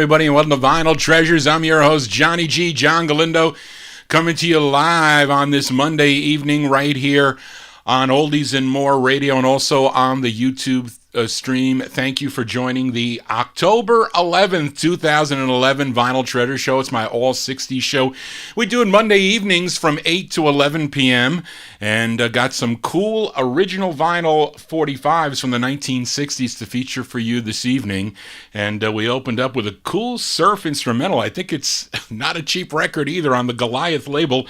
everybody, and welcome to Vinyl Treasures. I'm your host, Johnny G, John Galindo, coming to you live on this Monday evening right here on Oldies and More Radio and also on the YouTube stream. Thank you for joining the October 11th, 2011 Vinyl Treasure Show. It's my All 60s show. We do it Monday evenings from 8 to 11 p.m. and got some cool original vinyl 45s from the 1960s to feature for you this evening. And we opened up with a cool surf instrumental. I think it's not a cheap record either, on the Goliath label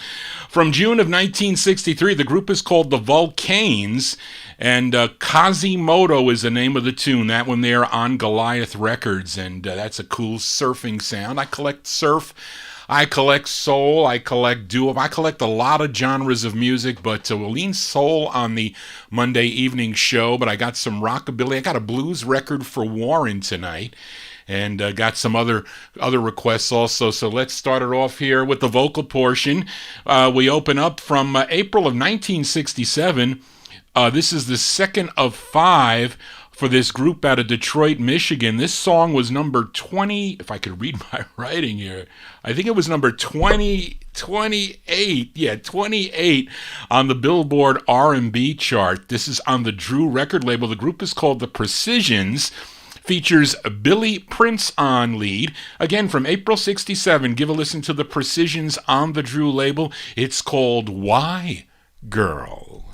from June of 1963. The group is called the Volcanes, and Quasimodo is the name of the tune. That one there on Goliath Records, and that's a cool surfing sound. I collect surf, I collect soul, I collect doo-wop, I collect a lot of genres of music, but we'll lean soul on the Monday evening show. But I got some rockabilly, I got a blues record for Warren tonight, and got some other requests also. So let's start it off here with the vocal portion. We open up from April of 1967. This is the second of 5 for this group out of Detroit, Michigan. This song was number 20, if I could read my writing here. I think it was number 28 on the Billboard R&B chart. This is on the Drew record label. The group is called The Precisions. Features Billy Prince on lead. Again, from April 67, give a listen to The Precisions on the Drew label. It's called Why Girl.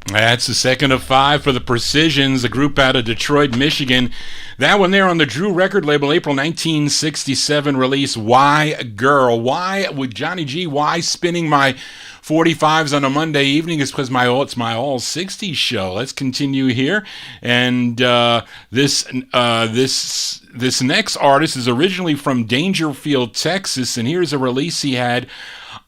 That's the second of 5 for the Precisions, a group out of Detroit, Michigan. That one there on the Drew record label, April 1967 release, Why Girl. Why, with Johnny G, why spinning my 45s on a Monday evening? Is because it's my All 60s show. Let's continue here. And this next artist is originally from Dangerfield, Texas, and here's a release he had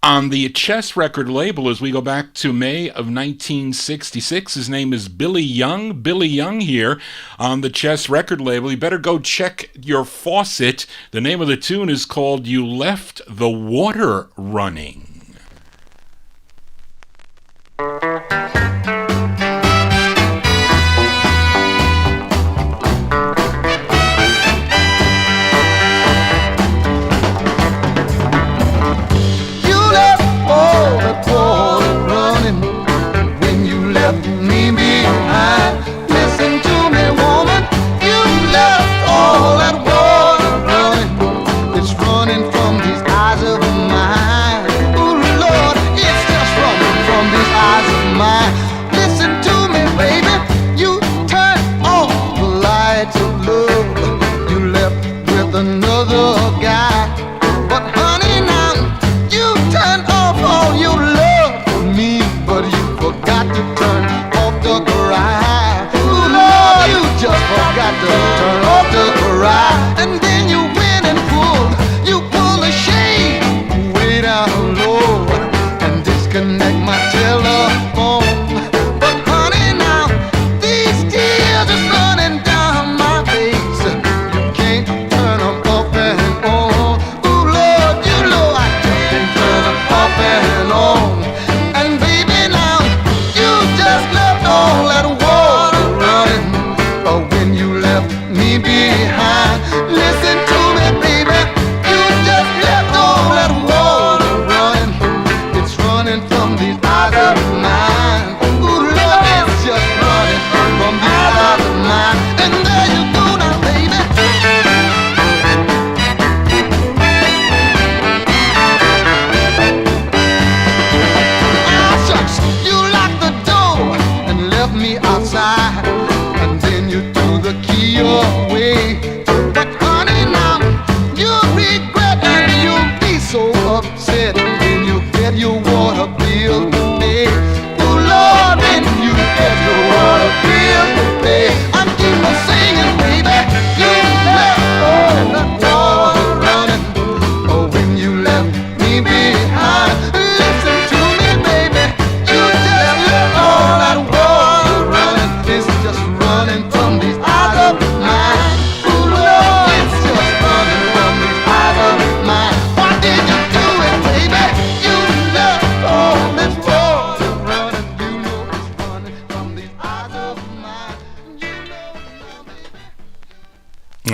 on the Chess record label as we go back to May of 1966. His name is Billy Young. Billy Young here on the Chess record label. You better go check your faucet. The name of the tune is called You Left the Water Running.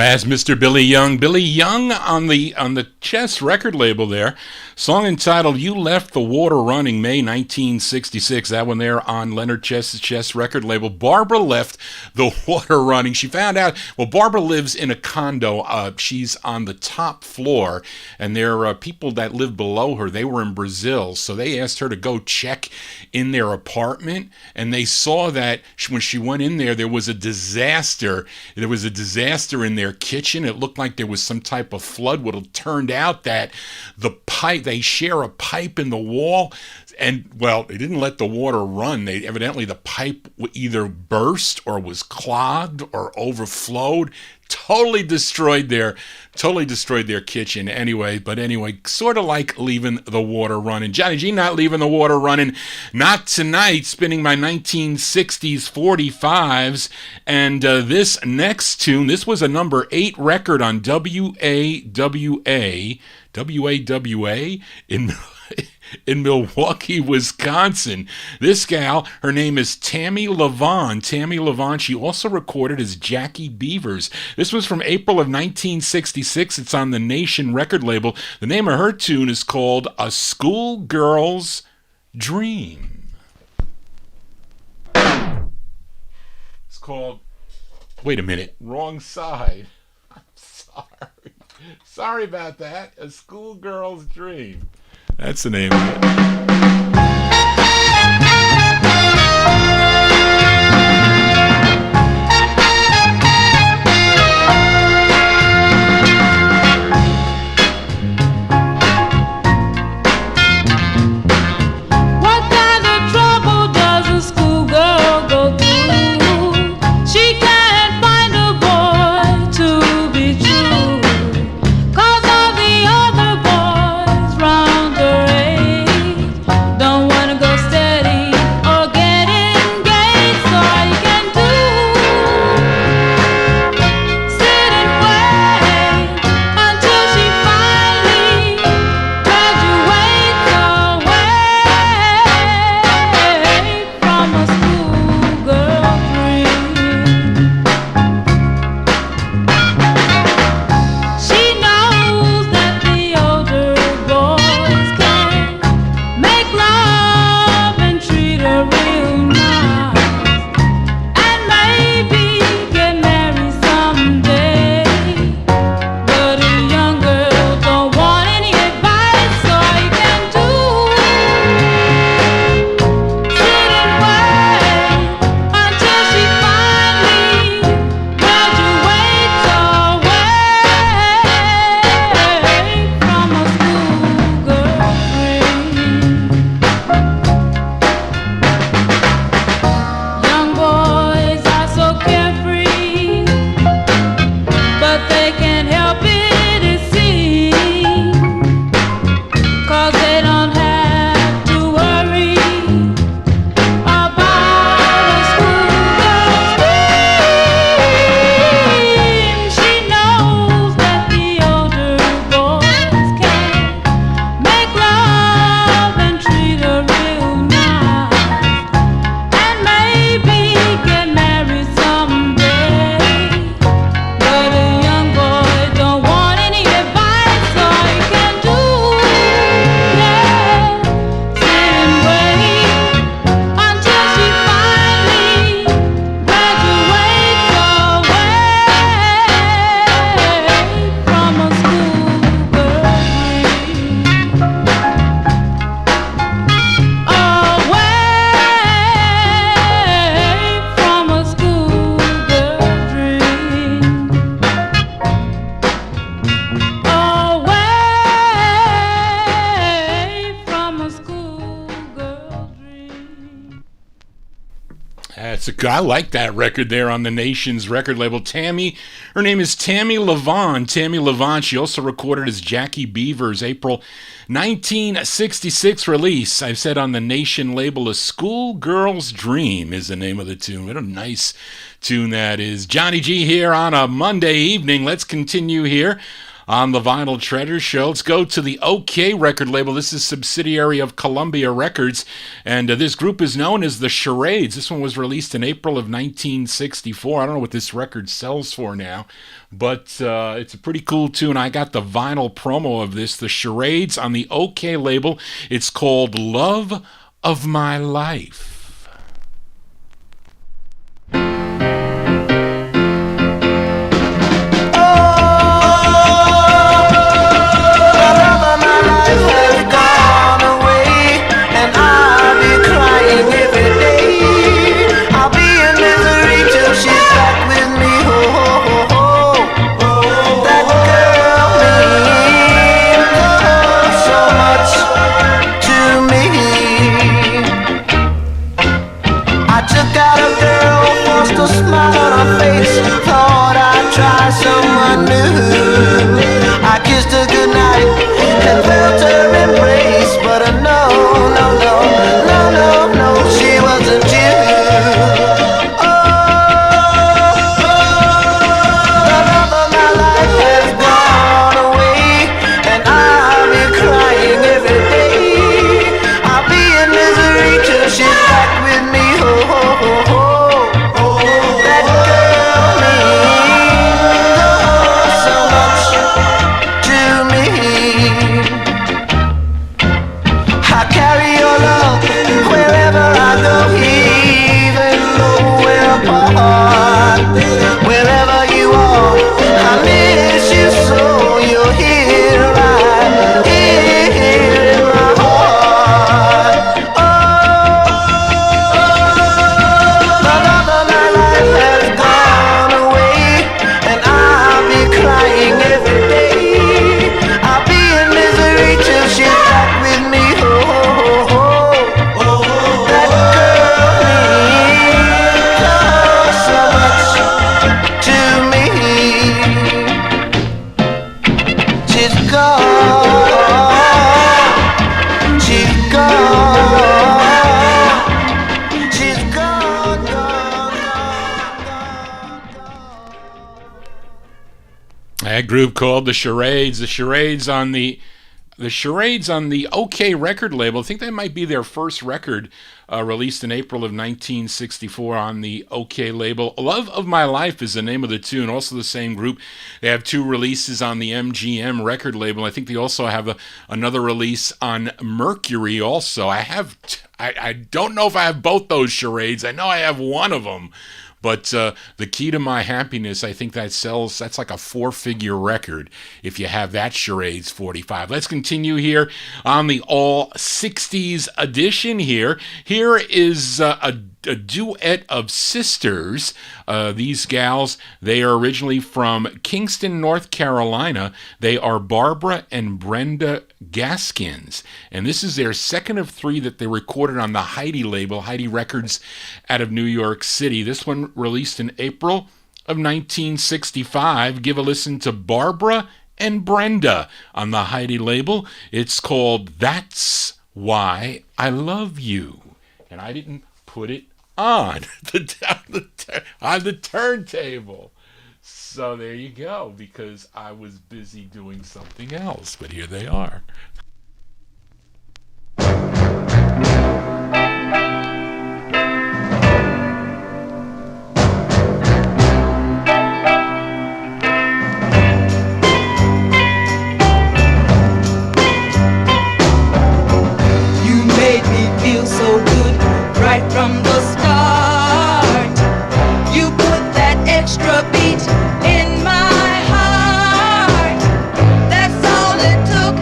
That's Mr. Billy Young. Billy Young on the Chess record label there. Song entitled "You Left the Water Running," May 1966. That one there on Leonard Chess's Chess record label. Barbara left the water running. She found out, well, Barbara lives in a condo. She's on the top floor, and there are people that live below her. They were in Brazil, so they asked her to go check in their apartment, and they saw that when she went in there was a disaster. There was a disaster in their kitchen. It looked like there was some type of flood. Well, it turned out that the pipe, they share a pipe in the wall, and, well, they didn't let the water run. Evidently the pipe either burst or was clogged or overflowed. Totally destroyed their kitchen anyway. But anyway, sort of like leaving the water running. Johnny G not leaving the water running. Not tonight, spinning my 1960s 45s. And this next tune, this was a number 8 record on WAWA in Milwaukee, Wisconsin. This gal, her name is Tammy Levon. Tammy Levon, she also recorded as Jackie Beavers. This was from April of 1966. It's on the Nation record label. The name of her tune is called A Schoolgirl's Dream. It's called, wait a minute, wrong side. I'm sorry. Sorry about that. A Schoolgirl's Dream. That's the name of it. I like that record there on the Nation's record label. Tammy, her name is Tammy Levon. Tammy Levon, she also recorded as Jackie Beavers, April 1966 release. I've said on the Nation label, A Schoolgirl's Dream is the name of the tune. What a nice tune that is. Johnny G here on a Monday evening. Let's continue here on the Vinyl Treasure Show. Let's go to the OK record label. This is a subsidiary of Columbia Records, and this group is known as the Charades. This one was released in April of 1964. I don't know what this record sells for now, but it's a pretty cool tune. I got the vinyl promo of this, the Charades on the OK label. It's called Love of My Life. Someone new. I kissed her goodnight and felt her embrace, but no, no, no, no, no, no, she wasn't you. The love of my life has gone away, and I'll be crying every day. I'll be in misery till she's back with me. Ho, ho, ho, ho. That girl means so much to me. I carry your love wherever I go, even though we're apart. Wherever you are, I miss you so. You're here, right here in my heart. The love of my life has gone away, and I'll be crying every day. I'll be in misery till she's back with me. Oh, oh, oh, oh. That girl means so much to me. She's gone. She's gone. She's gone, gone, gone, gone. That group called the Charades. The Charades on the OK record label. I think that might be their first record released in April of 1964 on the OK label. Love of My Life is the name of the tune. Also the same group. They have two releases on the MGM record label. I think they also have another release on Mercury also. I don't know if I have both those Charades. I know I have one of them. But The Key to My Happiness, I think that's like a 4-figure record if you have that Charades 45. Let's continue here on the All-60's edition here. Here is a duet of sisters. These gals, they are originally from Kingston, North Carolina. They are Barbara and Brenda Gaskins. And this is their second of 3 that they recorded on the Heidi label, Heidi Records out of New York City. This one released in April of 1965. Give a listen to Barbara and Brenda on the Heidi label. It's called That's Why I Love You. And I didn't put it on the turntable. So there you go, because I was busy doing something else. But here they are. You made me feel so good right from the start. You put that extra beat in my heart. That's all it took.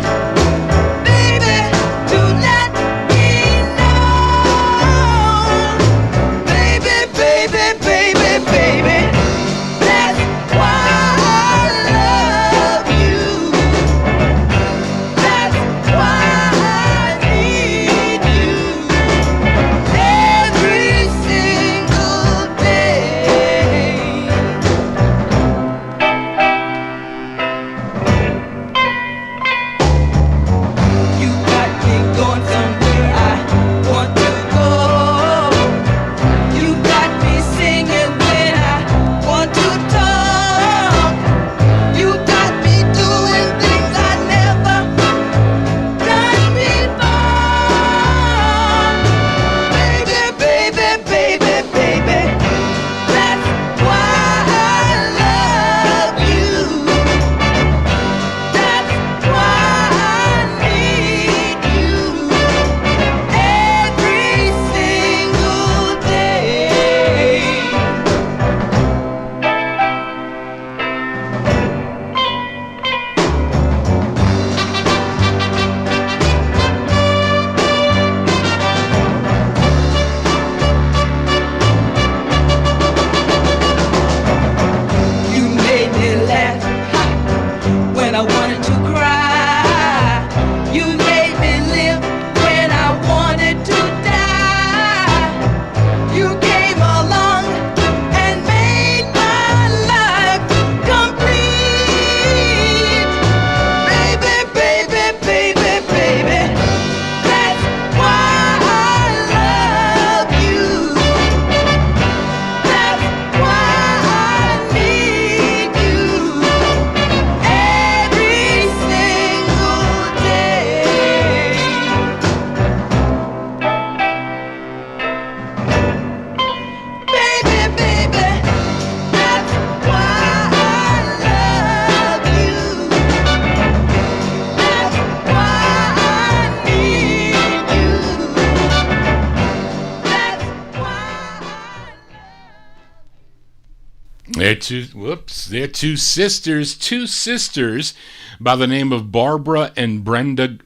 They're two sisters by the name of Barbara and Brenda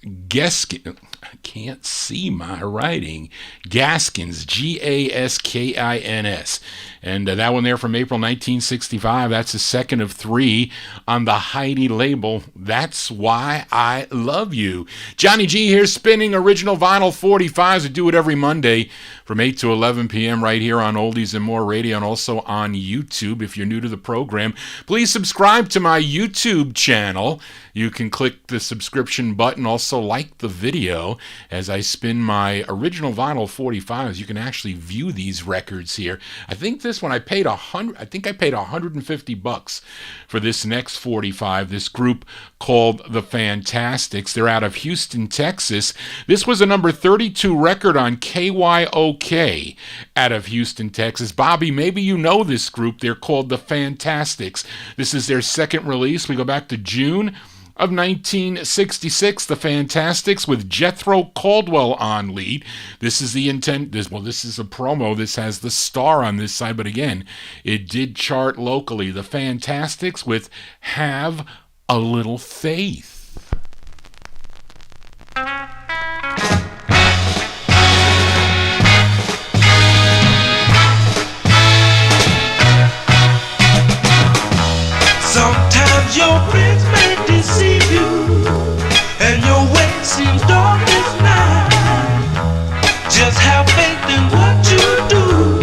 Gaskin. I can't see my writing. Gaskins, Gaskins. And that one there from April 1965. That's the second of 3 on the Heidi label. That's Why I Love You. Johnny G here spinning original vinyl 45s. I do it every Monday from 8 to 11 p.m. right here on Oldies and More Radio and also on YouTube. If you're new to the program, please subscribe to my YouTube channel. You can click the subscription button. Also like the video as I spin my original vinyl 45s. You can actually view these records here. I think this one I paid $150 for this next 45. This group called The Fantastics. They're out of Houston, Texas. This was a number 32 record on KYOK out of Houston, Texas. Bobby, maybe you know this group. They're called The Fantastics. This is their second release. We go back to June of 1966, The Fantastics with Jethro Caldwell on lead. This is the intent. This is a promo. This has the star on this side, but again, it did chart locally. The Fantastics with Have a Little Faith. Sometimes your friends may deceive you, and your way seems dark as night. Just have faith in what you do,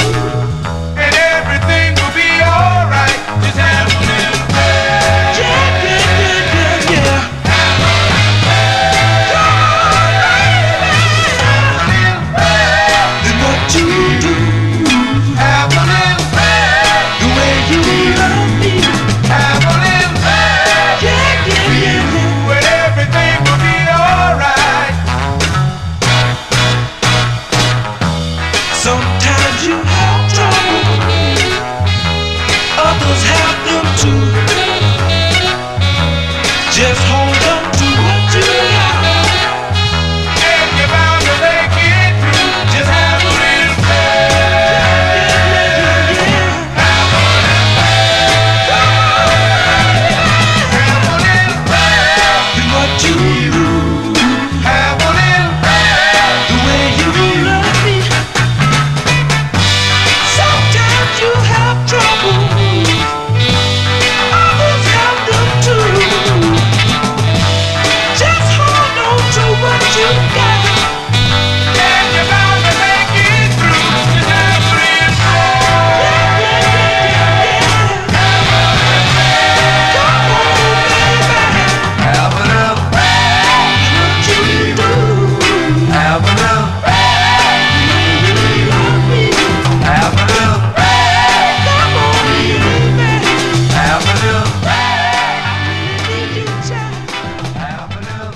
and everything will be alright. Just have a little faith. Yeah, yeah, yeah, yeah, yeah. Have a little faith. Come on, baby. In what you do. Have a little faith. The way you love me. Have a little faith. Yeah, yeah, yeah, yeah. And everything will be alright. Sometimes you have trouble, others have them too. Just hold on to what you got, and you're bound to make it through. Just have a little faith. Have a little faith. Have a little faith in what you do. Have a little faith the way you love me. Sometimes you have trouble, others have them too. Just hold on to what you got, and you're bound to make it through. Just have a little faith. Have a little faith. Come on, baby. Have a little faith in what you do. Have a little faith in the way you love me. Have a little faith. Come on, baby. Have a little faith. I really need you, child. Have a little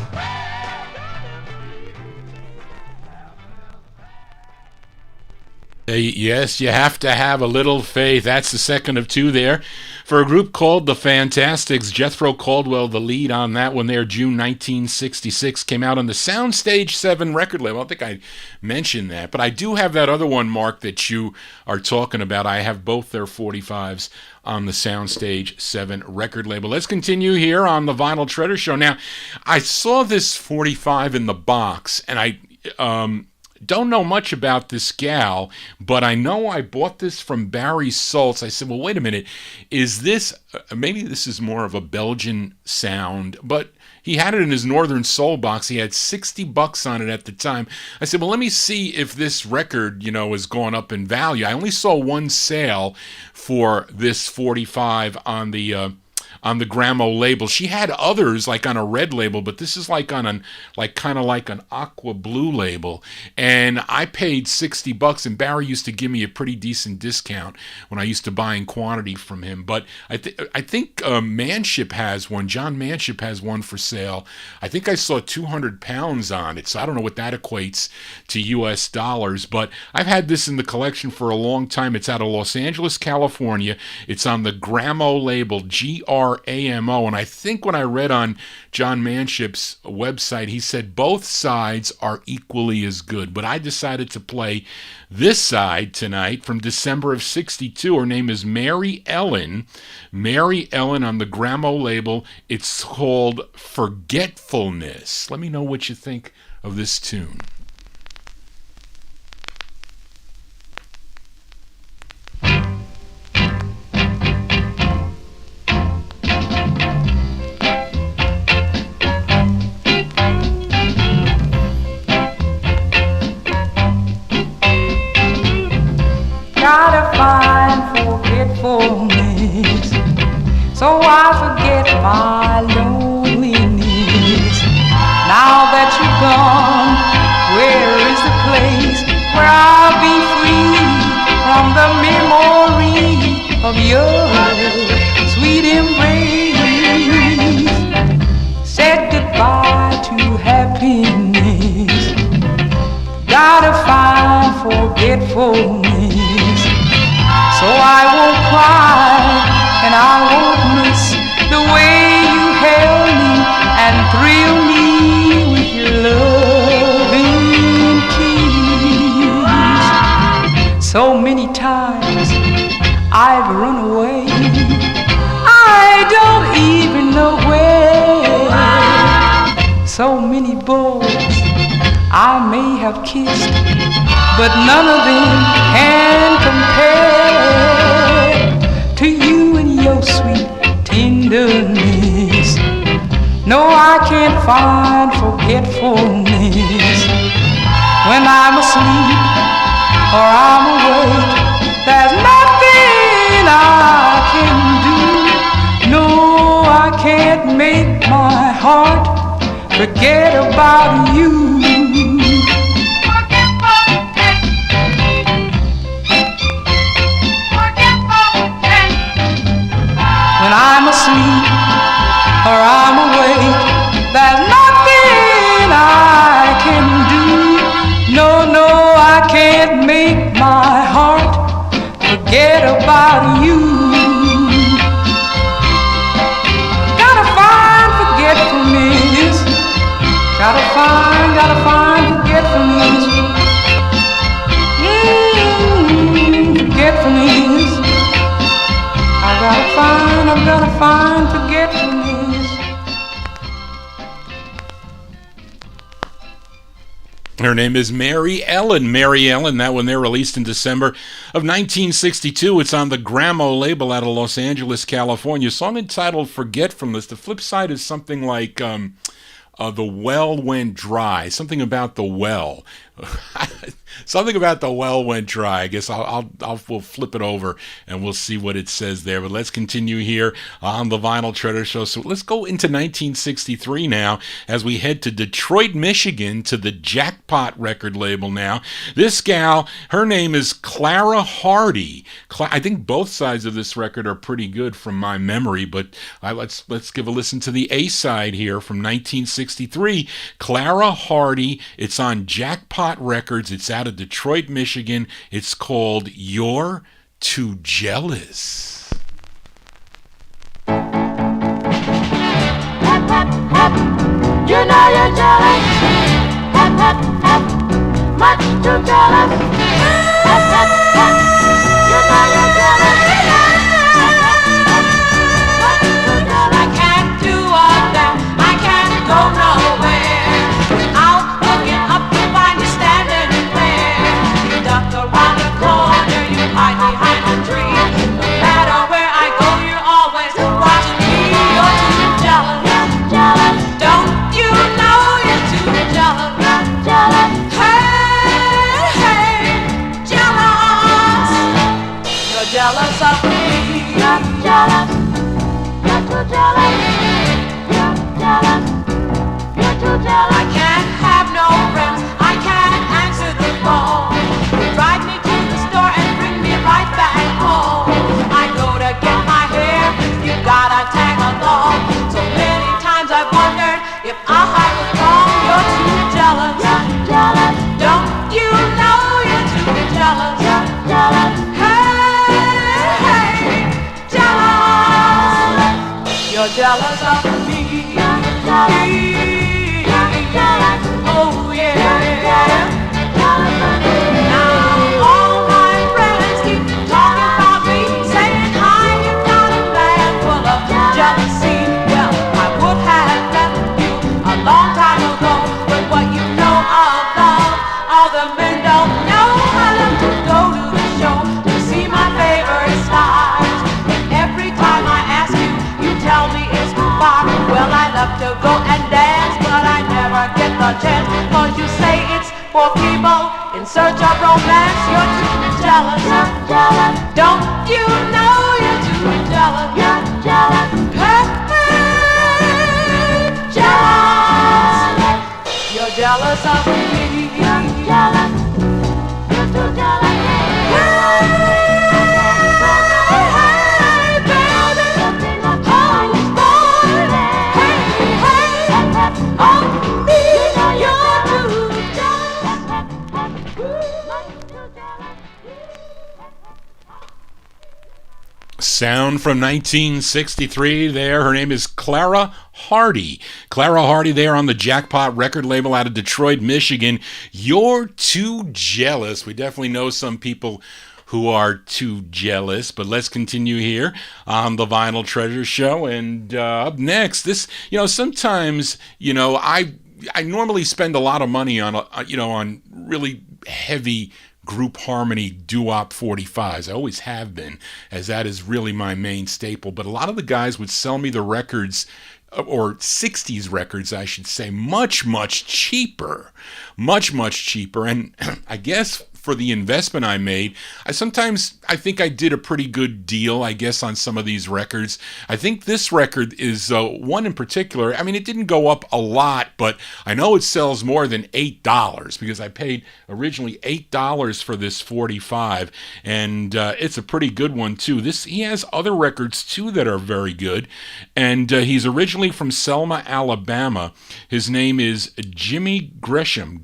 Yes, you have to have a little faith. That's the second of 2 there for a group called The Fantastics. Jethro Caldwell, the lead on that one there, June 1966. Came out on the Soundstage 7 record label. I don't think I mentioned that, but I do have that other one, Mark, that you are talking about. I have both their 45s on the Soundstage 7 record label. Let's continue here on the Vinyl Treasure Show. Now, I saw this 45 in the box, and I don't know much about this gal, but I know I bought this from Barry Saltz. I said, well, wait a minute. Is this, maybe this is more of a Belgian sound, but he had it in his Northern Soul box. He had $60 on it at the time. I said, well, let me see if this record, has gone up in value. I only saw one sale for this 45 on the Gramo label. She had others like on a red label, but this is like on an kind of like an aqua blue label. And I paid $60, and Barry used to give me a pretty decent discount when I used to buy in quantity from him. But I think Manship has one. John Manship has one for sale. I think I saw 200 pounds on it, so I don't know what that equates to US dollars. But I've had this in the collection for a long time. It's out of Los Angeles, California. It's on the Gramo label, GR RAMO. And I think when I read on John Manship's website, he said both sides are equally as good. But I decided to play this side tonight from December of 62. Her name is Mary Ellen. Mary Ellen on the Gramo label. It's called Forgetfulness. Let me know what you think of this tune. Gotta find forgetfulness, so I forget my loneliness. Now that you're gone, where is the place where I'll be free from the memory of your sweet embrace? Said goodbye to happiness, gotta find forgetfulness, so I won't cry and I won't miss the way you held me and thrilled me with your loving kiss. So many times I've run away, I don't even know where. So many boys I may have kissed, but none of them can compare to you and your sweet tenderness. No, I can't find forgetfulness when I'm asleep or I'm awake. There's nothing I can do. No, I can't make my heart forget about you. When I'm asleep or I'm awake, there's nothing I can do. No, no, I can't make my heart forget about you. Gotta find forgetfulness. Gotta find forgetfulness. Forgetfulness. I've gotta find forgetfulness. Her name is Mary Ellen. Mary Ellen, that one there released in December of 1962. It's on the Gramo label out of Los Angeles, California. A song entitled Forgetfulness. The flip side is something like The Well Went Dry. Something about the well. Something about the well went dry. I guess we'll flip it over and we'll see what it says there. But let's continue here on the Vinyl Treasure Show. So let's go into 1963 now as we head to Detroit, Michigan, to the Jackpot record label now. This gal, her name is Clara Hardy. I think both sides of this record are pretty good from my memory, but let's give a listen to the A side here from 1963. Clara Hardy. It's on Jackpot Records. It's out of Detroit, Michigan. It's called You're Too Jealous. Hep, hep, hep. You know you're jealous. Hep, hep, hep. Much too jealous. Hep, hep, hep. You know you're jealous. Hep, hep, hep. Much too jealous. I can't do all that. I can't go nowhere. Out looking up to find you standing there. You duck around the corner, you hide behind a tree. No matter where I go, you're always watching me. You're too jealous. Jealous. Don't you know you're too jealous? Jealous. Hey, hey, jealous. You're jealous of me. You're jealous. You're too jealous. You're jealous. You're too jealous. I can't have no friends. I can't answer the phone. You drive me to the store and bring me right back home. I go to get my hair. You gotta tag along. So many times I've wondered if I was wrong. You're too jealous. You're jealous. Don't you know you're too jealous? You're jealous. Hey, hey, jealous. time ago. But what you know of love, all the men don't know. I love to go to the show to see my favorite stars. And every time I ask you, you tell me it's too far. Well, I love to go and dance, but I never get the chance. Cause you say it's for people in search of romance. You're too jealous, don't you know you're too jealous? You're jealous, jealous. You're jealous of me. You're jealous, you're too jealous. Sound from 1963 there. Her name is Clara Hardy. Clara Hardy there on the Jackpot record label out of Detroit, Michigan. You're Too Jealous. We definitely know some people who are too jealous, but let's continue here on the Vinyl Treasure Show. And up next, sometimes, I normally spend a lot of money on, on really heavy group harmony doo-wop 45s. I always have been, as that is really my main staple. But a lot of the guys would sell me the records, or 60s records, I should say, much, much cheaper. Much, much cheaper. And I guess for the investment I made, I think I did a pretty good deal, I guess, on some of these records. I think this record is one in particular. I mean, it didn't go up a lot, but I know it sells more than $8 because I paid originally $8 for this 45, and it's a pretty good one too. He has other records too that are very good, and he's originally from Selma, Alabama. His name is Jimmy Gresham,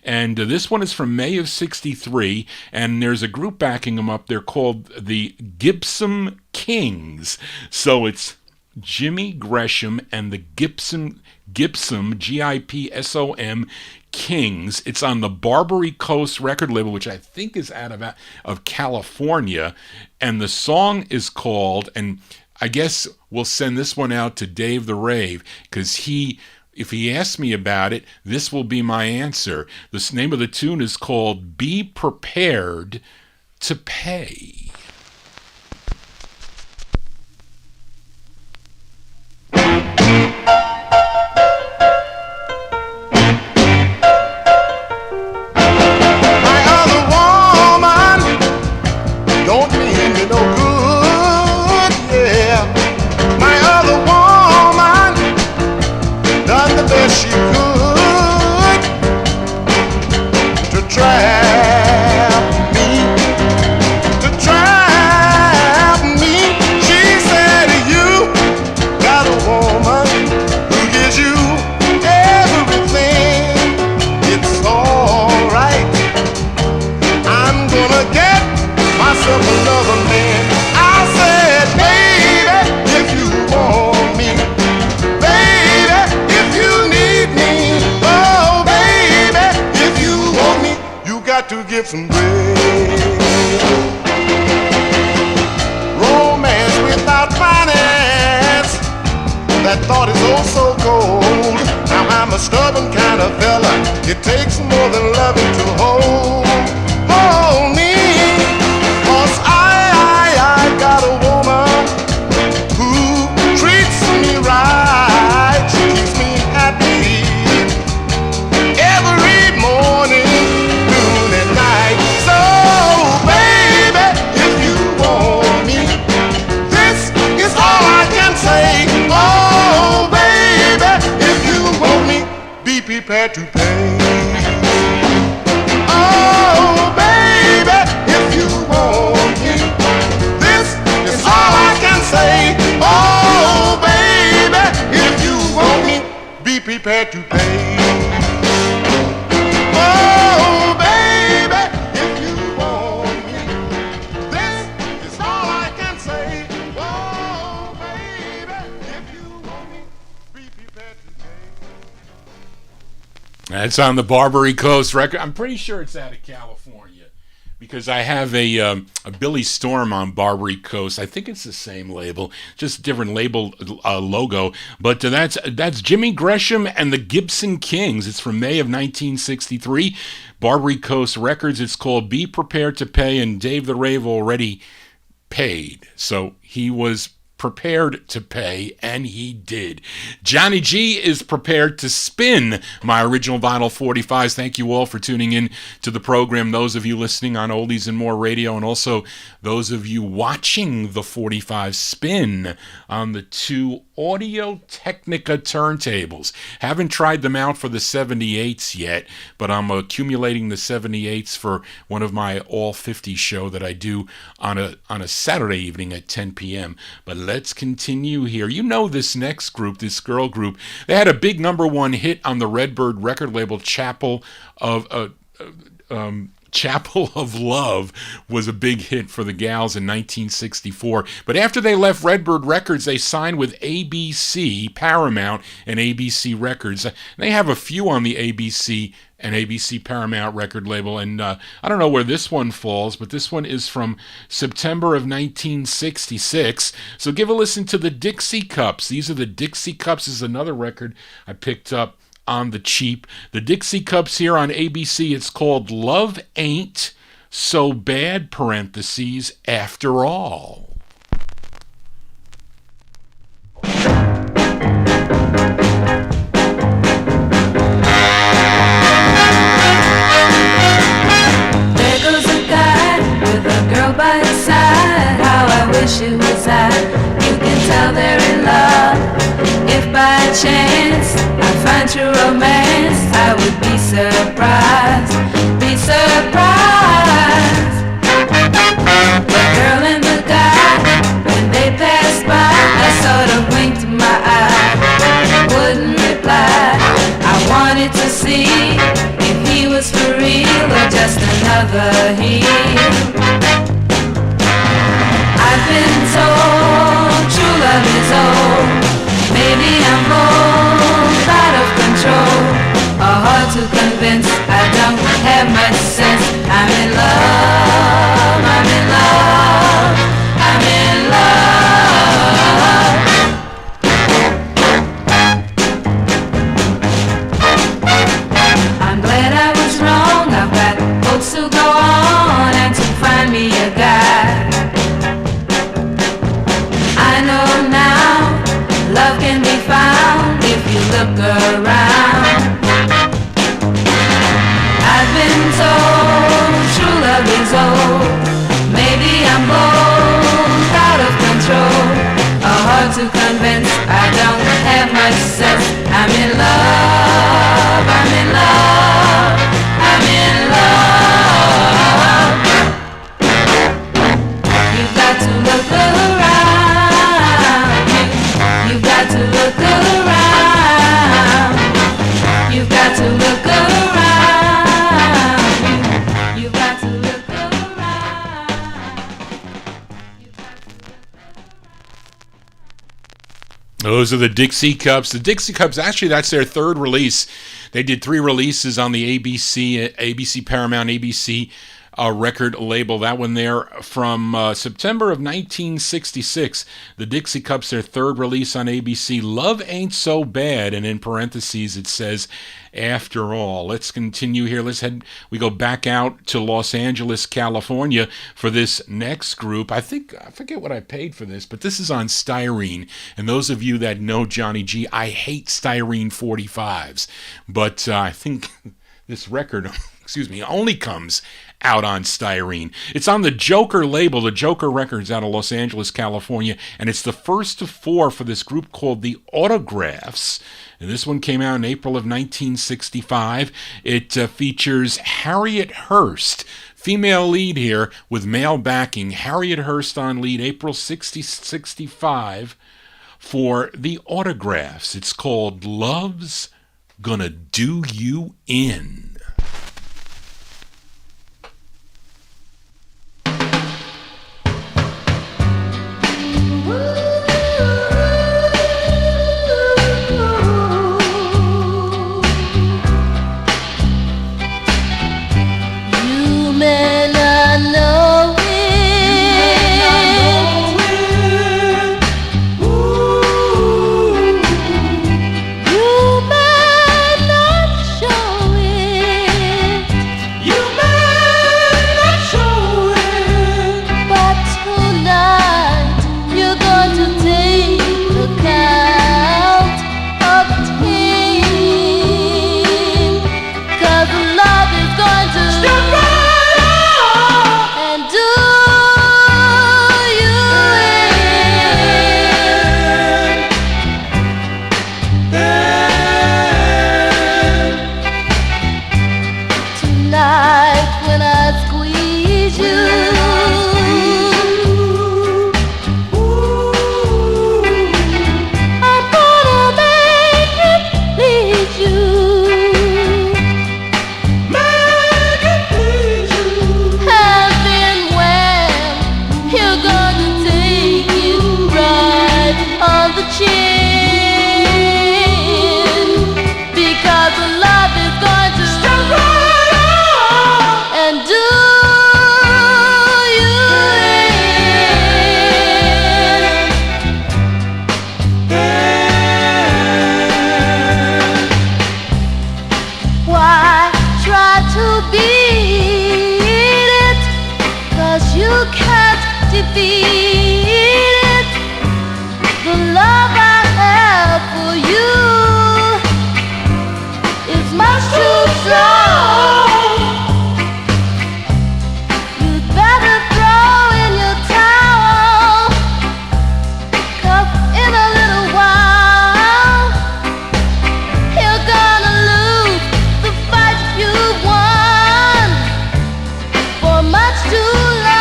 and this one is from May of 63, and there's a group backing him up. They're called the Gibson Kings. So it's Jimmy Gresham and the Gibson, Gipsom, Gipsom Kings. It's on the Barbary Coast record label, which I think is out of California, and the song is called, and I guess we'll send this one out to Dave the Rave, because if he asks me about it, this will be my answer. The name of the tune is called Be Prepared to Pay. My other woman don't mean me no good, yeah. My other woman done the best she could to trap me. She said you got a woman who gives you everything. It's alright. I'm gonna get myself another man. I said, baby, if you want me, baby, if you need me, oh, baby, if you want me, you got to give some bread. Romance without finance, that thought is oh so cold. Now I'm a stubborn kind of fella. It takes more than loving to hold me. 'Cause I got a woman who treats me right. She keeps me happy every morning, noon and night. So baby, if you want me, this is all I can say. Oh baby, if you want me, be prepared to pay. Oh baby, if you want me, this is all I can say. Oh baby, if you want me, be prepared to pay. Oh baby, if you want me, this is all I can say. Oh baby, if you want me, be prepared to pay. That's on the Barbary Coast record. I'm pretty sure it's out of California. because I have a Billy Storm on Barbary Coast. I think it's the same label, just different label logo. But that's Jimmy Gresham and the Gibson Kings. It's from May of 1963. Barbary Coast Records. It's called Be Prepared to Pay, and Dave the Rave already paid. So he was prepared to pay, and he did. Johnny G is prepared to spin my original vinyl 45s. Thank you all for tuning in to the program, those of you listening on Oldies and More Radio, and also those of you watching the 45 spin on the two Audio Technica turntables. Haven't tried them out for the 78s yet, but I'm accumulating the 78s for one of my All 50 show that I do on a Saturday evening at 10 p.m. But let's continue here. You know this next group, this girl group, they had a big #1 hit on the Redbird record label. Chapel of Love was a big hit for the gals in 1964. But after they left Redbird Records, they signed with ABC, Paramount, and ABC Records. They have a few on the ABC and ABC Paramount record label, and I don't know where this one falls, but this one is from September of 1966. So give a listen to the Dixie Cups. These are the Dixie Cups. This is another record I picked up on the cheap. The Dixie Cups here on ABC. It's called Love Ain't So Bad, parentheses, After All. There goes a guy with a girl by his side. How I wish it was I. You can tell they're in love. If by chance I find true romance, I would be surprised, be surprised. The girl and the guy, when they passed by, I sort of winked my eye, wouldn't reply. I wanted to see if he was for real or just another heel. I've been told true love is old. Maybe I'm bold, out of control, or hard to convince. I don't have much sense. I'm in love, I'm in love, I'm in love. I'm glad I was wrong. I've got hopes to go on and to find me a guy. I know now love can be found if you look around. I've been told true love is old. Maybe I'm bold, out of control, or hard to convince. I don't have much sense. I'm in love, I'm in love, I'm in love. You've got to look around. You've got to look around. You've got to look around. You've got to look around. Those are the Dixie Cups. The Dixie Cups, actually, that's their third release. They did 3 releases on the ABC Paramount, ABC record label. That one there from September of 1966. The Dixie Cups, their third release on ABC. Love Ain't So Bad, and in parentheses it says, After All. Let's continue here. We go back out to Los Angeles, California for this next group. I forget what I paid for this, but this is on styrene. And those of you that know Johnny G, I hate styrene 45s. But I think this record, only comes out on styrene. It's on the Joker label, the Joker Records out of Los Angeles, California, and it's the first of 4 for this group called the Autographs. And this one came out in April of 1965. It features Harriet Hurst, female lead here with male backing. Harriet Hurst on lead, April 65 for the Autographs. It's called Love's Gonna Do You In. You may not defeat it. The love I have for you is much too strong. You'd better throw in your towel, 'cause in a little while you're gonna lose the fight you've won for much too long.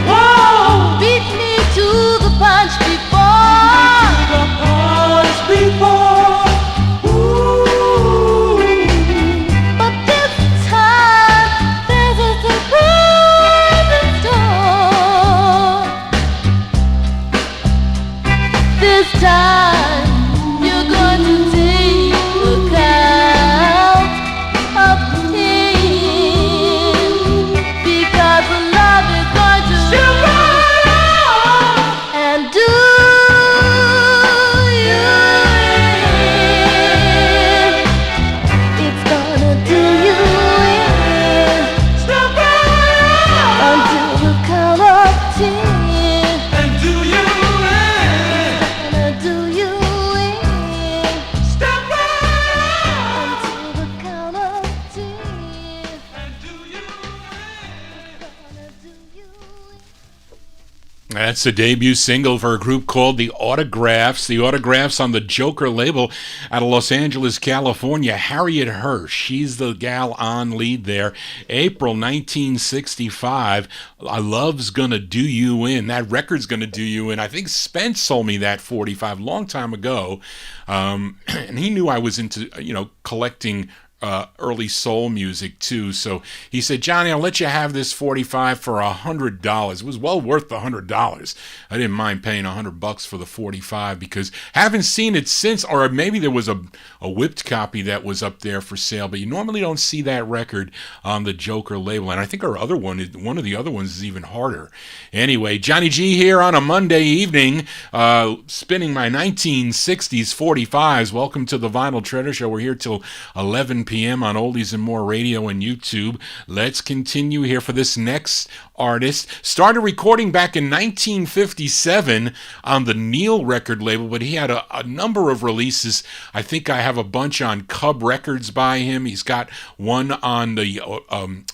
Whoa! Beat me to the punch before. But this time there's a surprise in store. This time you're going to take account of pain, because the love is going to and do you in. It's gonna do you in until the count of 10. And do you Gonna do you in step right? until the count of 10. And do you Gonna do you in. That's the debut single for a group called The Autographs. The Autographs on the Joker label out of Los Angeles, California. Harriet Hirsch, she's the gal on lead there. April 1965, I Love's Gonna Do You In. That record's gonna do you in. I think Spence sold me that 45 long time ago. And he knew I was into, collecting early soul music too. So he said, Johnny, I'll let you have this 45 for $100. It was well worth the $100. I didn't mind paying $100 for the 45 because haven't seen it since, or maybe there was a whipped copy that was up there for sale, but you normally don't see that record on the Joker label. And I think our other one of the other ones is even harder. Anyway, Johnny G here on a Monday evening, spinning my 1960s 45s. Welcome to the Vinyltreasure Show. We're here till 11 p.m. on Oldies and More Radio and YouTube. Let's continue here for this next artist. Started recording back in 1957 on the Neil record label, but he had a number of releases. I think I have a bunch on Cub Records by him. He's got one on the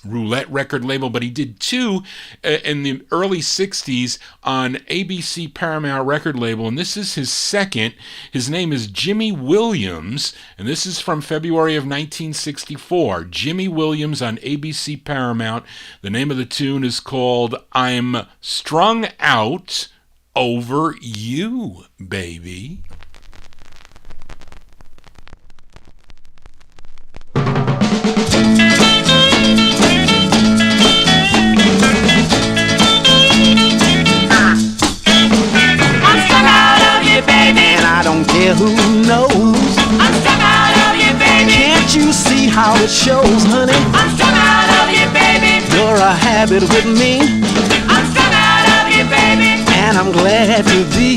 Roulette record label, but he did two in the early 60s on ABC Paramount record label, and this is his second. His name is Jimmy Williams, and this is from February of 1964. Jimmy Williams on ABC Paramount. The name of the tune is called I'm Strung Out Over You, Baby. I don't care who knows. I'm strung out of you, baby. Can't you see how it shows, honey? I'm strung out of you, baby. You're a habit with me, I'm strung out of you, baby. and I'm glad to be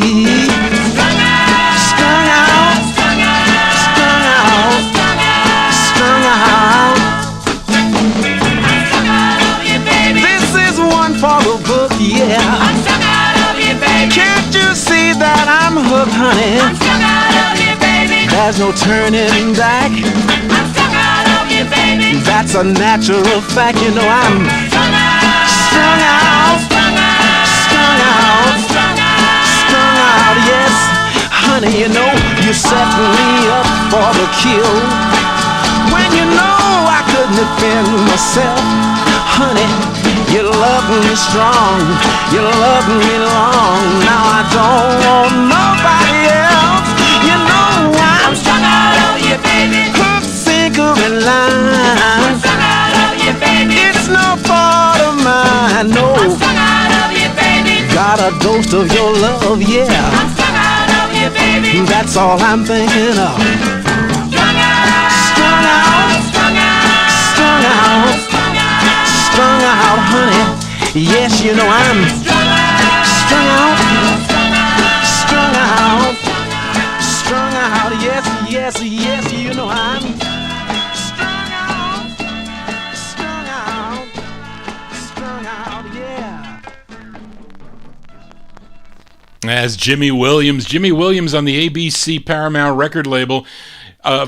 Strung out, strung out, strung out, strung out, strung out, strung out. I'm strung out of you, baby. This is one for the book, yeah. I'm strung out of you, baby. Can't you see that I'm hooked, honey? I'm strung out of you, baby. There's no turning back. I'm strung out of you, baby. That's a natural fact, you know I'm Strung out, strung out, strung out, strung out, strung out, strung out, yes. Honey, you know you set me up for the kill. When you know I couldn't defend myself, honey, you love me strong, you love me long. Now I don't want nobody else. You know I'm strung out of you, baby. hook, sinker, and line. Strung out of you, baby. It's no fault of mine, no. Strung out of you, baby. Got a dose of your love, yeah. I'm strung out of you, baby. That's all I'm thinking of. Strung out, Strung out, strung out, strung out, strung out, strung out, honey. Yes, you know I'm strung out, strung out, strung out, strung out, strung out. Yes, yes, yes, you know I'm strung out, strung out, strung out. as Jimmy Williams. Jimmy Williams on the ABC Paramount record label.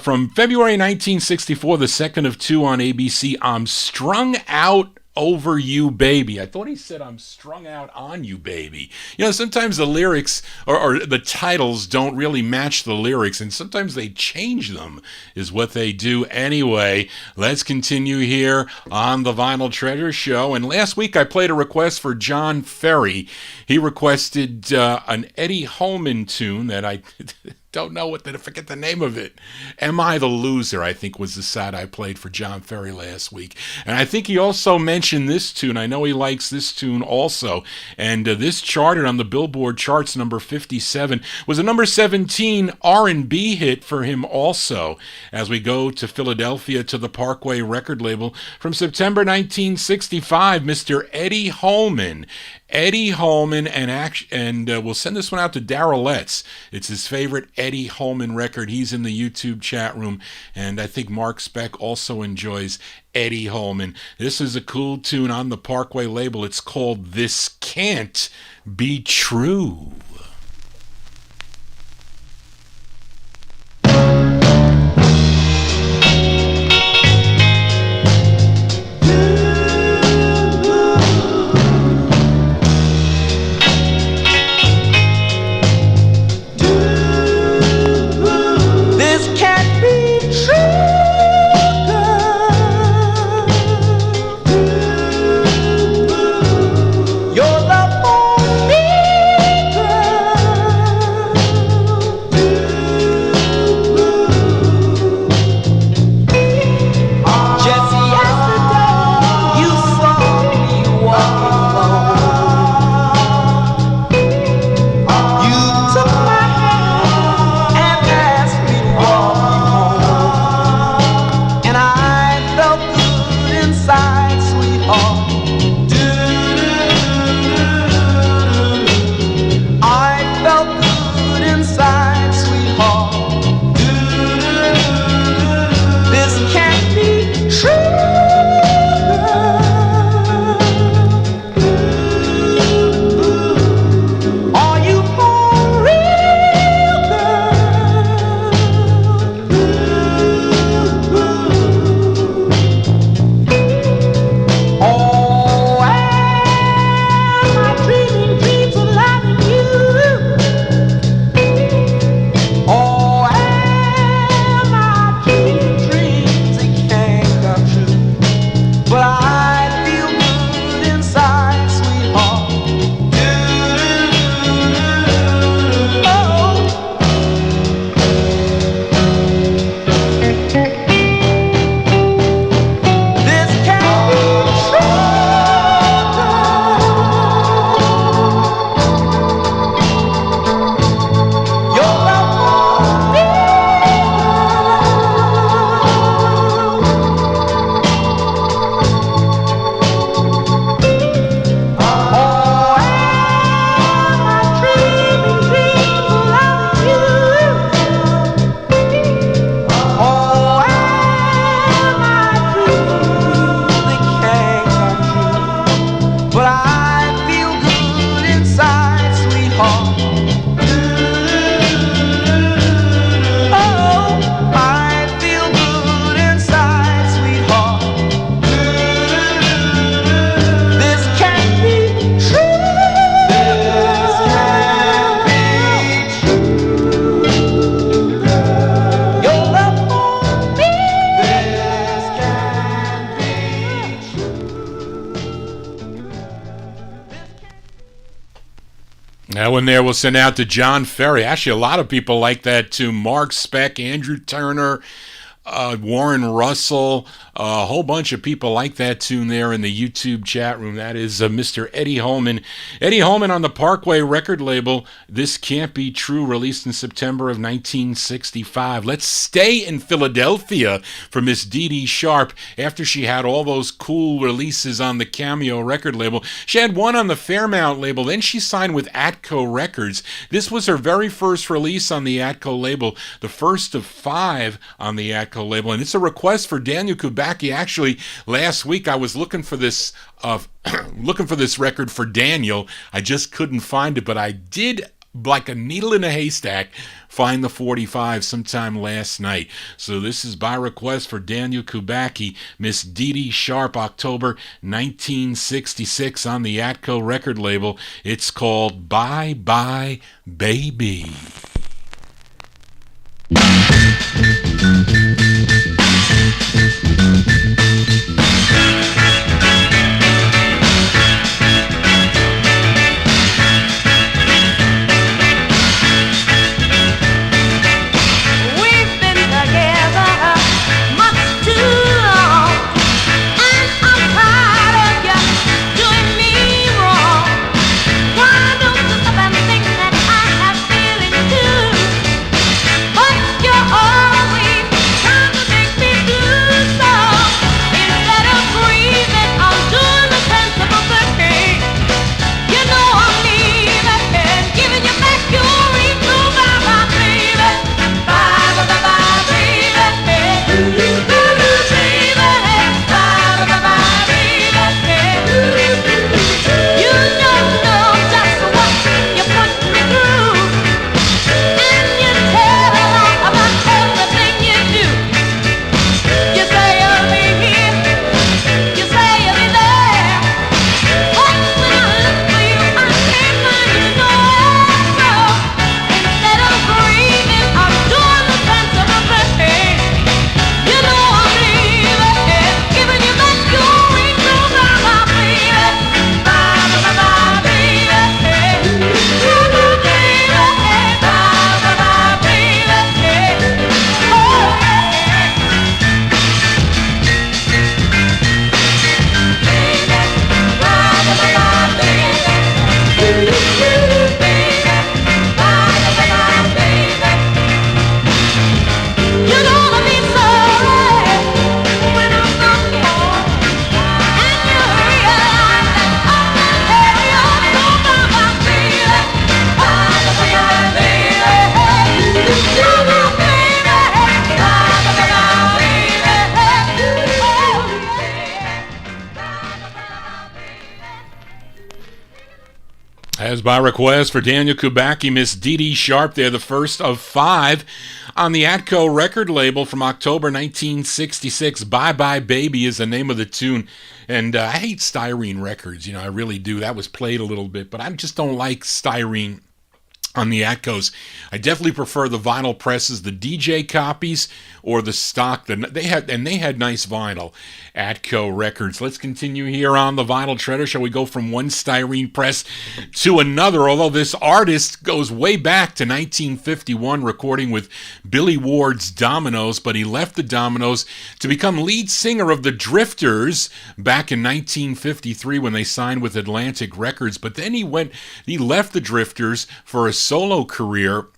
From February 1964, the second of two on ABC, I'm Strung Out Over You, Baby. I thought he said I'm strung out on you, baby. You know, sometimes the lyrics or the titles don't really match the lyrics, and sometimes they change them, is what they do anyway. Let's continue here on the Vinyl Treasure Show. And last week I played a request for John Ferry. He requested an Eddie Holman tune that I don't know I forget the name of it. Am I the Loser, I think, was the side I played for John Ferry last week. And I think he also mentioned this tune. I know he likes this tune also. And this charted on the Billboard charts, number 57. Was a number 17 R&B hit for him also. As we go to Philadelphia to the Parkway record label from September 1965, Mr. Eddie Holman. Eddie Holman, and we'll send this one out to Darrell Letts. It's his favorite Eddie Holman record. He's in the YouTube chat room, and I think Mark Speck also enjoys Eddie Holman. This is a cool tune on the Parkway label. It's called This Can't Be True. That one there we'll send out to John Ferry. Actually, a lot of people like that too. Mark Speck, Andrew Turner, Warren Russell, a whole bunch of people like that tune there in the YouTube chat room. That is Mr. Eddie Holman. Eddie Holman on the Parkway record label. This Can't Be True, released in September of 1965. Let's stay in Philadelphia for Miss Dee Dee Sharp. After she had all those cool releases on the Cameo record label, she had one on the Fairmount label. Then she signed with Atco Records. This was her very first release on the Atco label, the first of 5 on the Atco label, and it's a request for Daniel Kubacki. Actually, last week I was looking for this record for Daniel. I just couldn't find it, but I did like a needle in a haystack, find the 45 sometime last night. So this is by request for Daniel Kubacki, Miss Dee Dee Sharp, October 1966 on the Atco record label. It's called Bye Bye Baby. As by request for Daniel Kubacki, Miss Dee Dee Sharp, they're the first of 5 on the Atco record label from October 1966. Bye Bye Baby is the name of the tune. And I hate styrene records, I really do. That was played a little bit, but I just don't like styrene on the Atcos. I definitely prefer the vinyl presses, the DJ copies, or the stock. They had nice vinyl. Atco records. Let's continue here on the Vinyl Treasure. Shall we go from one styrene press to another? Although this artist goes way back to 1951, recording with Billy Ward's Dominoes, but he left the Dominoes to become lead singer of the Drifters back in 1953 when they signed with Atlantic Records. But then he left the Drifters for a solo career,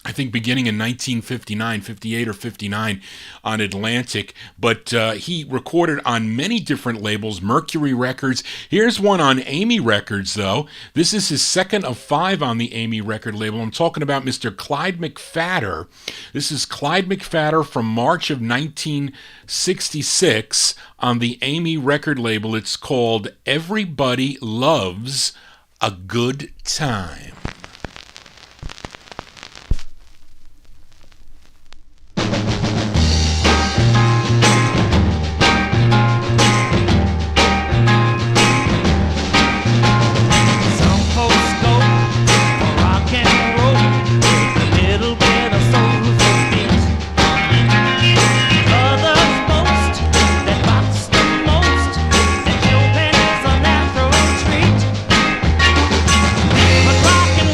I think beginning in 1959, 58 or 59 on Atlantic, but he recorded on many different labels, Mercury Records. Here's one on Amy Records, though. This is his second of 5 on the Amy record label. I'm talking about Mr. Clyde McPhatter. This is Clyde McPhatter from March of 1966 on the Amy record label. It's called Everybody Loves a Good Time. Rockin'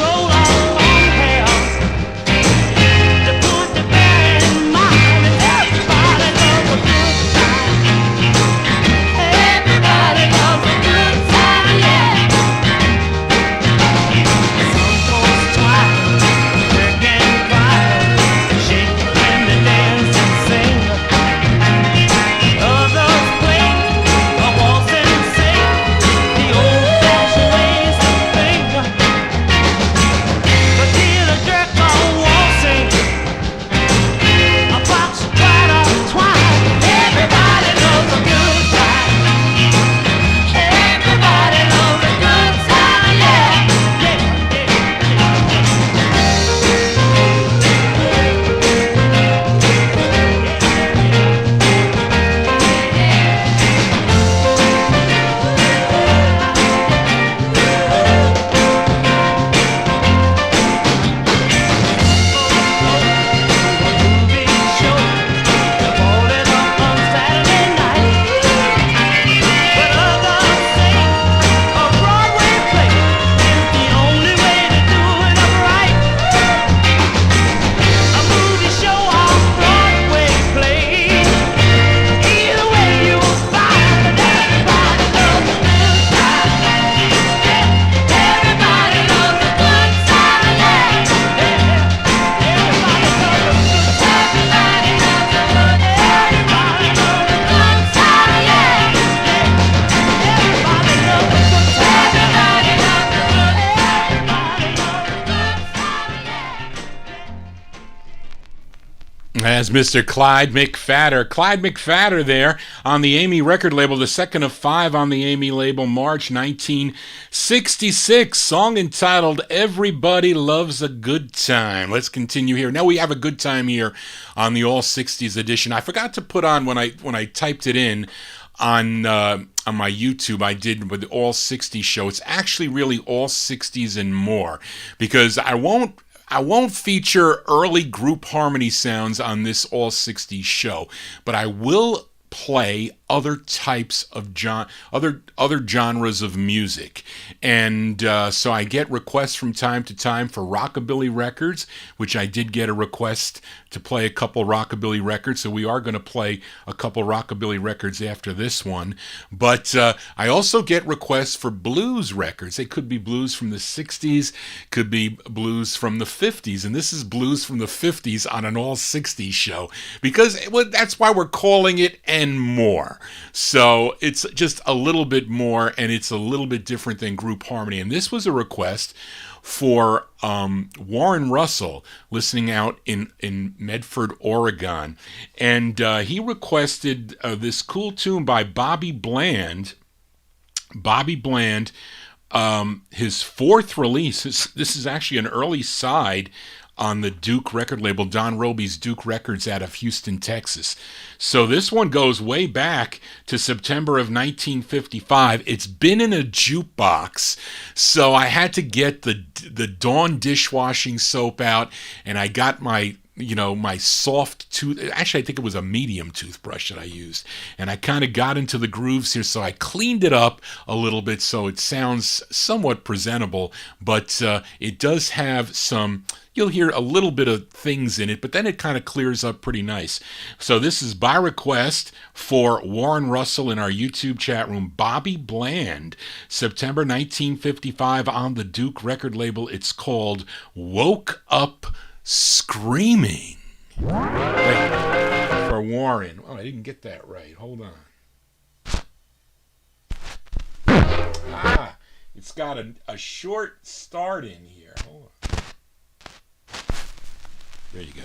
As Mr. Clyde McFadder. Clyde McFadder there on the Amy record label, the second of 5 on the Amy label, March 1966. Song entitled Everybody Loves a Good Time. Let's continue here. Now we have a good time here on the All 60s edition. I forgot to put on when I typed it in on my YouTube, I did with the All 60s show. It's actually really All 60s and more, because I won't feature early group harmony sounds on this All 60s show, but I will play other types of other genres of music. And so I get requests from time to time for rockabilly records, which I did get a request to play a couple rockabilly records, so we are going to play a couple rockabilly records after this one. But I also get requests for blues records. They could be blues from the 60s, could be blues from the 50s, and this is blues from the 50s on an All 60s show, because that's why we're calling it and more. So it's just a little bit more, and it's a little bit different than group harmony. And this was a request for Warren Russell, listening out in Medford, Oregon. And he requested this cool tune by Bobby Bland. Bobby Bland, his fourth release. This is actually an early side on the Duke record label, Don Roby's Duke Records out of Houston, Texas. So this one goes way back to September of 1955. It's been in a jukebox, so I had to get the Dawn dishwashing soap out, and I got my soft tooth. Actually, I think it was a medium toothbrush that I used. And I kind of got into the grooves here, so I cleaned it up a little bit so it sounds somewhat presentable. But it does have some, you'll hear a little bit of things in it, but then it kind of clears up pretty nice. So this is by request for Warren Russell in our YouTube chat room, Bobby Bland, September 1955 on the Duke record label. It's called Woke Up Screaming. Wait, for Warren. Oh, I didn't get that right. Hold on. It's got a short start in here. Hold on. There you go.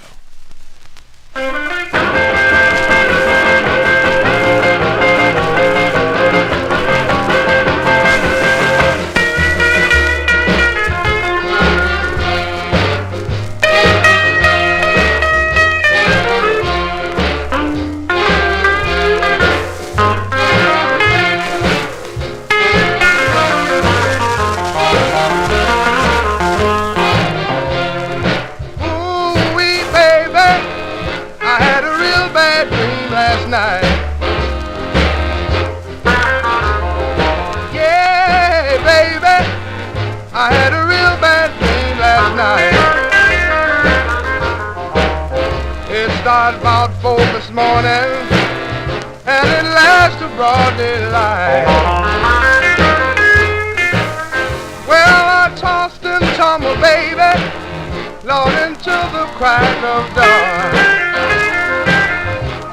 About 4 this morning, and it lasts to broad daylight. Well, I tossed and tumbled, baby, Lord, until the crack of dawn.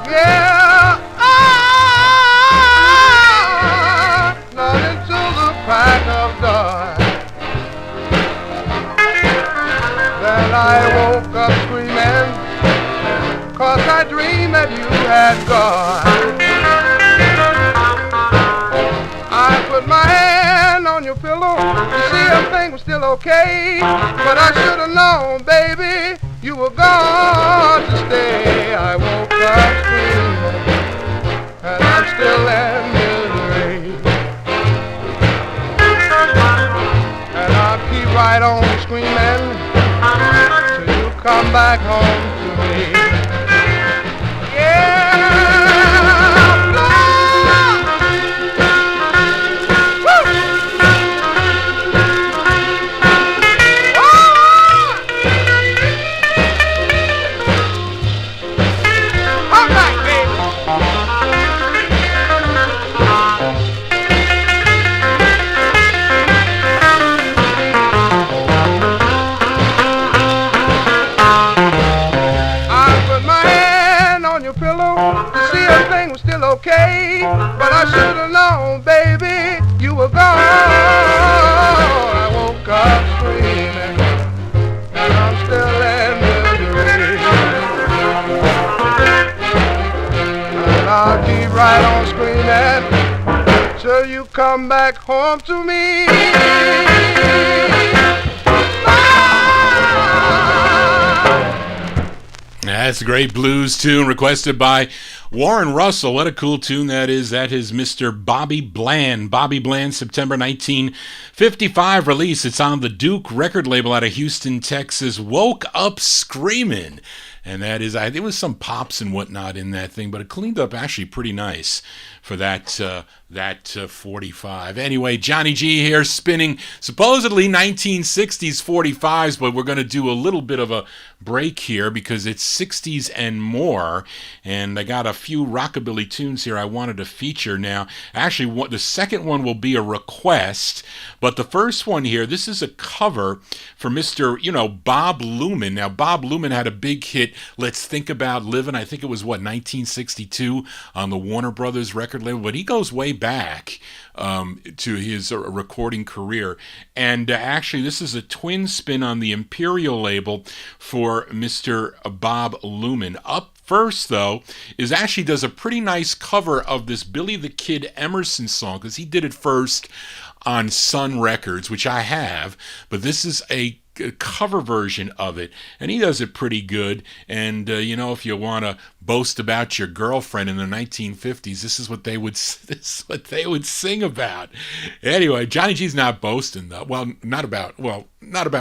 Yeah, Lord, until the crack of dawn. Then I woke up screaming, 'cause I dreamed that you had gone. I put my hand on your pillow to see if everything was still okay, but I should have known, baby, you were gone to stay. I woke up screaming, and I'm still in misery, and I'll keep right on screaming till you come back home to me. Okay, but I should have known, baby, you were gone. I woke up screaming, and I'm still in misery. I'll keep right on screaming till you come back home to me. That's a great blues tune requested by Warren Russell. What a cool tune that is. That is Mr. Bobby Bland. Bobby Bland, September 1955 release. It's on the Duke record label out of Houston, Texas. Woke Up Screamin'. And that is, there was some pops and whatnot in that thing, but it cleaned up actually pretty nice for that 45. Anyway, Johnny G here spinning supposedly 1960s 45s, but we're going to do a little bit of a break here because it's 60s and more. And I got a few rockabilly tunes here I wanted to feature now. Actually, the second one will be a request, but the first one here, this is a cover for Mr. Bob Luman. Now, Bob Luman had a big hit, Let's Think About Living. I think it was 1962 on the Warner Brothers record label, but he goes way back to his recording career. And actually, this is a twin spin on the Imperial label for Mr. Bob Luman. Up first, though, does a pretty nice cover of this Billy the Kid Emerson song, because he did it first on Sun Records, which I have, but this is a cover version of it, and he does it pretty good. And if you want to boast about your girlfriend in the 1950s, this is what they would sing about. Anyway, Johnny G's not boasting though. Not about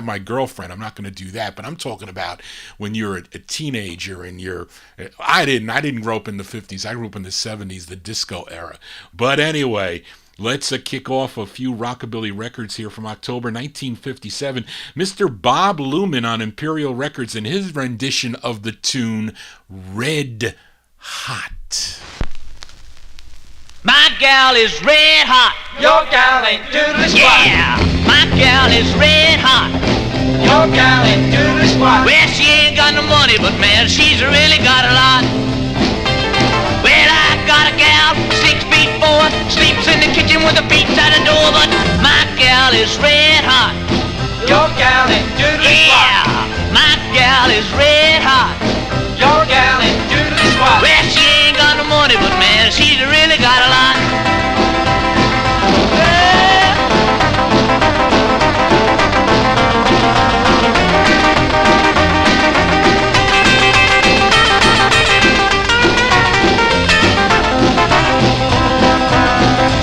my girlfriend. I'm not going to do that. But I'm talking about when you're a teenager and I didn't grow up in the 50s. I grew up in the 70s, the disco era. But anyway, let's kick off a few rockabilly records here from October 1957. Mr. Bob Luman on Imperial Records and his rendition of the tune Red Hot. My gal is red hot. Your gal ain't doodly squat. Yeah, my gal is red hot. Your gal ain't doodly squat. Well, she ain't got no money, but man, she's really got a lot. Well, I got a gal, 6'4", sleeps in the kitchen with her feet out the door, but my gal is red hot. Your gal ain't doodly squat. Yeah, my gal is red hot. Your gal ain't doodly squat. Well, she ain't got no money, but man, she's really got a lot.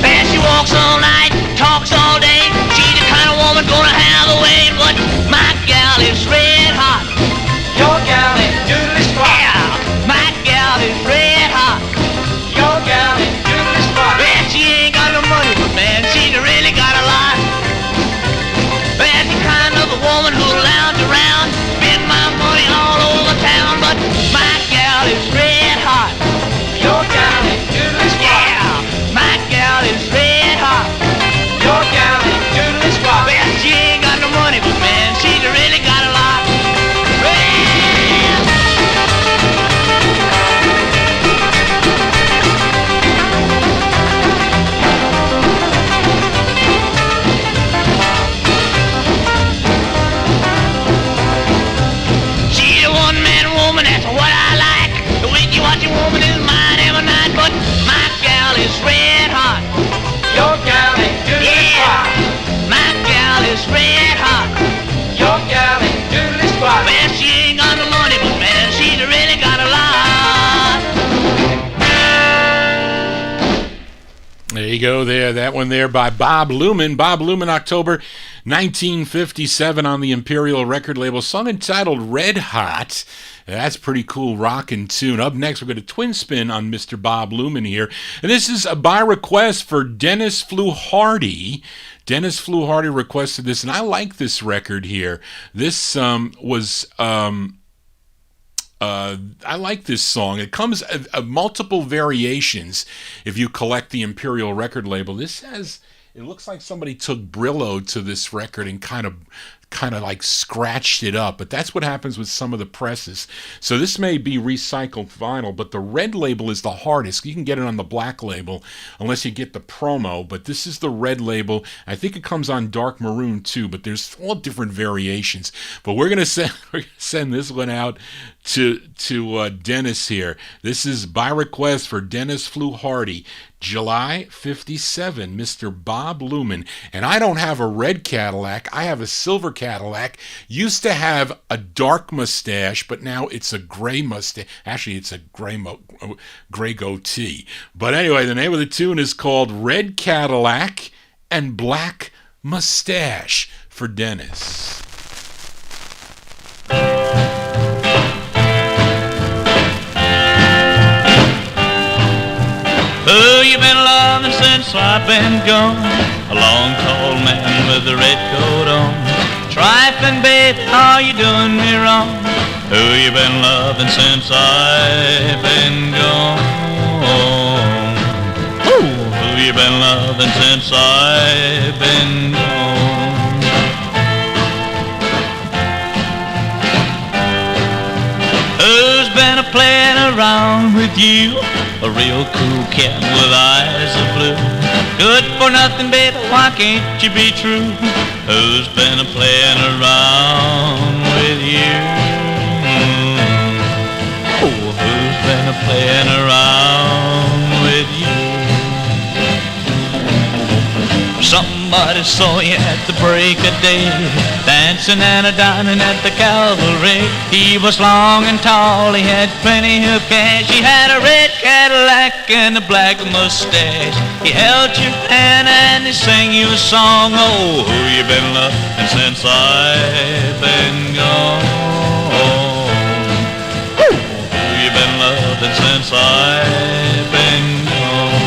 Well, she walks all night, talks all day. She's the kind of woman gonna have a way, but my gal is red hot. Your gal ain't doodly squat. Yeah, my gal is red hot. Your gal ain't doodly squat. Well, she ain't got no money, but man, she's really got a lot. Well, the kind of a woman who'll lounge around, spend my money all over town, but my gal is red hot. Your gal ain't doodly squat. Yeah, my gal is red hot. Your gal ain't doodly squat. Well, she ain't got no money, but man, she's really got a lot. She's a one-man woman, that's what I like. The witchy-watchy woman is mine every night, but my gal is red hot. Your gal ain't doodly squat. Yeah, my gal is red hot. Your gal ain't doodly squat. Well, she ain't got no money, but man, she's really got a lot. There you go there. That one there by Bob Luman. Bob Luman, October 1957 on the Imperial record label. Song entitled Red Hot. That's pretty cool rockin' tune. Up next, we're going to twin spin on Mr. Bob Luman here. And this is by request for Dennis Fluharty. Dennis Fluharty requested this, and I like this record here. This I like this song. It comes multiple variations if you collect the Imperial record label. This has, it looks like somebody took Brillo to this record and kind of kind of like scratched it up, but that's what happens with some of the presses. So this may be recycled vinyl, but the red label is the hardest. You can get it on the black label unless you get the promo, but this is the red label. I think it comes on dark maroon too, but there's all different variations. But we're gonna send this one out to Dennis here. This is by request for Dennis Fluharty, July 57, Mr. Bob Luman. And I don't have a red Cadillac, I have a silver Cadillac. Used to have a dark mustache, but now it's a gray mustache. Actually, it's a gray goatee. But anyway, the name of the tune is called Red Cadillac and Black Mustache for Dennis. Who you been loving since I've been gone? A long, tall man with a red coat on. Trifling, babe, are you doing me wrong? Who you been loving since I've been gone? Who you been loving since I've been gone? Who's been a-playing around with you? A real cool cat with eyes of blue. Good for nothing, baby, why can't you be true? Who's been a-playing around with you? Oh, who's been a-playing around with you? Somebody saw you at the break of day, dancing and a-dining at the Calvary. He was long and tall, he had plenty of cash. He had a red Cadillac and a black mustache. He held your hand and he sang you a song. Oh, who you been loving since I've been gone? Who you been loving since I've been gone?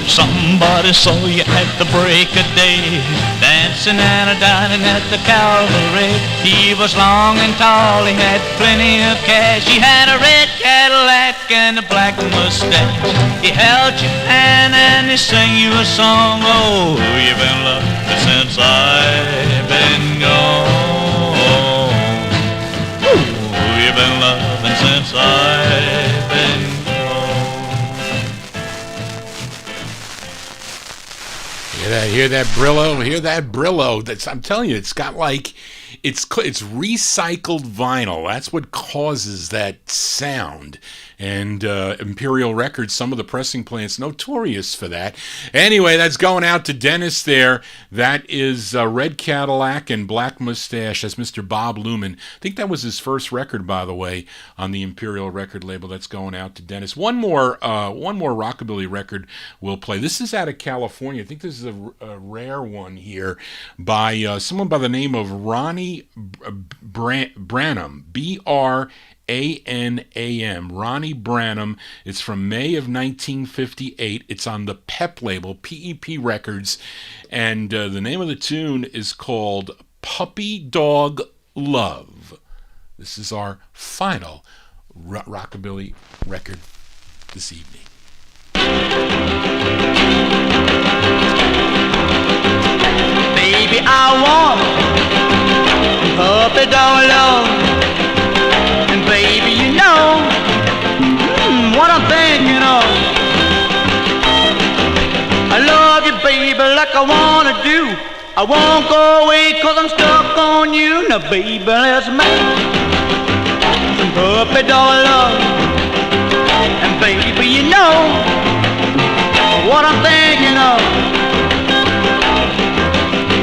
Somebody saw you at the break of day, dancing and a-dining at the Calvary. He was long and tall, he had plenty of cash. He had a red Cadillac and a black mustache. He held your hand and he sang you a song. Oh, who you been loving since I've been gone? Who you been loving since I've been gone? Hear that Brillo? Hear that Brillo? I'm telling you, it's got like, it's recycled vinyl. That's what causes that sound. And Imperial Records, some of the pressing plants, notorious for that. Anyway, that's going out to Dennis there. That is Red Cadillac and Black Mustache. That's Mr. Bob Luman. I think that was his first record, by the way, on the Imperial record label. That's going out to Dennis. One more rockabilly record we'll play. This is out of California. I think this is a rare one here by someone by the name of Ronnie Branham. B-R-A-N-A-M. Ronnie Branham. It's from May of 1958. It's on the PEP label, P-E-P Records. And the name of the tune is called Puppy Dog Love. This is our final rockabilly record this evening. Baby, I want puppy dog love. And baby, you know what I'm thinking of. I love you, baby, like I wanna do. I won't go away 'cause I'm stuck on you. Now, baby, let's make some puppy dog love. And baby, you know what I'm thinking of.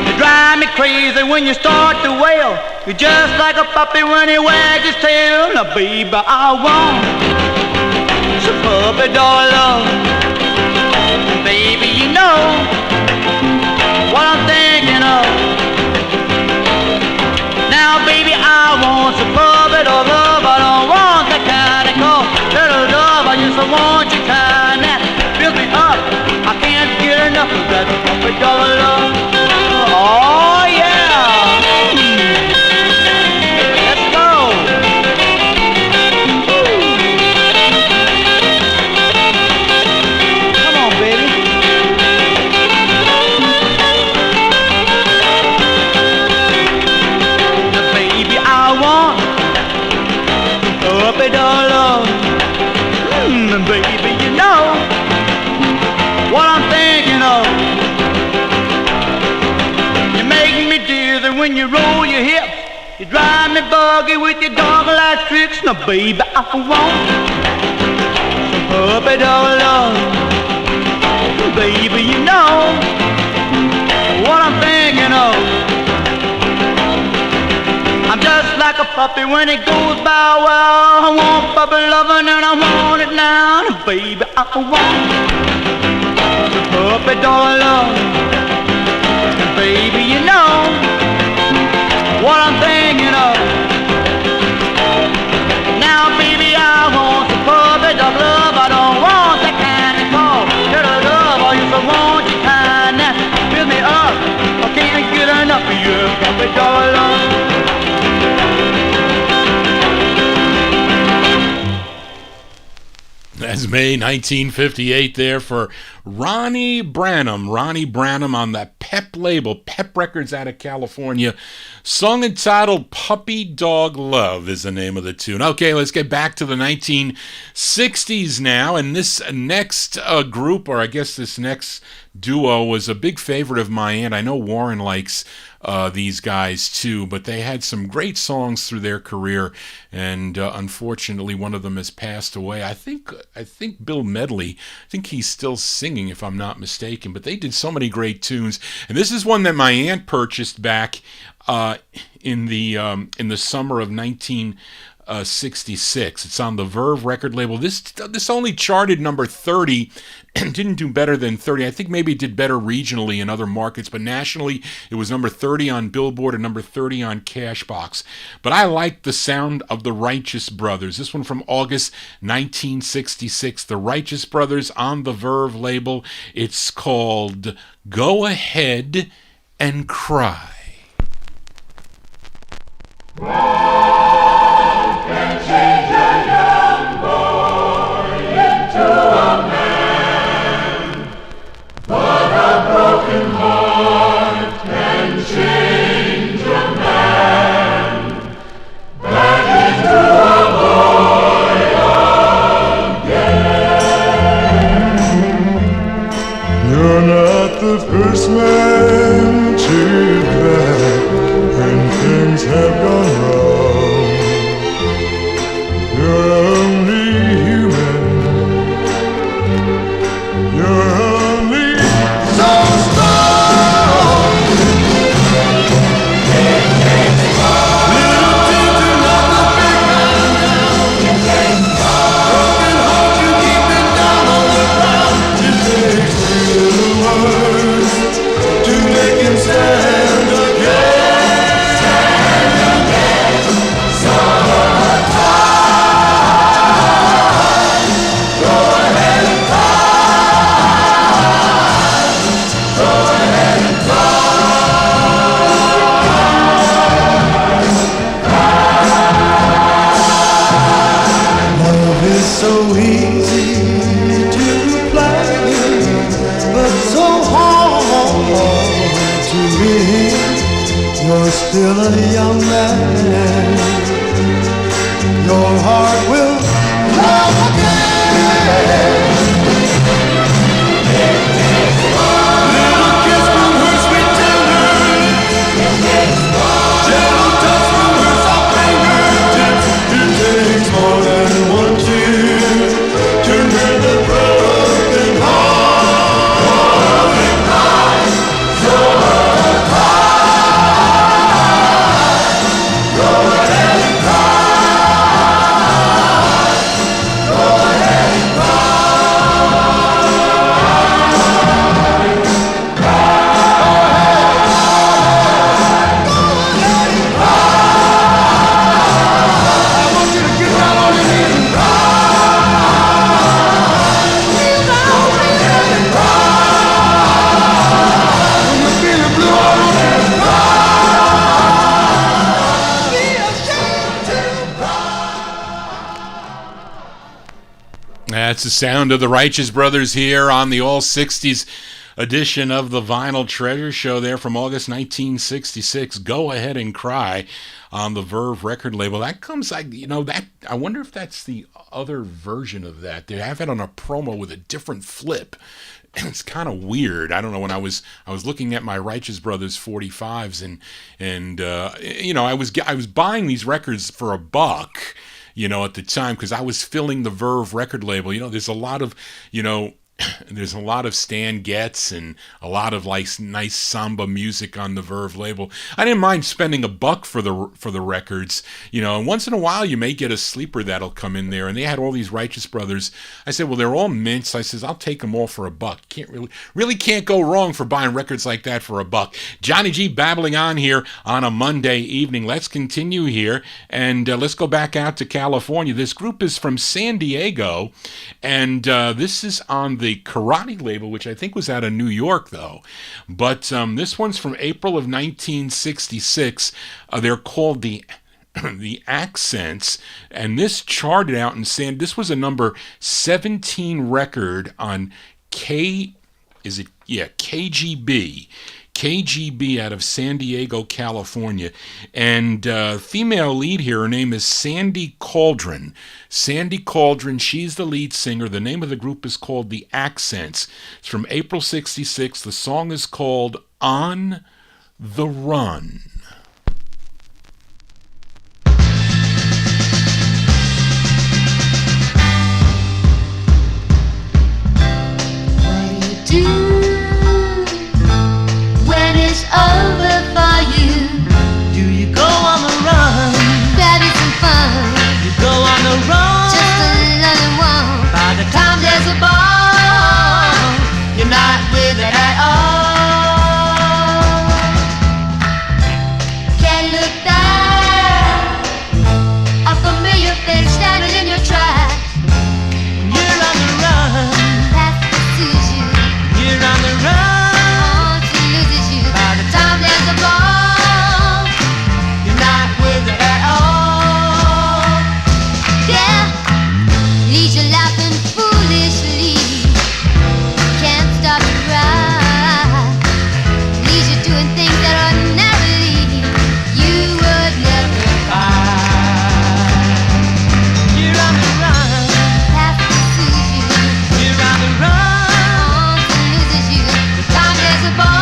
You drive me crazy when you start to wail. You're just like a puppy when he wags his tail. Now, baby, I want some puppy dog love. And baby, you know what I'm thinking of. Now, baby, I want some puppy dog love. I don't want that kind of cold little dove. I just want your kind that fills me up. I can't get enough of that puppy dog love. Oh, yeah. drive me buggy with your dog-like tricks. Now, baby, I want some puppy dog love. Baby, you know what I'm thinking of. I'm just like a puppy when it goes by. Well, I want puppy loving and I want it now. And baby, I want some puppy dog love. And baby, you know what I'm thinking of. Now, baby, I want some puppy dog love. I don't want that kind of call. Little love, I used to want you kind that fill me up. I can't get enough of you, puppy dog love. That's May 1958 there for Ronnie Branham. Ronnie Branham on that Pep label, Pep Records out of California. Song entitled Puppy Dog Love is the name of the tune. Okay, let's get back to the 1960s now. And this next group, or I guess this next duo, was a big favorite of my aunt. I know Warren likes these guys too, but they had some great songs through their career, and unfortunately one of them has passed away. I think Bill Medley, I think he's still singing if I'm not mistaken, but they did so many great tunes, and this is one that my aunt purchased back in the summer of 1966. It's on the Verve record label. This only charted number 30 and didn't do better than 30. I think maybe it did better regionally in other markets, but nationally it was number 30 on Billboard and number 30 on Cashbox. But I like the sound of the Righteous Brothers. This one from August 1966. The Righteous Brothers on the Verve label. It's called Go Ahead and Cry. Can change a young boy into a man, but a broken heart can change a man back into a boy again. You're not the first man to cry when things have gone wrong. You're only human. You're only so strong. It takes little tears to knock the big man down. It takes broken hearts to keep it down on the ground. It takes little words to make him stand again. So easy to play, but so hard to win. You're still a young man. Your heart will love again. Little kiss from her sweet tender, gentle touch from her soft fingertips. It takes more than one tear to mend the broken heart and cry. So go ahead and cry. Go ahead and That's the sound of the Righteous Brothers here on the All 60s edition of the Vinyl Treasure Show there from August 1966. Go Ahead and Cry on the Verve record label. That comes, I wonder if that's the other version of that. They have it on a promo with a different flip. It's kind of weird. I don't know. When I was looking at my Righteous Brothers 45s and I was buying these records for $1, at the time, because I was filling the Verve record label. There's a lot of, there's a lot of Stan Getz and a lot of nice samba music on the Verve label. I didn't mind spending $1 for the records, and once in a while you may get a sleeper that'll come in there. And they had all these Righteous Brothers. I said, well, they're all mints. I says, I'll take them all for $1. Can't go wrong for buying records like that for $1. Johnny G babbling on here on a Monday evening. Let's continue here and let's go back out to California. This group is from San Diego, and this is on the Karate label, which I think was out of New York, though. But this one's from April of 1966. They're called the Accents, and this charted out in this was a number 17 record on KGB out of San Diego, California. And female lead here, her name is Sandy Cauldron. Sandy Cauldron, she's the lead singer. The name of the group is called The Accents. It's from April 66. The song is called On the Run. Over for you. Do you go on the run? Grab some fun. You go on the run. Just another one. By the time there's a ball, you're not with it at all. Can't look down. A familiar face standing in your tracks. You're on the run. That pursues you. You're on the run. There's a ball. You're not with it at all. Yeah, leaves you laughing foolishly. Can't stop to cry. Leaves you doing things that ordinarily you would never find. You're on the run. That pursues you. You're on the run. Loses you. The time there's a ball.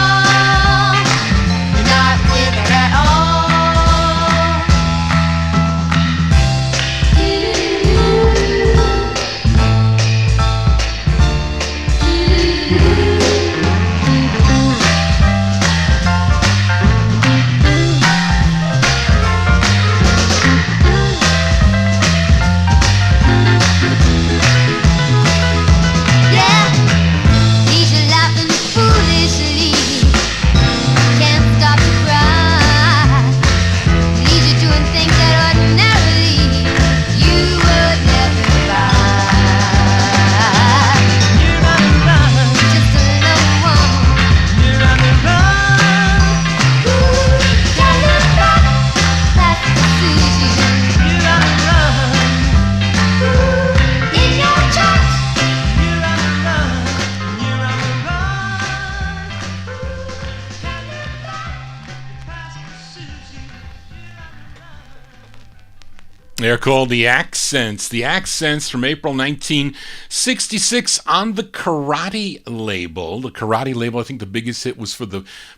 They're called The Accents. The Accents from April 1966 on the Karate label. The Karate label, I think the biggest hit was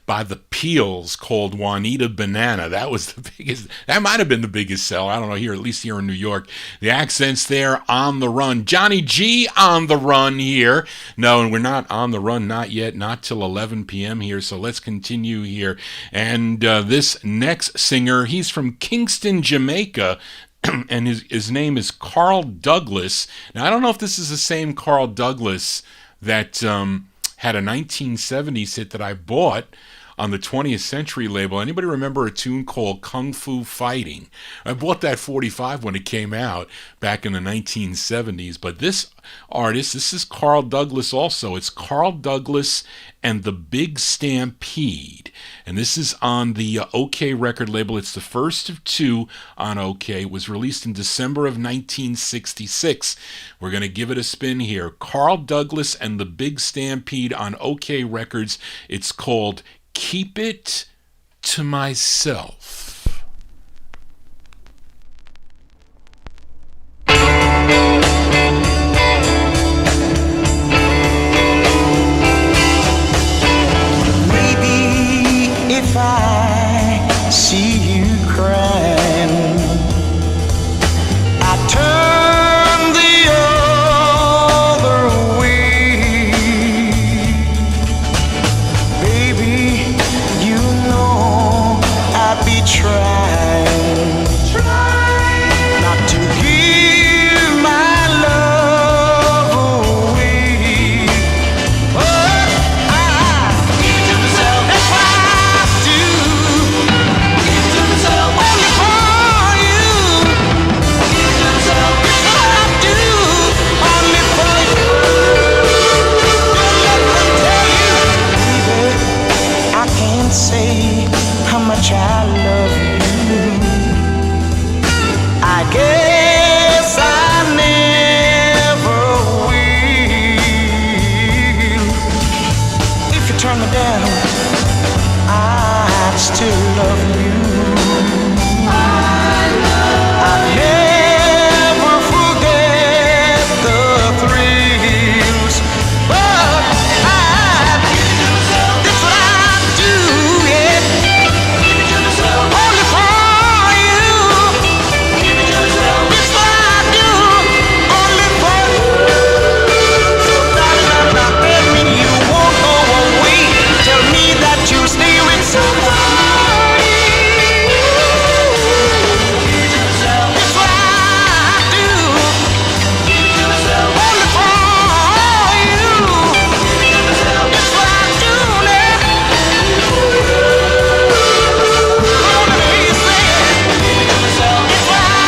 by the Peels, called Juanita Banana. That was the biggest. That might have been the biggest seller. I don't know, here, at least here in New York. The Accents there on the run. Johnny G on the run here. No, and we're not on the run, not yet, not till 11 p.m. here. So let's continue here. And this next singer, he's from Kingston, Jamaica. And his name is Carl Douglas. Now, I don't know if this is the same Carl Douglas that had a 1970s hit that I bought on the 20th Century label. Anybody remember a tune called Kung Fu Fighting? I bought that 45 when it came out back in the 1970s. But this artist, this is Carl Douglas also. It's Carl Douglas and the Big Stampede. And this is on the OK record label. It's the first of two on OK. It was released in December of 1966. We're going to give it a spin here. Carl Douglas and the Big Stampede on OK Records. It's called Keep It to Myself. Maybe if I see you crying, I turn the other way. Baby, you know I'd be trying not to give my love away. But I give it to myself. That's what I do. Give it to myself. Only for you. Give it to myself. That's what I do. Only for you. Don't let them tell you, baby, I can't say how much I love you. I guess I never will. If you turn me down, I'd still love you. I never forget the thrills, but that's what I do, yeah. Only for you. That's what I do. Only for you. So darling, now tell me you won't go away. Tell me that you'll stay with somebody. That's what I do. Only for you. That's what I do now. Gonna be saying, that's what I do.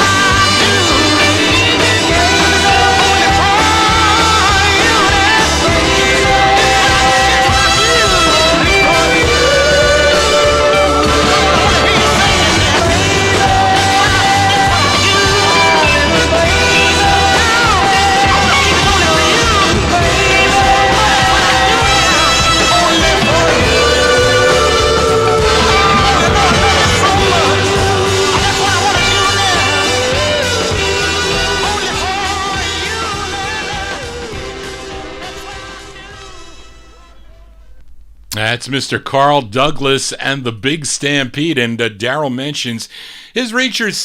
Only for That's Mr. Carl Douglas and the Big Stampede. And Daryl mentions his research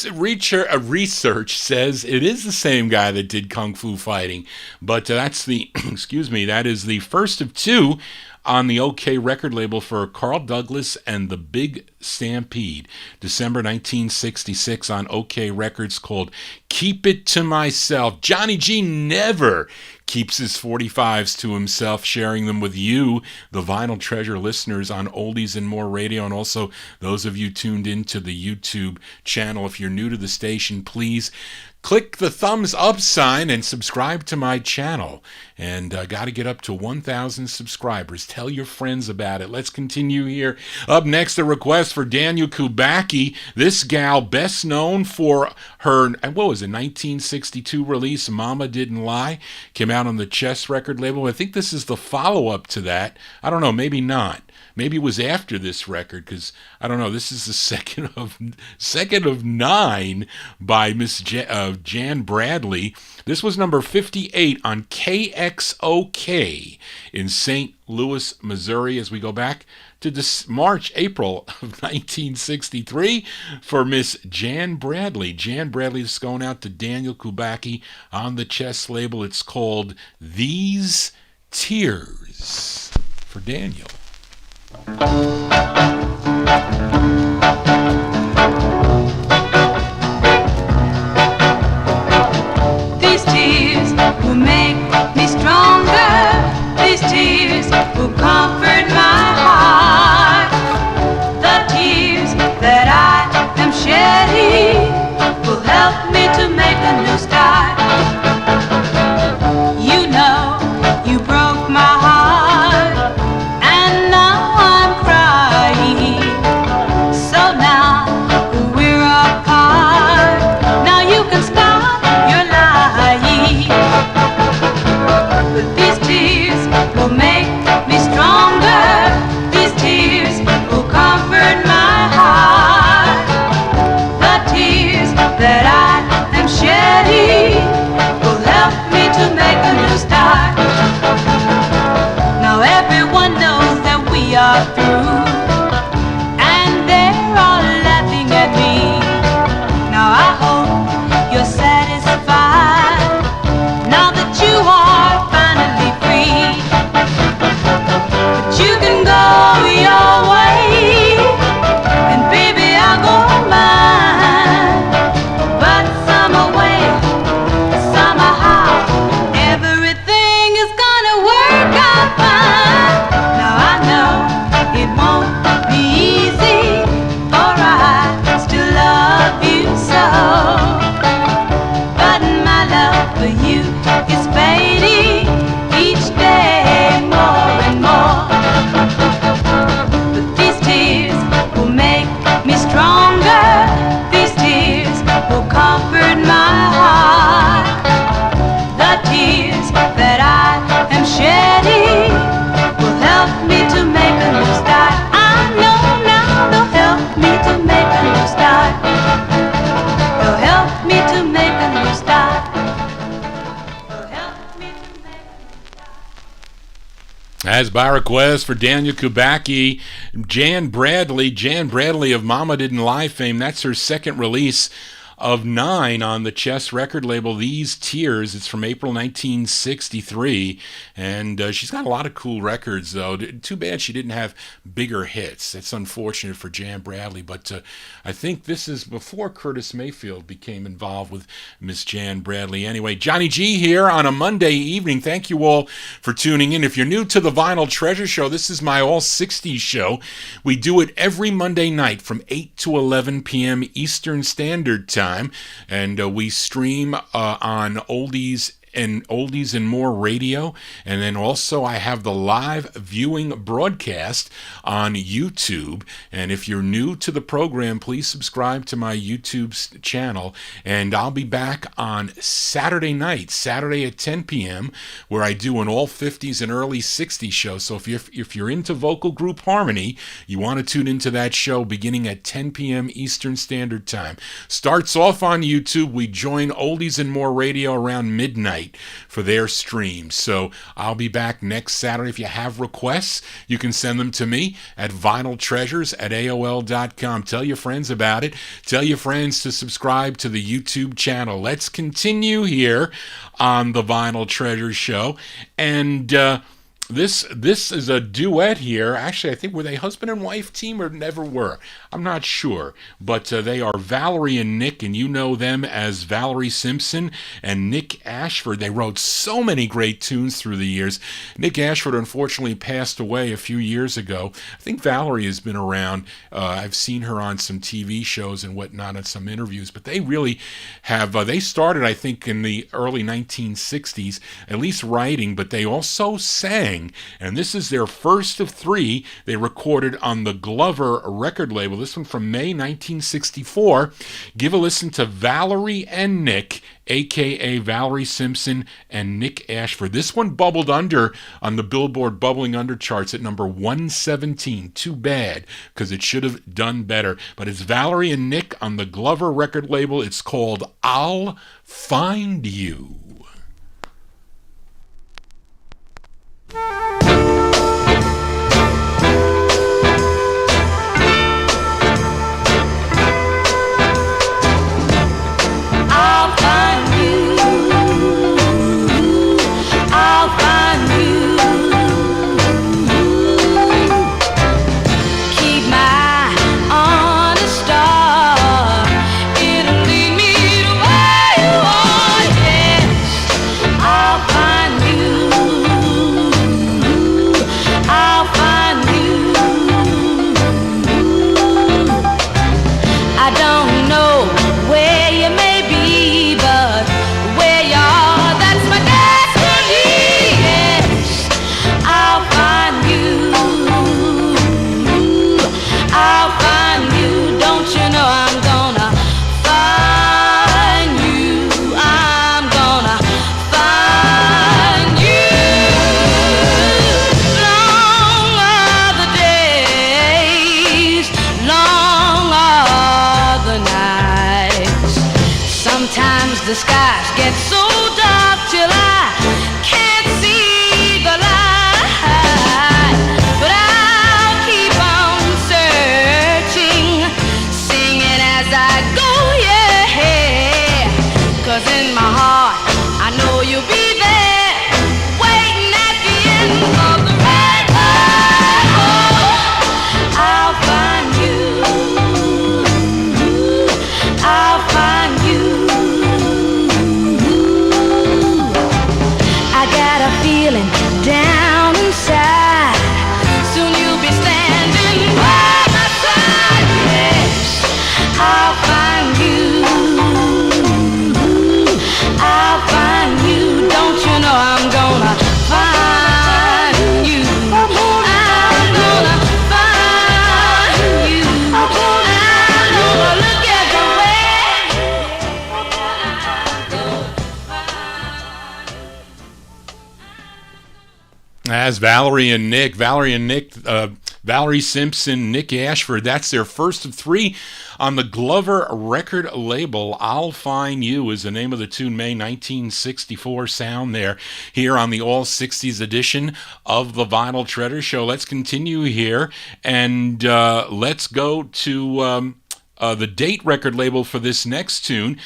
says it is the same guy that did Kung Fu Fighting. But that's the, that is the first of two on the OK record label for Carl Douglas and the Big Stampede. December 1966 on OK Records, called Keep It to Myself. Johnny G never keeps his 45s to himself, sharing them with you, the Vinyl Treasure listeners, on Oldies and More Radio, and also those of you tuned into the YouTube channel. If you're new to the station, please click the thumbs up sign and subscribe to my channel. And got to get up to 1,000 subscribers. Tell your friends about it. Let's continue here. Up next, a request for Daniel Kubacki. This gal, best known for her, what was it, 1962 release, Mama Didn't Lie, came out on the Chess record label. I think this is the follow-up to that. I don't know, maybe not. Maybe it was after this record, because I don't know. This is the second of 9 by Miss Jan Bradley. This was number 58 on KXOK in St. Louis, Missouri. As we go back to this April of 1963 for Miss Jan Bradley. Jan Bradley is going out to Daniel Kubacki on the Chess label. It's called These Tears for Daniel. These tears will make me stronger. These tears will comfort my heart. As by request for Daniel Kubacki, Jan Bradley of Mama Didn't Lie fame. That's her second release of 9 on the Chess record label, These Tears. It's from April 1963, and she's got a lot of cool records, though. Too bad she didn't have bigger hits. It's unfortunate for Jan Bradley, but I think this is before Curtis Mayfield became involved with Miss Jan Bradley. Anyway, Johnny G here on a Monday evening. Thank you all for tuning in. If you're new to the Vinyl Treasure Show, this is my All 60s show. We do it every Monday night from 8 to 11 p.m. Eastern Standard Time. And we stream on Oldies and More Radio, and then also I have the live viewing broadcast on YouTube. And if you're new to the program, please subscribe to my YouTube channel, and I'll be back on Saturday night, Saturday at 10 p.m., where I do an all 50s and early 60s show. So if you're into vocal group harmony, you want to tune into that show beginning at 10 p.m. Eastern Standard Time. Starts off on YouTube. We join Oldies and More Radio around midnight for their streams. So I'll be back next Saturday. If you have requests, you can send them to me at vinyltreasures@aol.com. Tell your friends about it. Tell your friends to subscribe to the YouTube channel. Let's continue here on the Vinyl Treasure Show. And this is a duet here. Actually, I think, were they husband and wife team or never were? I'm not sure. But they are Valerie and Nick, and you know them as Valerie Simpson and Nick Ashford. They wrote so many great tunes through the years. Nick Ashford unfortunately passed away a few years ago. I think Valerie has been around. I've seen her on some TV shows and whatnot and some interviews, but they really have, they started, I think, in the early 1960s, at least writing, but they also sang. And this is their first of 3 they recorded on the Glover record label. This one from May 1964. Give a listen to Valerie and Nick, a.k.a. Valerie Simpson and Nick Ashford. This one bubbled under on the Billboard Bubbling Under charts at number 117. Too bad, because it should have done better. But it's Valerie and Nick on the Glover record label. It's called I'll Find You. The skies get so dark till I can't see the light, but I'll keep on searching, singing as I go, yeah, 'cause in my heart I know you'll be there, waiting at the end of the road. I'll find you, I'll find you. Down inside, soon you'll be standing by my side. Yes, I'll find you, I'll find you. Don't you know I'm gonna find you? I'm gonna find you. I'm gonna look everywhere. As Valerie and Nick Valerie Simpson, Nick Ashford. That's their first of three on the Glover record label. I'll Find You is the name of the tune. May 1964 sound there here on the All 60s edition of the Vinyl Treasure Show. Let's continue here and let's go to the Date record label for this next tune.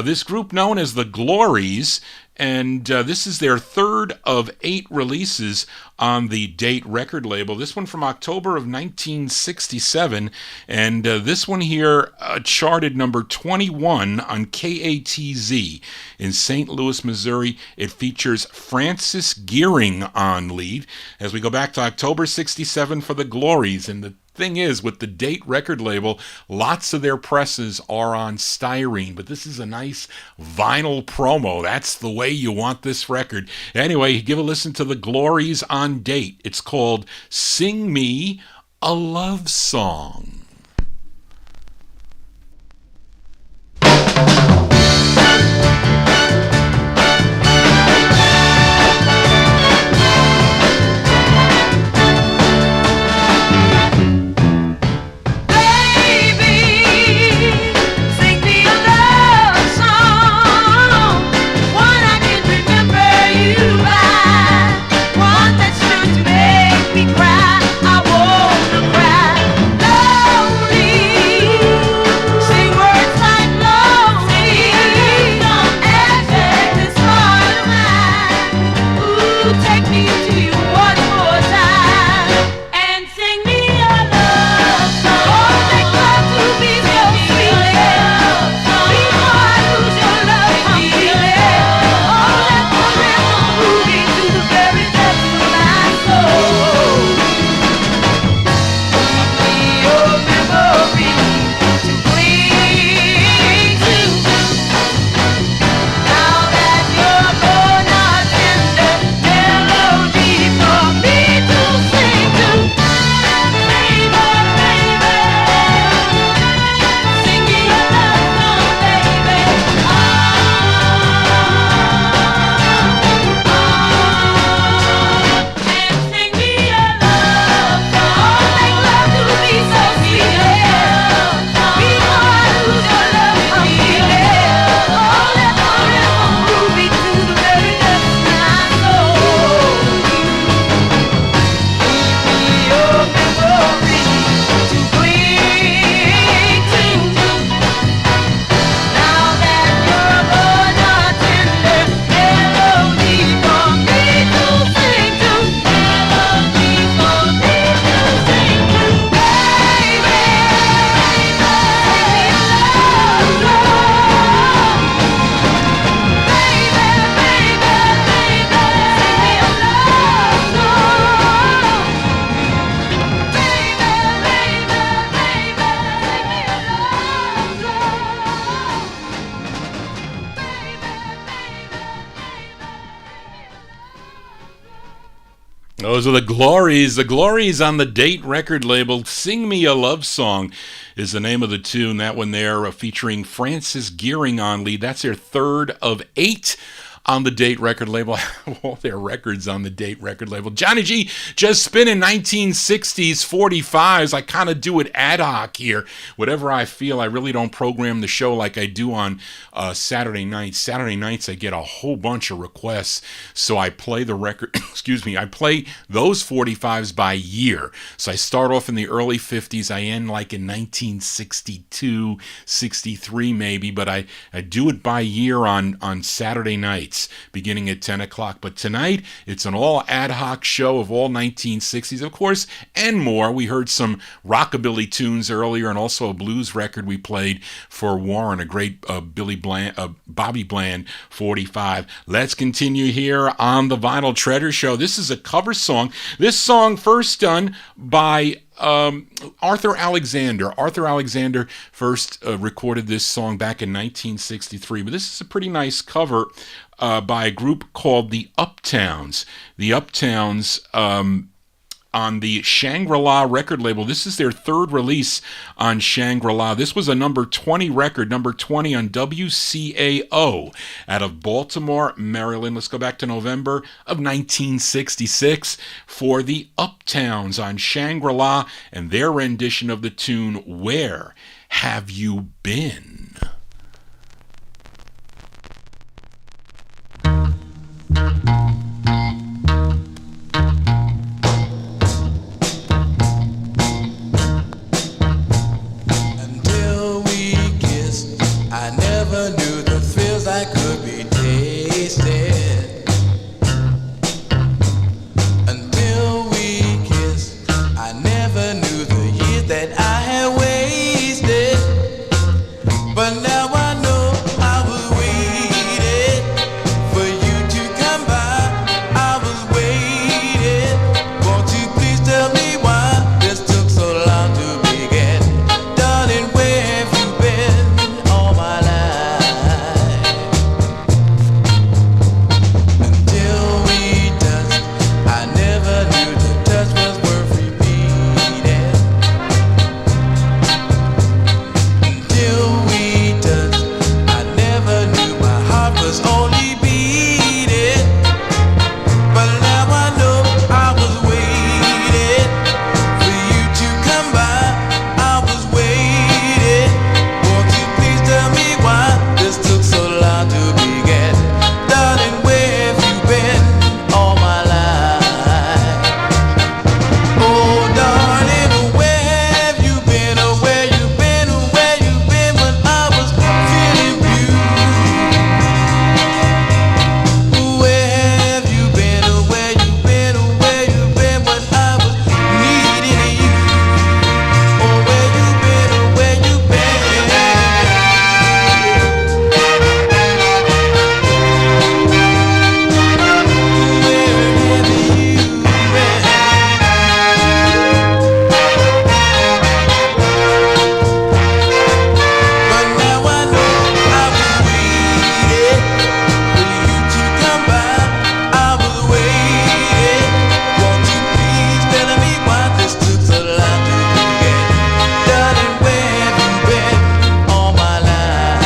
This group known as the Glories, and this is their third of 8 releases on the Date record label. This one from October of 1967, and this one here charted number 21 on KATZ in St. Louis, Missouri. It features Francis Gearing on lead. As we go back to October 67 for the Glories, and the thing is, with the Date record label, lots of their presses are on styrene, but this is a nice vinyl promo. That's the way you want this record. Anyway, give a listen to the Glories on Date. It's called Sing Me a Love Song. Those are the Glories. The Glories on the Date record label. Sing Me a Love Song is the name of the tune. That one there featuring Francis Gearing on lead. That's their third of 8 on the Date record label. All their records on the Date record label. Johnny G just spinning 1960s 45s. I kind of do it ad hoc here. Whatever I feel. I really don't program the show like I do on Saturday nights. Saturday nights I get a whole bunch of requests, so I play the record. Excuse me. I play those 45s by year. So I start off in the early 50s. I end like in 1962, 63 maybe, but I do it by year on Saturday nights, beginning at 10 o'clock. But tonight, it's an all ad hoc show of all 1960s, of course, and more. We heard some rockabilly tunes earlier, and also a blues record we played for Warren, a great Bobby Bland 45. Let's continue here on the Vinyl Treasure Show. This is a cover song. This song first done by Arthur Alexander. Arthur Alexander first recorded this song back in 1963, but this is a pretty nice cover by a group called the Uptowns. The Uptowns on the Shangri-La record label. This is their third release on Shangri-La. This was a number 20 record, number 20 on WCAO out of Baltimore, Maryland. Let's go back to November of 1966 for the Uptowns on Shangri-La and their rendition of the tune, Where Have You Been? Until we kissed, I never knew the thrills I could be tasted. Until we kissed, I never knew the years that I had wasted. But now I know I was waiting for you to come by. I was waiting. Won't you please tell me why this took so long to begin? Darling, where have you been all my life? Until we touched, I never knew the touch was worth repeating. Until we touched, I never knew my heart was only beating. But now I know I was waiting for you to come by. I was waiting. Won't you please tell me why this took so long to begin? Darling, where have you been all my life? Oh, darling, where have you been? Oh, where you been? Oh, where you been when I was feeling blue? Where have you been? Oh, where you been? Oh, where you been when I was needing you? Oh, where you been? Oh, where you been? But now I know I was waiting for you to come by. I was waiting. Won't you please tell me why this took so long to begin? Darling, where have you been all my life?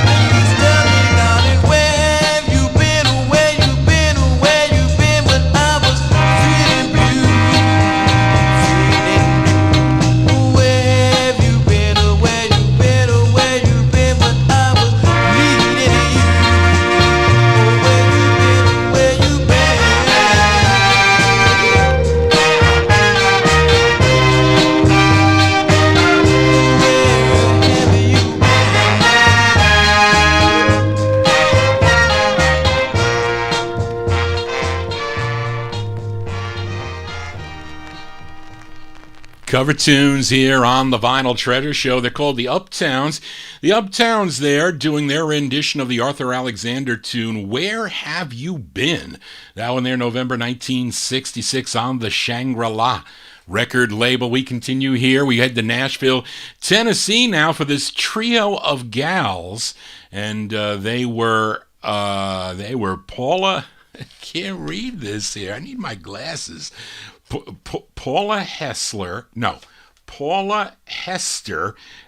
Please tell me, darling, where have you been? Oh, where you been? Oh, where you been when I was feeling blue? Where have you been? Oh, where you been? Oh, where you been when I was needing you? Oh, where you been? Oh, where you been? Where have you Cover tunes here on the Vinyl Treasure Show. They're called the Uptowns. The Uptowns there doing their rendition of the Arthur Alexander tune, Where Have You Been? That one there, November 1966 on the Shangri-La record label. We continue here. We head to Nashville, Tennessee now for this trio of gals. And they were Paula. I can't read this here. I need my glasses. Paula Hester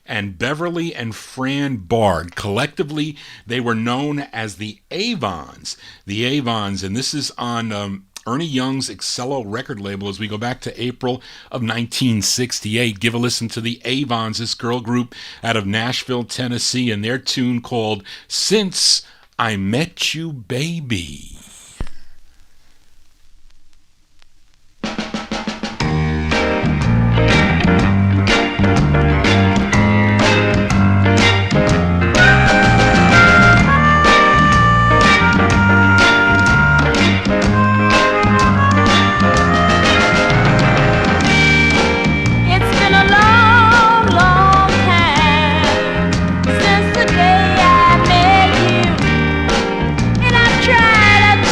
and Beverly and Fran Bard. Collectively, they were known as the Avons. The Avons, and this is on Ernie Young's Excello record label as we go back to April of 1968. Give a listen to the Avons, this girl group out of Nashville, Tennessee, and their tune called Since I Met You, Baby. It's been a long, long time since the day I met you, and I've tried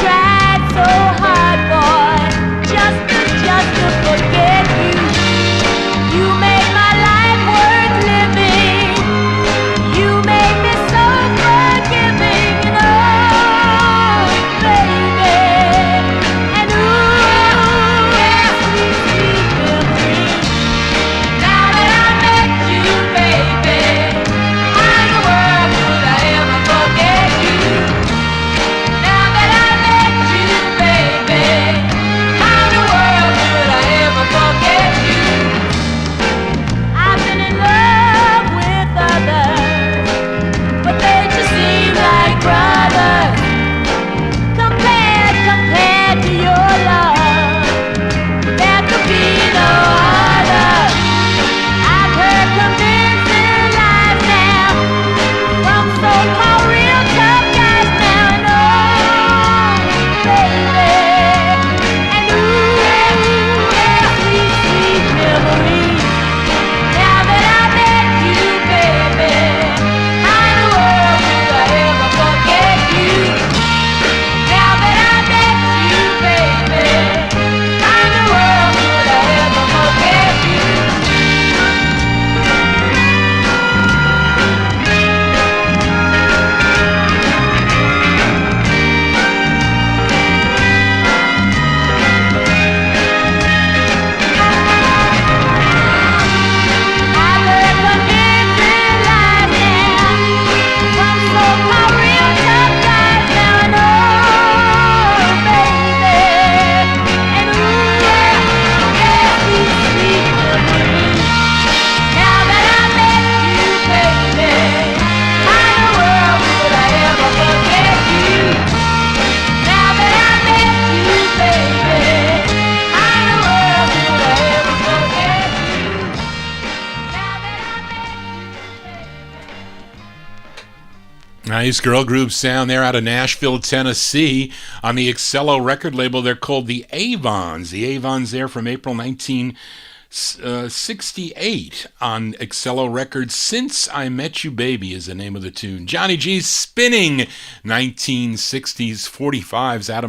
Nice girl group sound there out of Nashville, Tennessee. On the Excello record label, they're called the Avons. The Avons there from April 1968 on Excello Records. Since I Met You Baby is the name of the tune. Johnny G's spinning 1960s 45s out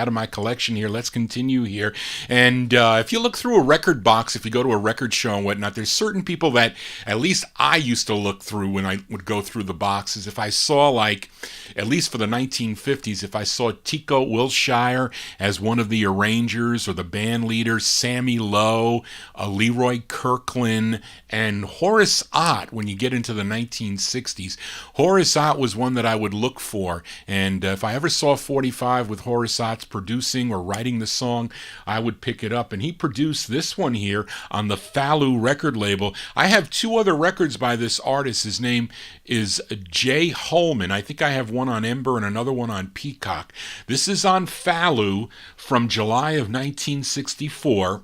of my collection here. Let's continue here. And if you look through a record box, if you go to a record show and whatnot, there's certain people that at least I used to look through when I would go through the boxes. If I saw, like, at least for the 1950s, if I saw Tico Wilshire as one of the arrangers or the band leaders, Sammy Lowe, Leroy Kirkland, and Horace Ott. When you get into the 1960s, Horace Ott was one that I would look for, and if I ever saw 45 with Horace Ott's producing or writing the song, I would pick it up. And he produced this one here on the Fallu record label. I have two other records by this artist. His name is Jay Holman. I think I have one on Ember and another one on Peacock. This is on Fallu from July of 1964.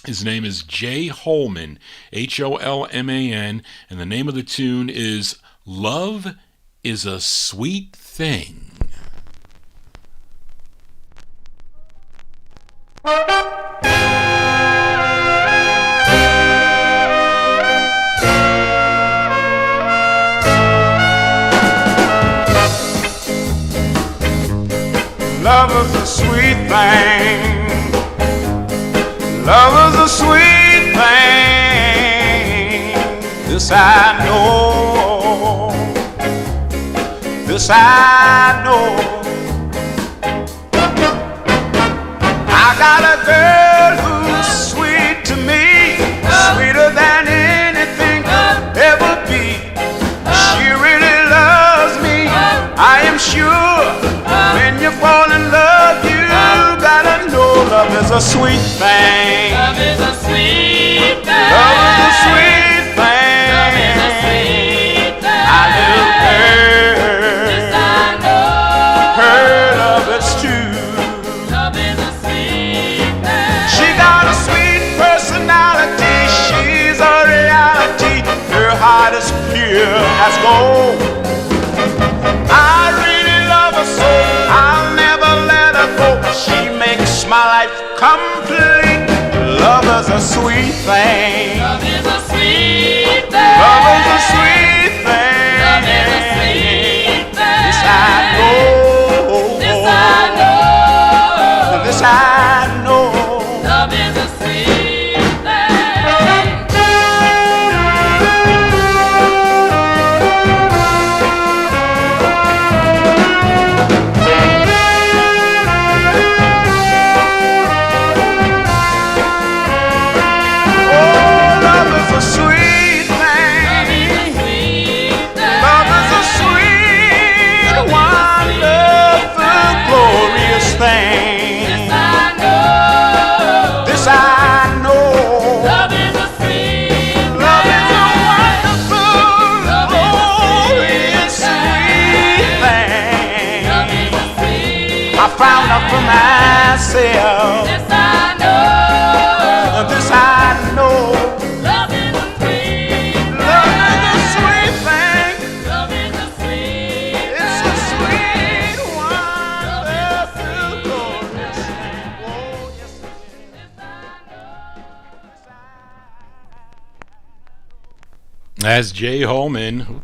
His name is Jay Holman, Holman, and the name of the tune is Love is a Sweet Thing. Love is a sweet thing. Love is a sweet thing. This I know. This I know. I got a girl who's sweet to me, sweeter than anything could ever be. She really loves me, I am sure. When you fall in love, you gotta know love is a sweet thing. Love is a sweet thing. Love is a sweet thing. Love is a sweet thing. I little girl, This I know. her love is true. Love is a sweet thing. She got a sweet personality. She's a reality. Her heart is pure as gold. I really love her so I'll never let her go. She makes my life complete. Love is a sweet thing. Love is a sweet thing. Love is a sweet thing. Love is a sweet thing. This I know. This I know. This I know. Love is a sweet thing. Oh, love is a sweet thing. Love is a sweet, wonderful, glorious thing. This I know. Love is a sweet Love is a wonderful, glorious, sweet thing. I found out for myself. This I know. This I know. Love is a sweet Love is a sweet thing. Love is a sweet It's a sweet, wonderful, glorious thing. Oh, yes, it is. As Jay Holman,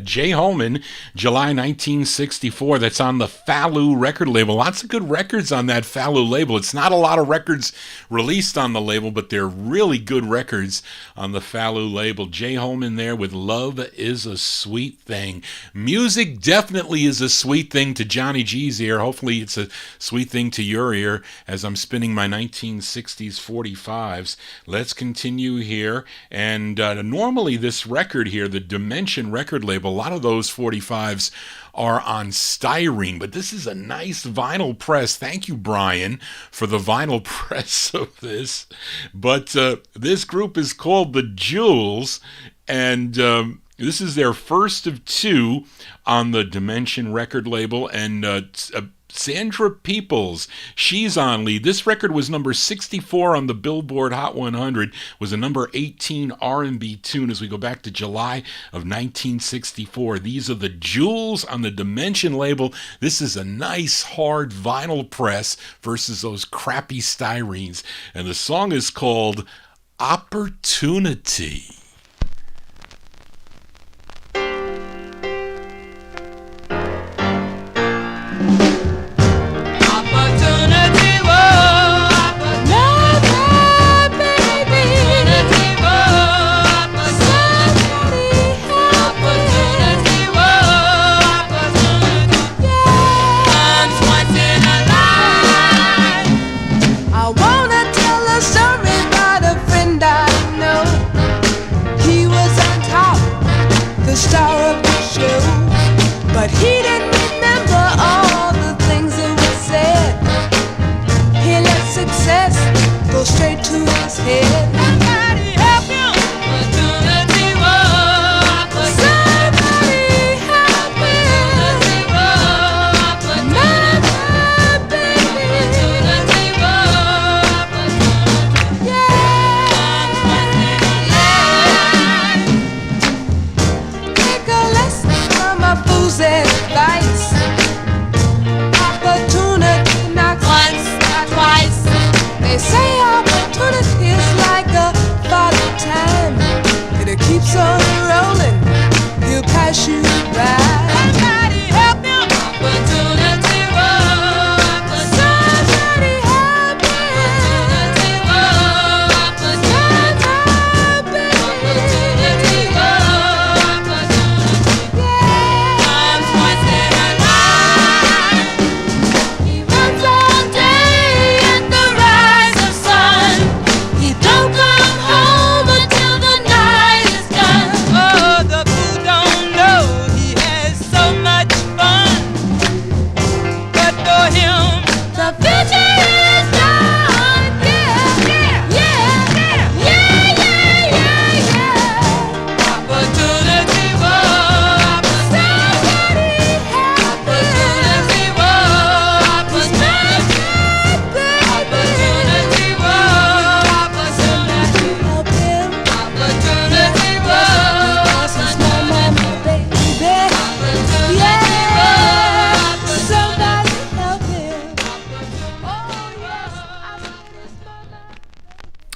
Jay Holman, July 1964. That's on the Fallu record label. Lots of good records on that Fallu label. It's not a lot of records released on the label, but they're really good records on the Fallu label. Jay Holman there with Love is a Sweet Thing. Music definitely is a sweet thing to Johnny G's ear. Hopefully it's a sweet thing to your ear as I'm spinning my 1960s 45s. Let's continue here. And normally this record here, the Dimension record label, a lot of those 45s are on styrene, but this is a nice vinyl press. Thank you, Brian, for the vinyl press of this. But this group is called the Jewels, and this is their first of two on the Dimension record label, and Sandra Peoples, she's on lead. This record was number 64 on the Billboard Hot 100, was a number 18 R&B tune as we go back to July of 1964. These are the Jewels on the Dimension label. This is a nice hard vinyl press versus those crappy styrenes. And the song is called Opportunity.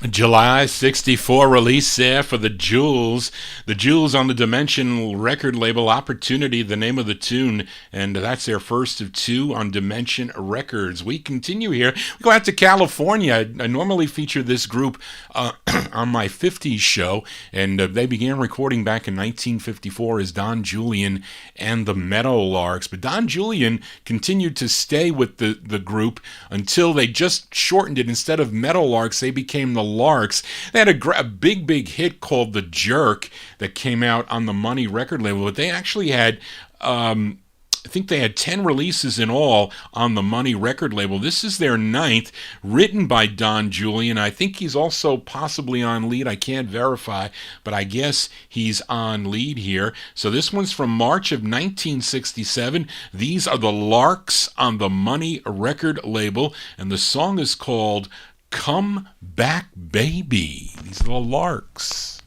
July 64 release there for the Jewels. The Jewels on the Dimension record label, Opportunity, the name of the tune, and that's their first of two on Dimension Records. We continue here. We go out to California. I normally feature this group on my 50s show, and they began recording back in 1954 as Don Julian and the Meadowlarks. But Don Julian continued to stay with the group until they just shortened it. Instead of Meadowlarks, they became the Larks. They had a big hit called The Jerk that came out on the Money record label, but they actually had I think they had 10 releases in all on the Money record label. This is their 9th, written by Don Julian. I think he's also possibly on lead. I can't verify, but I guess he's on lead here. So this one's from March of 1967. These are the Larks on the Money record label, and the song is called Come Back Baby. These are the Larks.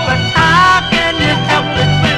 But how can you help it when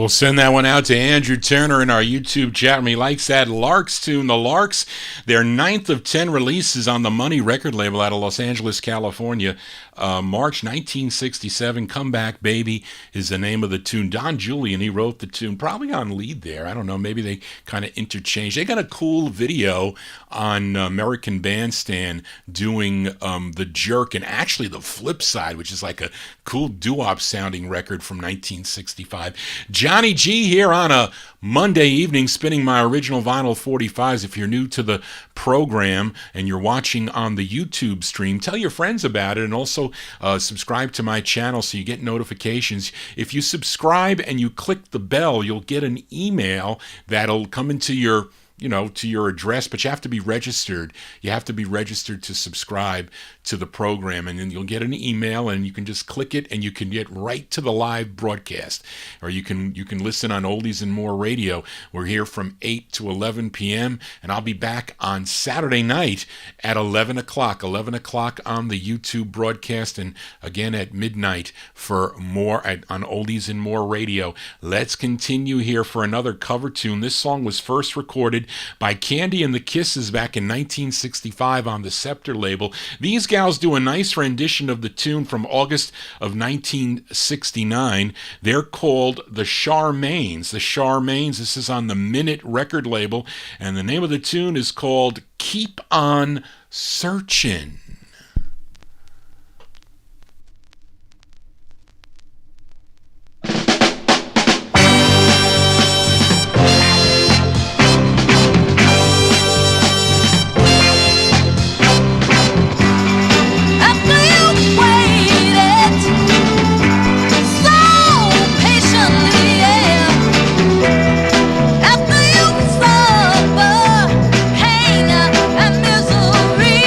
We'll send that one out to Andrew Turner in our YouTube chat room. He likes that Larks tune. The Larks, their 9th of 10 releases on the Money record label out of Los Angeles, California. March 1967, Come Back Baby is the name of the tune. Don Julian, he wrote the tune, probably on lead there. I don't know, maybe they kind of interchanged. They got a cool video on American Bandstand doing The Jerk, and actually The Flip Side, which is like a cool doo-wop sounding record from 1965. Johnny G here on a Monday evening, spinning my original vinyl 45s. If you're new to the program and you're watching on the YouTube stream, tell your friends about it, and also subscribe to my channel so you get notifications. If you subscribe and you click the bell, you'll get an email that'll come into your to your address, but you have to be registered. You have to be registered to subscribe to the program, and then you'll get an email, and you can just click it, and you can get right to the live broadcast, or you can listen on Oldies and More Radio. We're here from 8 to 11 p.m., and I'll be back on Saturday night at 11 o'clock on the YouTube broadcast, and again at midnight for more on Oldies and More Radio. Let's continue here for another cover tune. This song was first recorded by Candy and the Kisses back in 1965 on the Scepter label. These gals do a nice rendition of the tune from August of 1969. They're called the Charmaines. The Charmaines, this is on the Minute record label, and the name of the tune is called Keep On Searchin'. After you suffer pain and misery,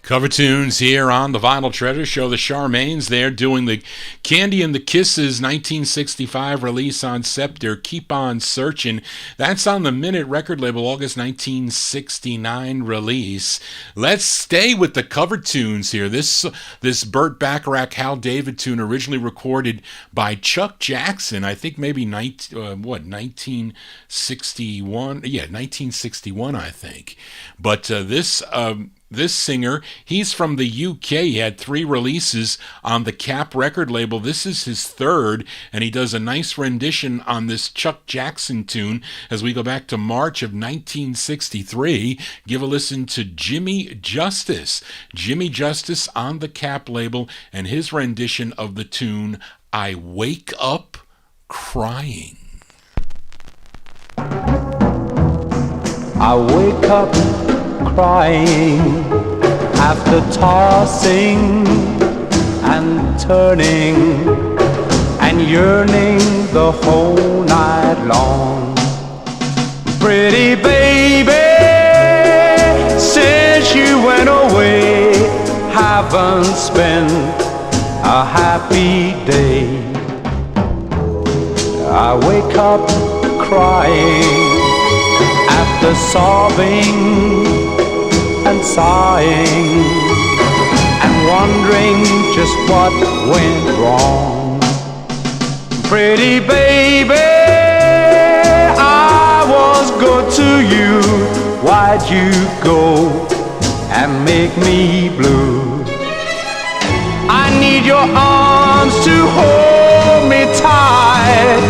Cover tunes here on the Vinyl Treasure Show. The Charmaines there doing the Candy and the Kisses 1965 release on Scepter, Keep On Searching. That's on the Minute record label, August 1969 release. Let's stay with the cover tunes here. This Burt Bacharach, Hal David tune originally recorded by Chuck Jackson, I think maybe 1961? Yeah, 1961, I think. But this singer, he's from the UK. He had 3 releases on the Cap record label. This is his 3rd, and he does a nice rendition on this Chuck Jackson tune as we go back to March of 1963. Give a listen to Jimmy Justice. Jimmy Justice on the Cap label and his rendition of the tune, I Wake Up Crying. I wake up crying after tossing and turning and yearning the whole night long. Pretty baby, since you went away, haven't spent a happy day. I wake up crying after sobbing and sighing and wondering just what went wrong. Pretty baby, I was good to you. Why'd you go and make me blue? I need your arms to hold me tight.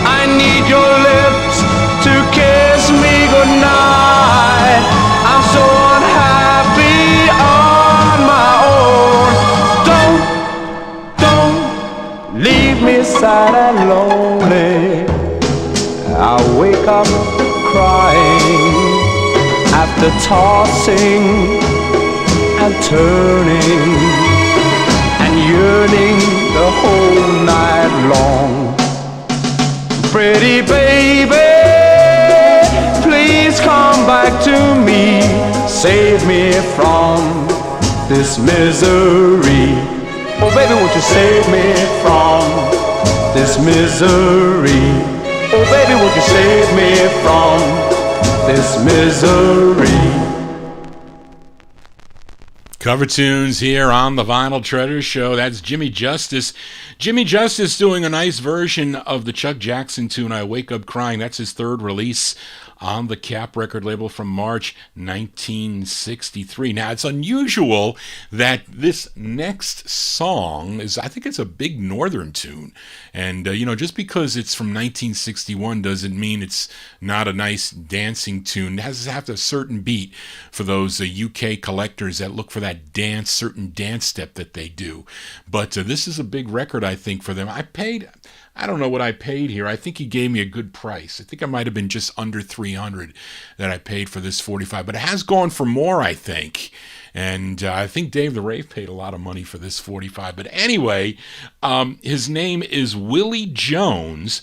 I need your lips to kiss me goodnight. I'm so unhappy on my own. Don't leave me sad and lonely. I wake up crying after tossing and turning and yearning the whole night long. Pretty baby, please come back to me. Save me from this misery. Oh baby, won't you save me from this misery? Oh baby, won't you save me from this misery? Cover tunes here on the Vinyl Treasure Show. That's Jimmy Justice. Jimmy Justice doing a nice version of the Chuck Jackson tune, I Wake Up Crying. That's his 3rd release on the Cap record label from March 1963. Now, it's unusual that this next song is, I think it's a big northern tune. And, just because it's from 1961 doesn't mean it's not a nice dancing tune. It has to have a certain beat for those UK collectors that look for that certain dance step that they do. But this is a big record, I think, for them. I don't know what I paid here. I think he gave me a good price. I think I might have been just under $300 that I paid for this 45, but it has gone for more, I think. And I think Dave the Rave paid a lot of money for this 45. But anyway, his name is Willie Jones.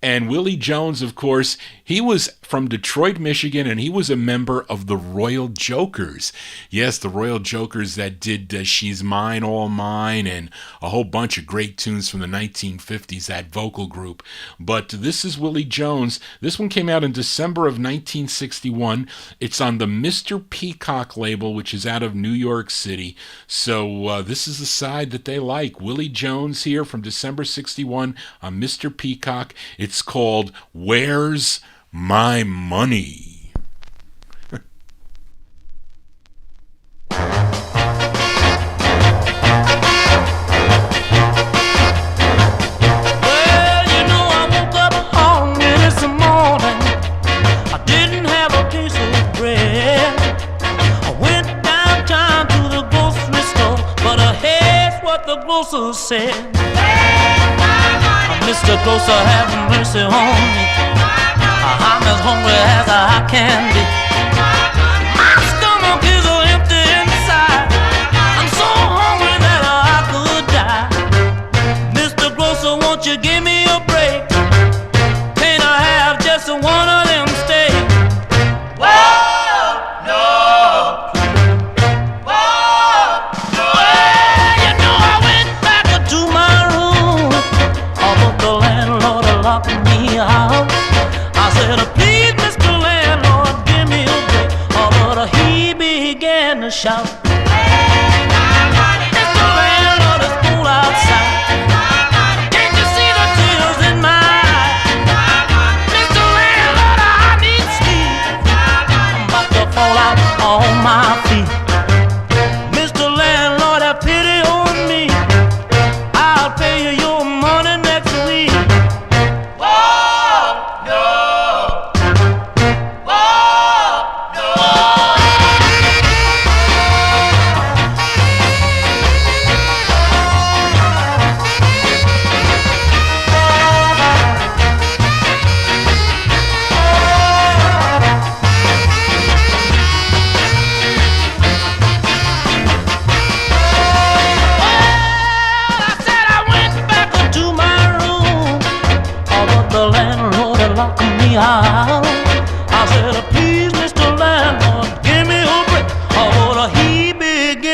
And Willie Jones, of course, he was from Detroit, Michigan, and he was a member of the Royal Jokers. Yes, the Royal Jokers that did She's Mine, All Mine, and a whole bunch of great tunes from the 1950s, that vocal group. But this is Willie Jones. This one came out in December of 1961. It's on the Mr. Peacock label, which is out of New York City. So this is the side that they like. Willie Jones here from December 61 on Mr. Peacock. It's called Where's My Money? Grocer said, Mr. Grocer, have mercy on me. I'm as hungry as I can be. My stomach is empty inside. I'm so hungry that I could die. Mr. Grocer, won't you give me a break? Can't I have just one of them steaks? Whoa, no. Whoa.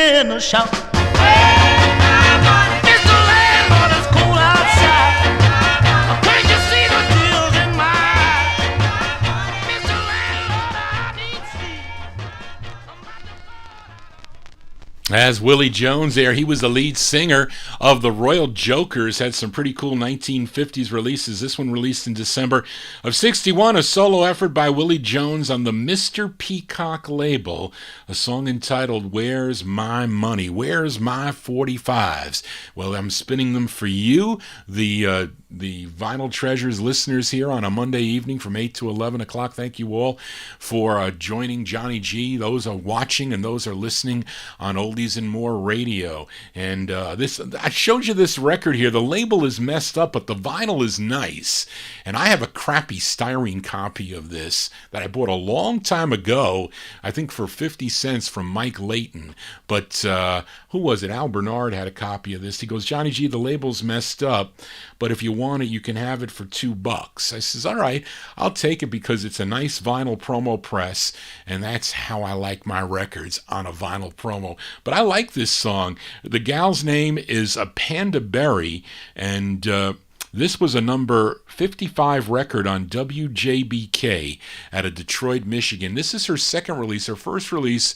begin to shout. Where's my money? Mr. Landlord, it's cold outside. Can't you see the tears in my eyes? Mr. Landlord, I need sleep. As Willie Jones there, he was the lead singer of the Royal Jokers, had some pretty cool 1950s releases. This one released in December of 61, a solo effort by Willie Jones on the Mr. Peacock label, a song entitled Where's My Money? Where's My 45s? Well, I'm spinning them for you, the Vinyl Treasures listeners here on a Monday evening from 8 to 11 o'clock. Thank you all for joining Johnny G. Those are watching and those are listening on Oldies and More Radio. And I showed you this record here. The label is messed up, but the vinyl is nice. And I have a crappy styrene copy of this that I bought a long time ago, I think for 50 cents from Mike Layton. But who was it? Al Bernard had a copy of this. He goes, Johnny G, the label's messed up, but if you want it, you can have it for $2. I says, all right, I'll take it because it's a nice vinyl promo press, and that's how I like my records, on a vinyl promo. But I like this song. The gal's name is Panda Berry, and this was a number 55 record on WJBK out of Detroit, Michigan. This is her second release. Her first release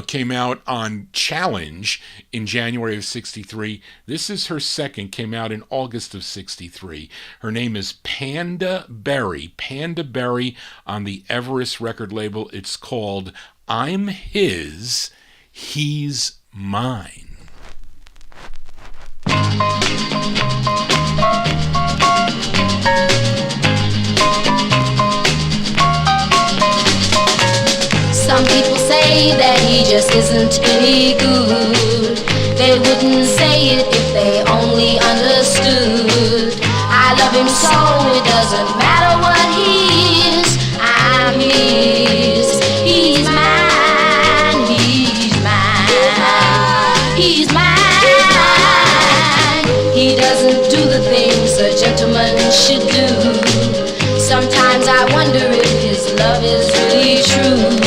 came out on Challenge in January of 63. This is her second, came out in August of 63. Her name is Panda Berry. Panda Berry on the Everest record label. It's called I'm His, He's Mine. Some people say that he just isn't any good. They wouldn't say it if they only understood. I love him so it doesn't matter what he is. I'm his. He's mine. He's mine. He's mine. He doesn't do the things a gentleman should do. Sometimes I wonder if his love is really true.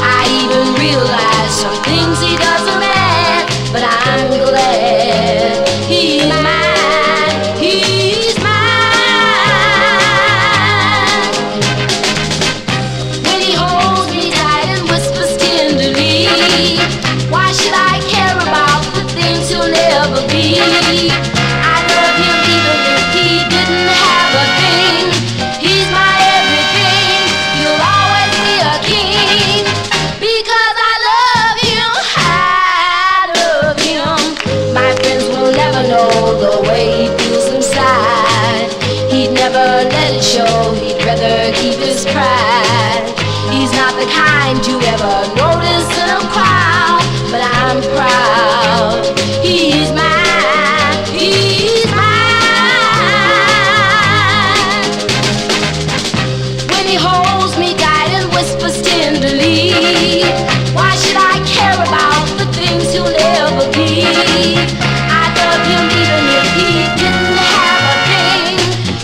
I even realize some things he does are mad, but I'm glad he's mine. He's mine. When he holds me tight and whispers tenderly, why should I care about the things he'll never be? I love him even if he didn't have a thing. He's my everything. He'll always be a king. Because I love him. I love him. My friends will never know the way he feels inside. He'd never let it show. He'd rather keep his pride. He's not the kind you ever notice in a crowd, but I'm proud. He's mine. He's mine. When he holds me tight and whispers tenderly, why should I care about the things he'll never be? I love him even if he didn't have a thing.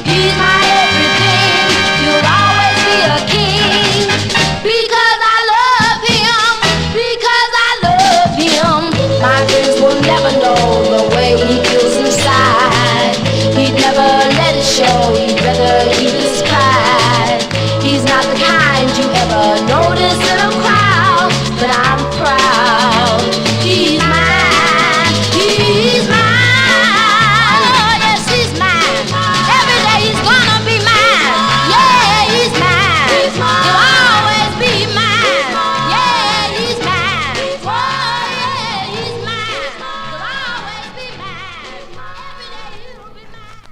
He's my everything. He'll always be a king. Because I love him. Because I love him. My friends will never know the way he feels inside. He'd never let it show. He'd rather keep his pride. He's not the kind you ever notice in a crowd, but I'm proud. He's mine. He's mine. Oh yes, he's mine. Every day he's gonna be mine. Yeah, he's mine. He'll always be mine. Yeah, he's mine. Oh yeah, he's mine. He'll always be mine. Every day he'll be mine.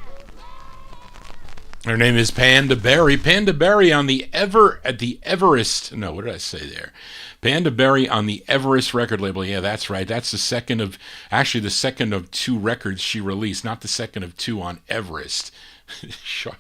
Her name is Panda Berry. Panda Berry on the Everest. No, what did I say there? Panda Berry on the Everest record label. Yeah, that's right. That's the second of two records she released, not the second of two on Everest. Sure.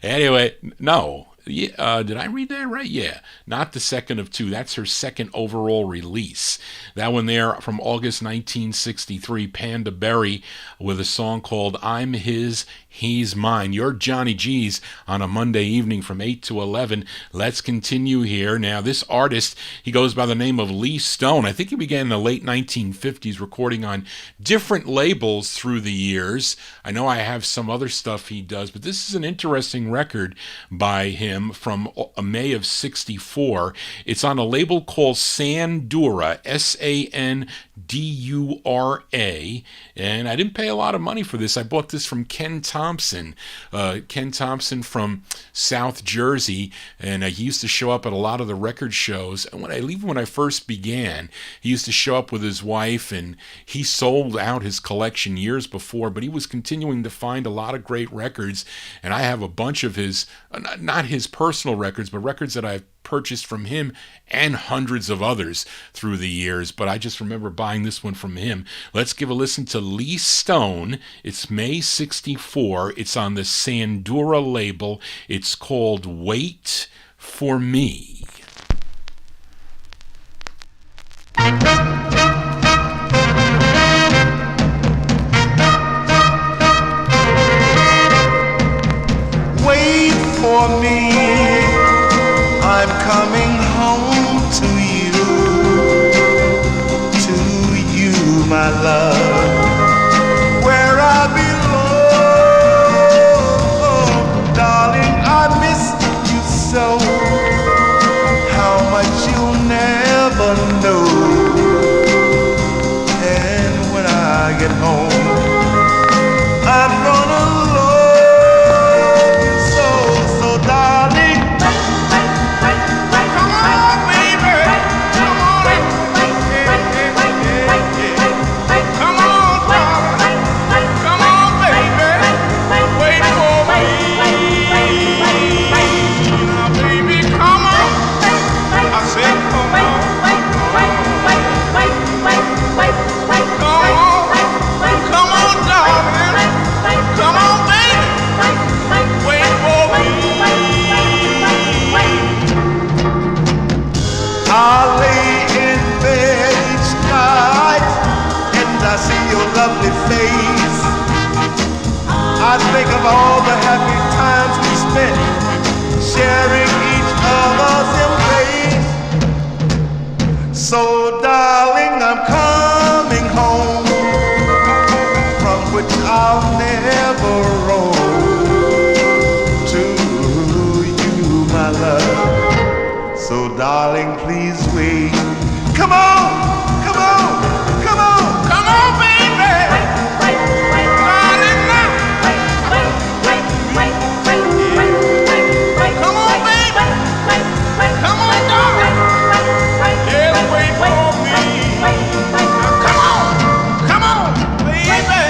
Anyway, no. Yeah, did I read that right? Yeah, not the second of two. That's her second overall release. That one there from August 1963, Panda Berry with a song called I'm His, He's Mine. You're Johnny G's on a Monday evening from 8 to 11. Let's continue here. Now, this artist, he goes by the name of Lee Stone. I think he began in the late 1950s recording on different labels through the years. I know I have some other stuff he does, but this is an interesting record by him from May of 64. It's on a label called Sandura, Sandura, and I didn't pay a lot of money for this. I bought this from Ken Thompson from South Jersey, and he used to show up at a lot of the record shows. And when I first began, he used to show up with his wife, and he sold out his collection years before, but he was continuing to find a lot of great records, and I have a bunch of his, not his personal records, but records that I've purchased from him and hundreds of others through the years, but I just remember buying this one from him. Let's give a listen to Lee Stone. It's May 64. It's on the Sandura label. It's called Wait for Me. Wait for me, I'm coming home to you, my love, where I belong. Darling, I miss you so, how much you'll never know. And when I get home, I'm gonna love you so, so darling. Come on, baby. Come on. Come on, darling. Come on, baby. Wait for me. Now, baby, come on. I said, come on. Come on, darling. Come on, baby. Wait for me. I lay in bed each night and I see your lovely face. I think of all the happy times we spent sharing each other's embrace. So darling, I'm coming home, from which I'll never roam, to you, my love. So darling, please wait. Come on, come on, come on, come on, baby. Darling, now. Come on, baby. Come on, darling. Yeah, wait for me. Now, come on, baby.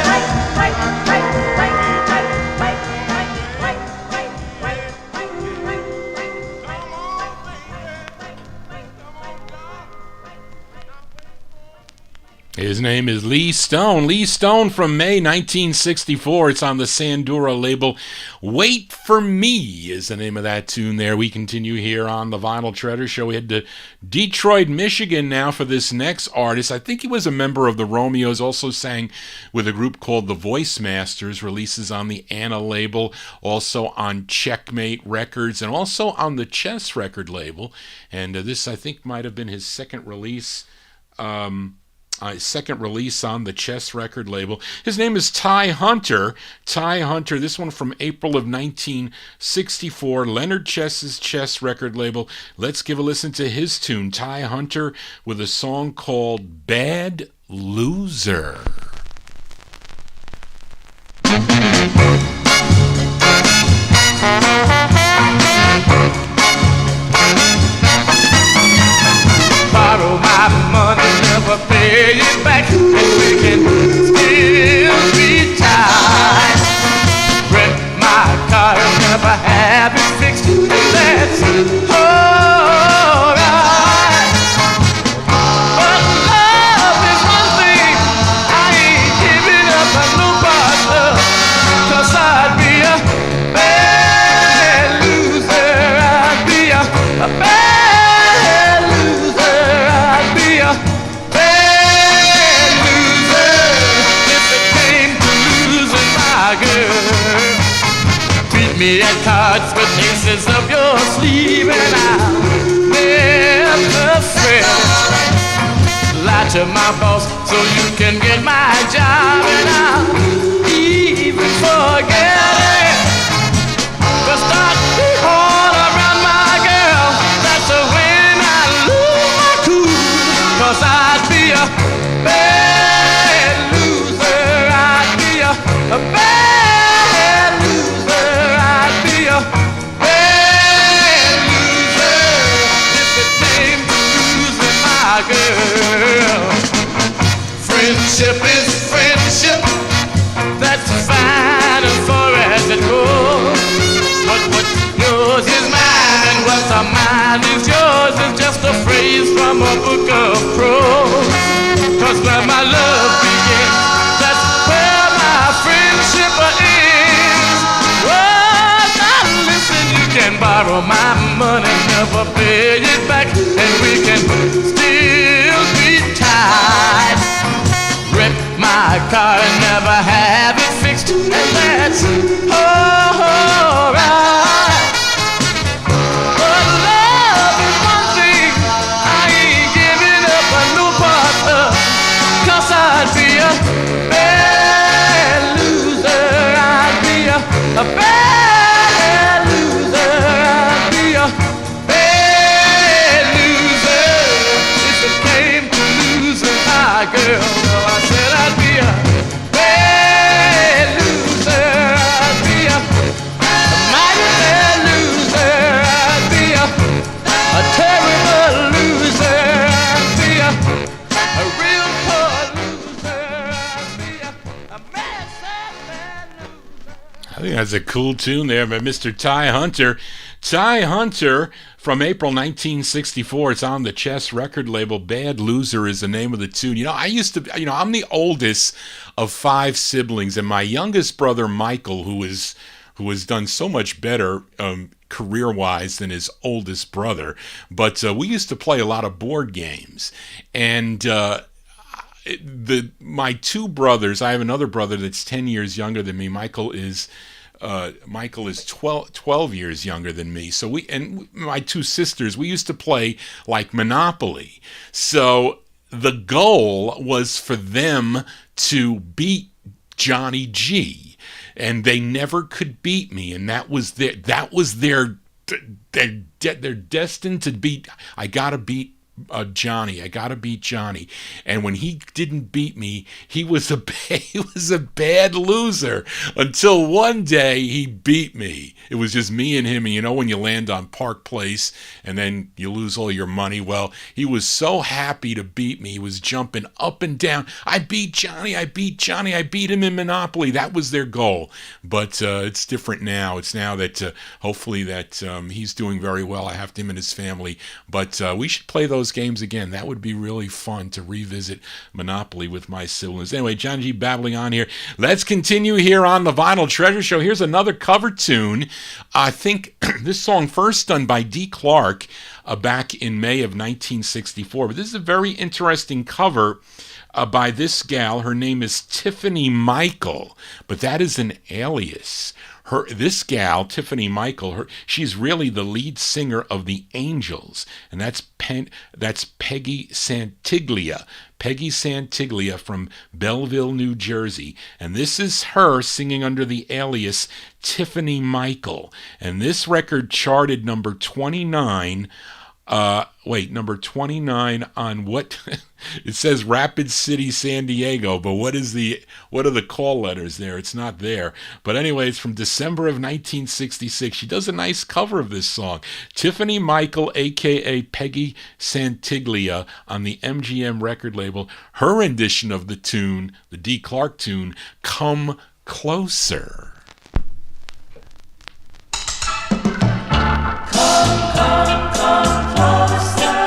His name is Lee Stone. Lee Stone from May 1964. It's on the Sandura label. Wait for Me is the name of that tune there. We continue here on the Vinyl Treasure Show. We head to Detroit, Michigan now for this next artist. I think he was a member of the Romeos, also sang with a group called the Voice Masters, releases on the Anna label, also on Checkmate Records, and also on the Chess record label. And this, I think, might have been his second release second release on the Chess record label. His name is Ty Hunter. Ty Hunter, this one from April of 1964, Leonard Chess's Chess record label. Let's give a listen to his tune, Ty Hunter, with a song called Bad Loser. Borrow my money, never pay it back, and we can still be tied. Rent my car and never have it fixed, and that's alright. But love is one thing I me at cards with aces of your sleeve, and I'll never fret. Lie to my boss so you can get my job, and I'll even forget it. But start all around my girl, that's when I lose my cool. 'Cause I'd be a bad loser, I'd be a bad loser, I'd be a bad loser if it came to losing my girl. Friendship is friendship, that's fine as far as it goes. But what's yours is mine, and what's mine is yours is just a phrase from a book of prose. 'Cause where my love begins, that's where my friendship ends. Well, now listen, you can borrow my money, never pay it back, and we can still be tied. Rent my car and never have it fixed, and that's alright. But love is one thing I ain't giving up on no part of. 'Cause I'd be a bad loser, I'd be a bad loser, I'd be a bad loser if it came to losing my girl. No, I said I'd be a bad loser, I'd be a mighty bad loser, I'd be a terrible loser, I'd be a real poor loser, I'd be a mad, sad, bad loser. I think that's a cool tune there by Mr. Ty Hunter. Ty Hunter from April 1964. It's on the Chess record label. Bad Loser is the name of the tune. I'm the oldest of 5 siblings, and my youngest brother, Michael, who has done so much better career-wise than his oldest brother. But we used to play a lot of board games. And my 2 brothers, I have another brother that's 10 years younger than me. Michael is 12 years younger than me. So my 2 sisters, we used to play like Monopoly. So the goal was for them to beat Johnny G, and they never could beat me, and that was their they're destined to beat. I gotta beat Johnny. I gotta beat Johnny. And when he didn't beat me, he was a bad loser until one day he beat me. It was just me and him. And when you land on Park Place and then you lose all your money, well, he was so happy to beat me. He was jumping up and down. I beat Johnny. I beat Johnny. I beat him in Monopoly. That was their goal. But it's different now. It's now that hopefully that he's doing very well. I have him and his family. But we should play those games again. That would be really fun to revisit Monopoly with my siblings. Anyway, John G. babbling on here. Let's continue here on the Vinyl Treasure Show. Here's another cover tune. I think this song first done by Dee Clark back in May of 1964. But this is a very interesting cover by this gal. Her name is Tiffany Michael, but that is an alias. This gal, Tiffany Michael, she's really the lead singer of the Angels, and that's Peggy Santiglia. Peggy Santiglia from Belleville, New Jersey. And this is her singing under the alias Tiffany Michael. And this record charted number 29. Number 29 on what? It says Rapid City, San Diego, but what are the call letters there? It's not there. But anyway, it's from December of 1966. She does a nice cover of this song. Tiffany Michael, a.k.a. Peggy Santiglia, on the MGM record label. Her rendition of the tune, the Dee Clark tune, Come Closer. Come closer.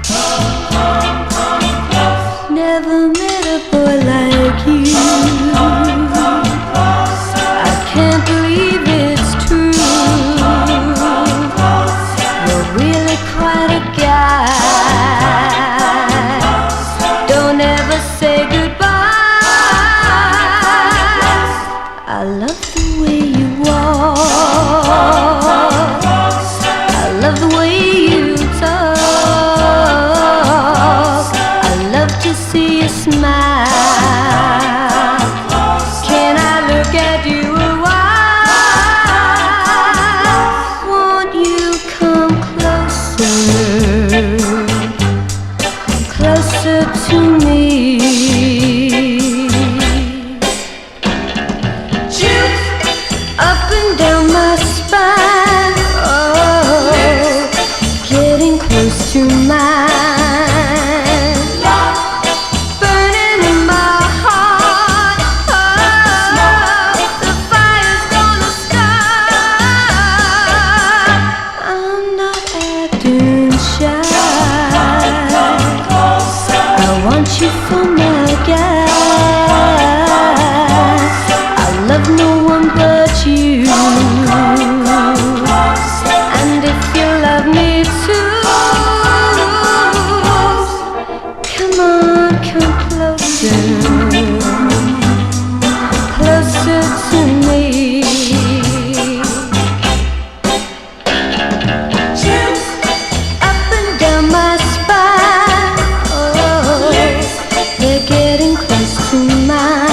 Come close. Never met a boy like you. Come closer. I can't believe it's true. Come closer. You're really quite a guy. Don't ever say goodbye. I love the way for my guy. I love no one but you. And if you love me too, come on, come closer, closer to me. Up and down my spine, oh, they're getting close to mine.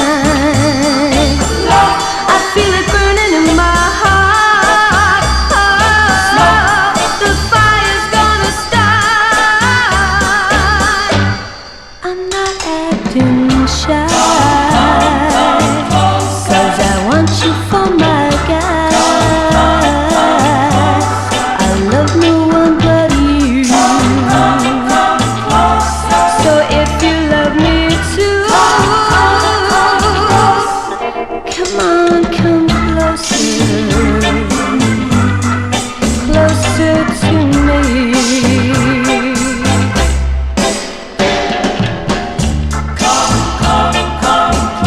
I feel it burning in my heart. Oh, the fire's gonna start. I'm not acting shy, 'cause I want you for my guy. I love no one but you. So if you love me too, come on, come closer, closer to me. Come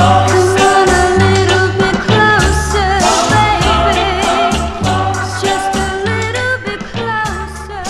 on a little bit closer, baby, just a little bit closer.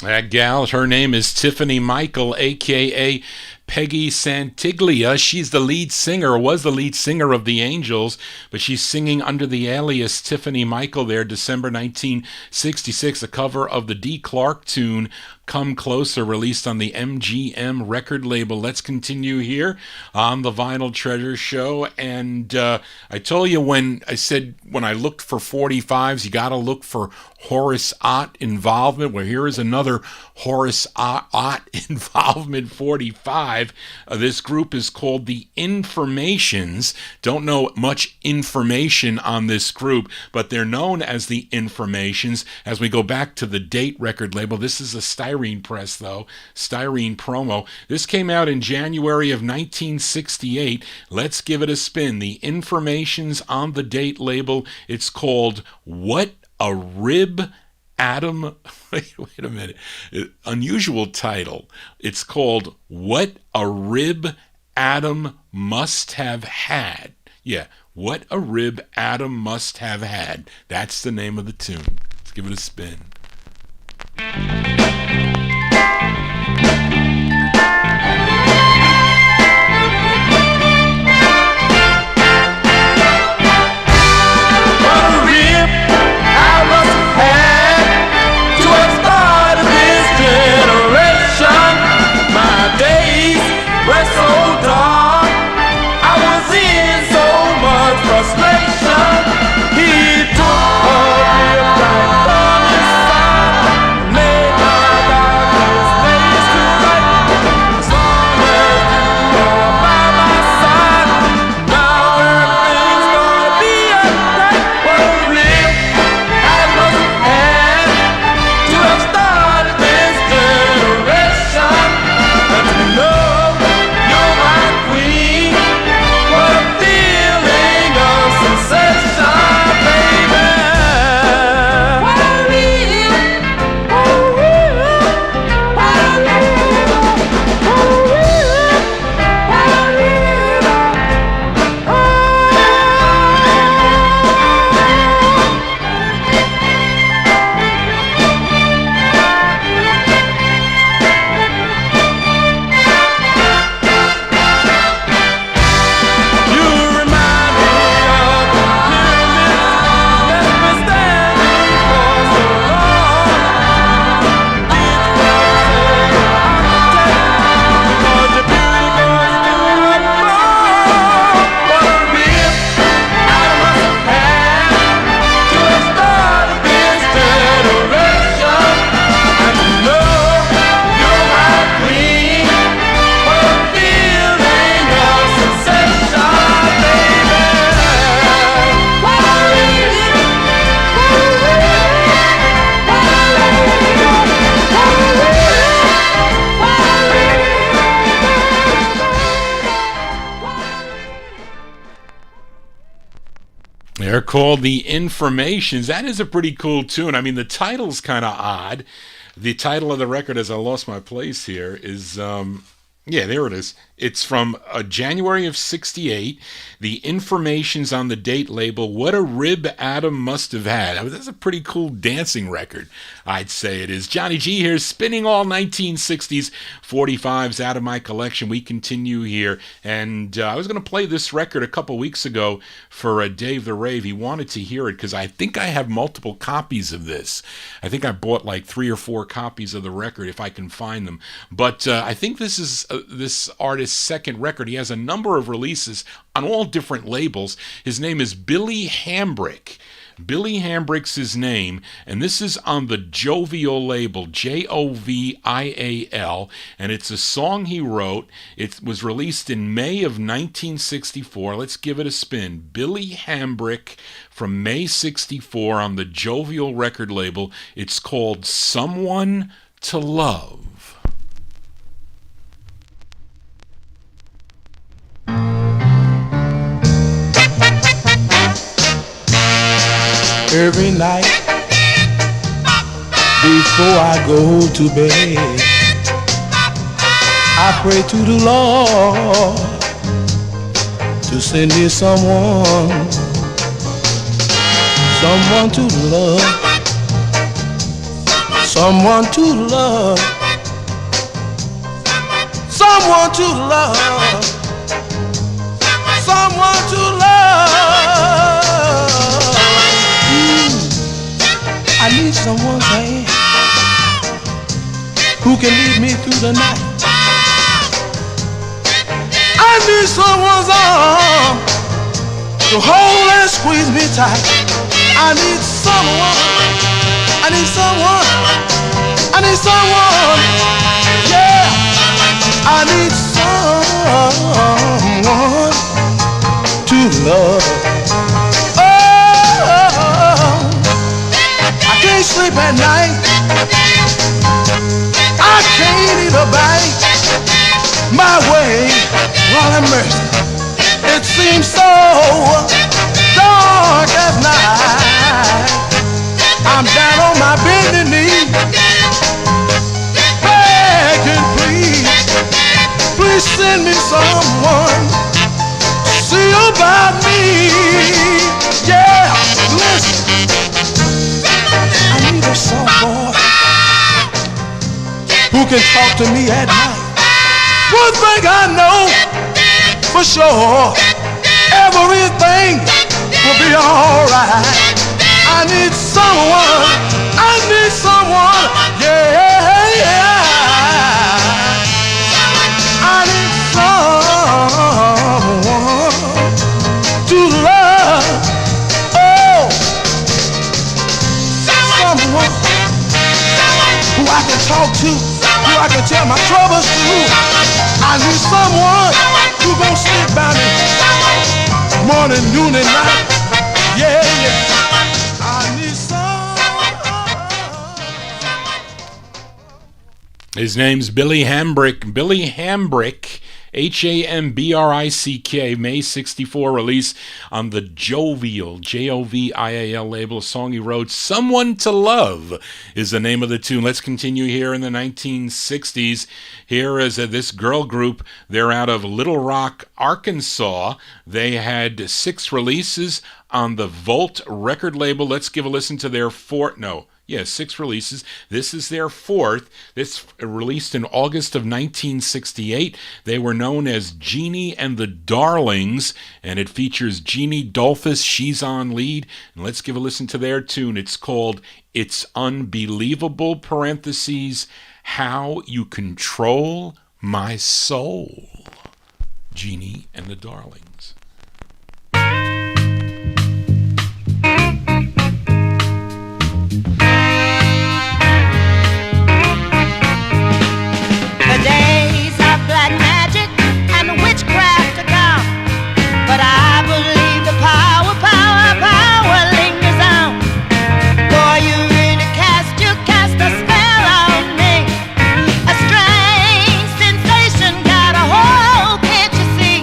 That gal, her name is Tiffany Michael, a.k.a. Peggy Santiglia. She's the lead singer, was the lead singer of the Angels, but she's singing under the alias Tiffany Michael there, December 1966, a cover of the D. Clark tune, Come Closer, released on the MGM record label. Let's continue here on the Vinyl Treasure Show. And I told you when I looked for 45s, you got to look for Horace Ott involvement. Well, here is another Horace Ott involvement 45. This group is called the Informations. Don't know much information on this group, but they're known as the Informations. As we go back to the Date record label, this is a Styrene press, though. Styrene promo. This came out in January of 1968. Let's give it a spin. The Informations on the Date label. It's called What a Rib Adam, wait a minute, unusual title. It's called What a Rib Adam Must Have Had. Yeah, What a Rib Adam Must Have Had. That's the name of the tune. Let's give it a spin. He took a real life on his side, made They're called The Informations. That is a pretty cool tune. I mean, the title's kind of odd. The title of the record, as I lost my place here, is, yeah, there it is. It's from January of 68. The Information's on the date label. What a rib Adam must have had. I mean, that's a pretty cool dancing record, I'd say it is. Johnny G here, spinning all 1960s 45s out of my collection. We continue here. And I was going to play this record a couple weeks ago for Dave the Rave. He wanted to hear it because I think I have multiple copies of this. I think I bought like 3 or 4 copies of the record if I can find them. But I think this is this artist's second record. He has a number of releases on all different labels. His name is Billy Hambrick. Billy Hambrick's his name, and this is on the Jovial label, Jovial, and it's a song he wrote. It was released in May of 1964. Let's give it a spin. Billy Hambrick from May 64 on the Jovial record label. It's called Someone to Love. Every night before I go to bed, I pray to the Lord to send me someone to love, someone to love, someone to love, someone to love. I need someone's hand who can lead me through the night. I need someone's arm to hold and squeeze me tight. I need someone, I need someone, I need someone, yeah. I need someone to love. I can't sleep at night, I can't eat a bite my way, Lord have mercy. It seems so dark at night. I'm down on my bending knee, begging please, please send me someone to see about me. Yeah, listen, I need a soft boy who can talk to me at night. One thing I know for sure, everything will be alright. I need someone, yeah. I need someone to love. Oh, someone who I can talk to, who I can tell my troubles to. I need someone who gon' stick by me morning, noon, and night. Yeah, yeah. I need someone. His name's Billy Hambrick. Billy Hambrick, Hambrick, May 64 release on the Jovial, Jovial label. A song he wrote, Someone to Love is the name of the tune. Let's continue here in the 1960s. Here is this girl group. They're out of Little Rock, Arkansas. They had 6 releases on the Volt record label. Let's give a listen to their 6 releases. This is their 4th. This released in August of 1968. They were known as Jeannie and the Darlings, and it features Jeannie Dolphus. She's on lead. And let's give a listen to their tune. It's called It's Unbelievable, parentheses, How You Control My Soul. Jeannie and the Darlings. The days of black magic and witchcraft to come, but I believe the power lingers on. Boy, you really cast a spell on me. A strange sensation got a hold, can't you see?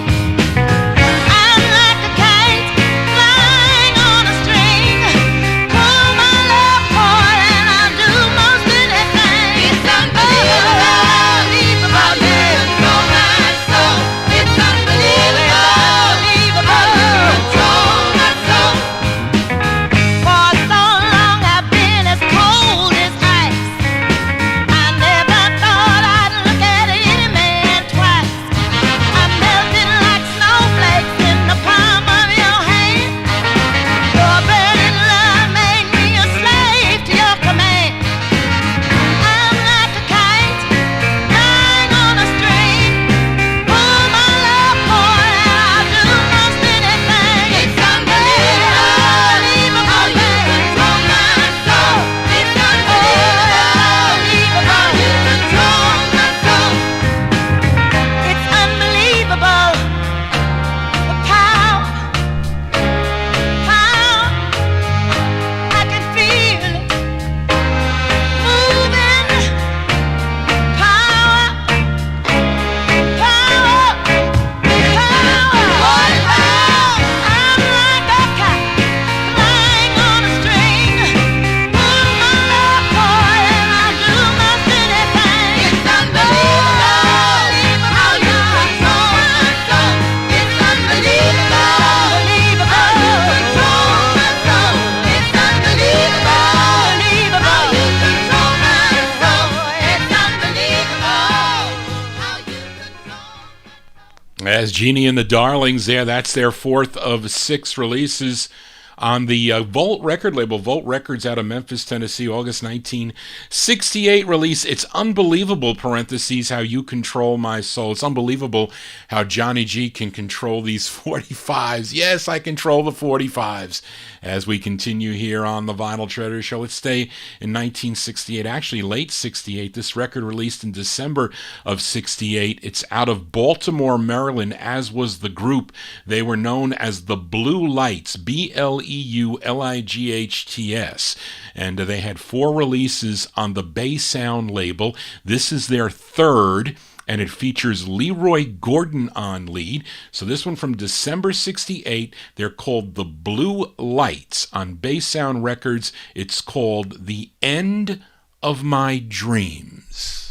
Yes, Jeannie and the Darlings there. That's their fourth of 6 releases on the Volt record label, Volt Records out of Memphis, Tennessee, August 1968 release. It's unbelievable, parentheses, how you control my soul. It's unbelievable how Johnny G can control these 45s. Yes, I control the 45s. As we continue here on the Vinyl Treasure Show, let's stay in 1968, actually late 68. This record released in December of 68. It's out of Baltimore, Maryland, as was the group. They were known as the Blue Lights, BLEULIGHTS, and they had 4 releases on the Bay Sound label. This is their third, and it features Leroy Gordon on lead. So this one from December 68, they're called the Blue Lights on Bay Sound Records. It's called The End of My Dreams.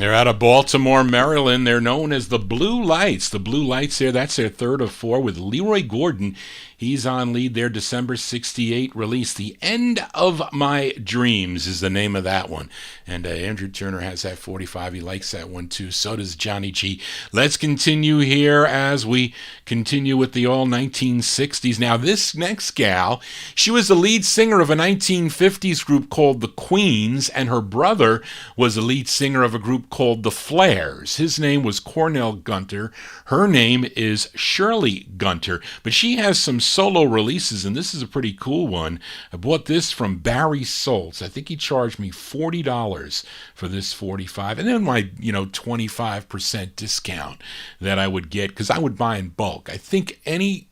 Out of Baltimore, Maryland. They're known as the Blue Lights. The Blue Lights there, that's their third of 4 with Leroy Gordon. He's on lead there, December 68 release. The End of My Dreams is the name of that one. And Andrew Turner has that 45. He likes that one too. So does Johnny G. Let's continue here as we continue with the ALL1960's. Now, this next gal, she was the lead singer of a 1950s group called the Queens, and her brother was the lead singer of a group called the Flares. His name was Cornell Gunter. Her name is Shirley Gunter. But she has some solo releases, and this is a pretty cool one. I bought this from Barry Soltz. I think he charged me $40 for this 45, and then my 25% discount that I would get, because I would buy in bulk. I think any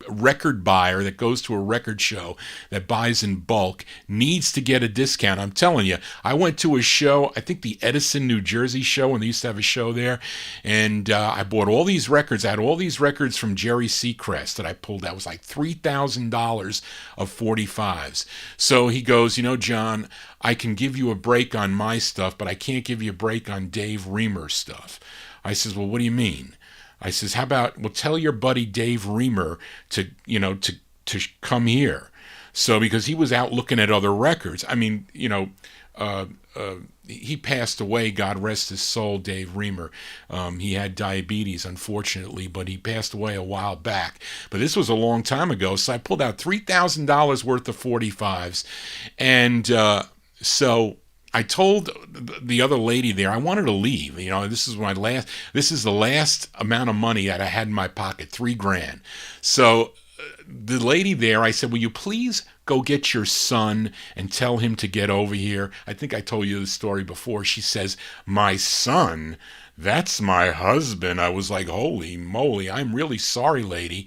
record buyer that goes to a record show that buys in bulk needs to get a discount. I'm telling you, I went to a show, I think the Edison, New Jersey show, when they used to have a show there, and I bought all these records. I had all these records from Jerry Seacrest that I pulled out. It was like $3,000 of 45s. So he goes, John, I can give you a break on my stuff, but I can't give you a break on Dave Reamer's stuff. I says, well, what do you mean? I says, how about, tell your buddy Dave Reamer to come here. So, because he was out looking at other records. I mean, he passed away, God rest his soul, Dave Reamer. He had diabetes, unfortunately, but he passed away a while back. But this was a long time ago, so I pulled out $3,000 worth of 45s. And so I told the other lady there I wanted to leave. This is the last amount of money that I had in my pocket, $3,000. So the lady there, I said, will you please go get your son and tell him to get over here? I think I told you the story before. She says, my son? That's my husband. I was like, holy moly, I'm really sorry, lady.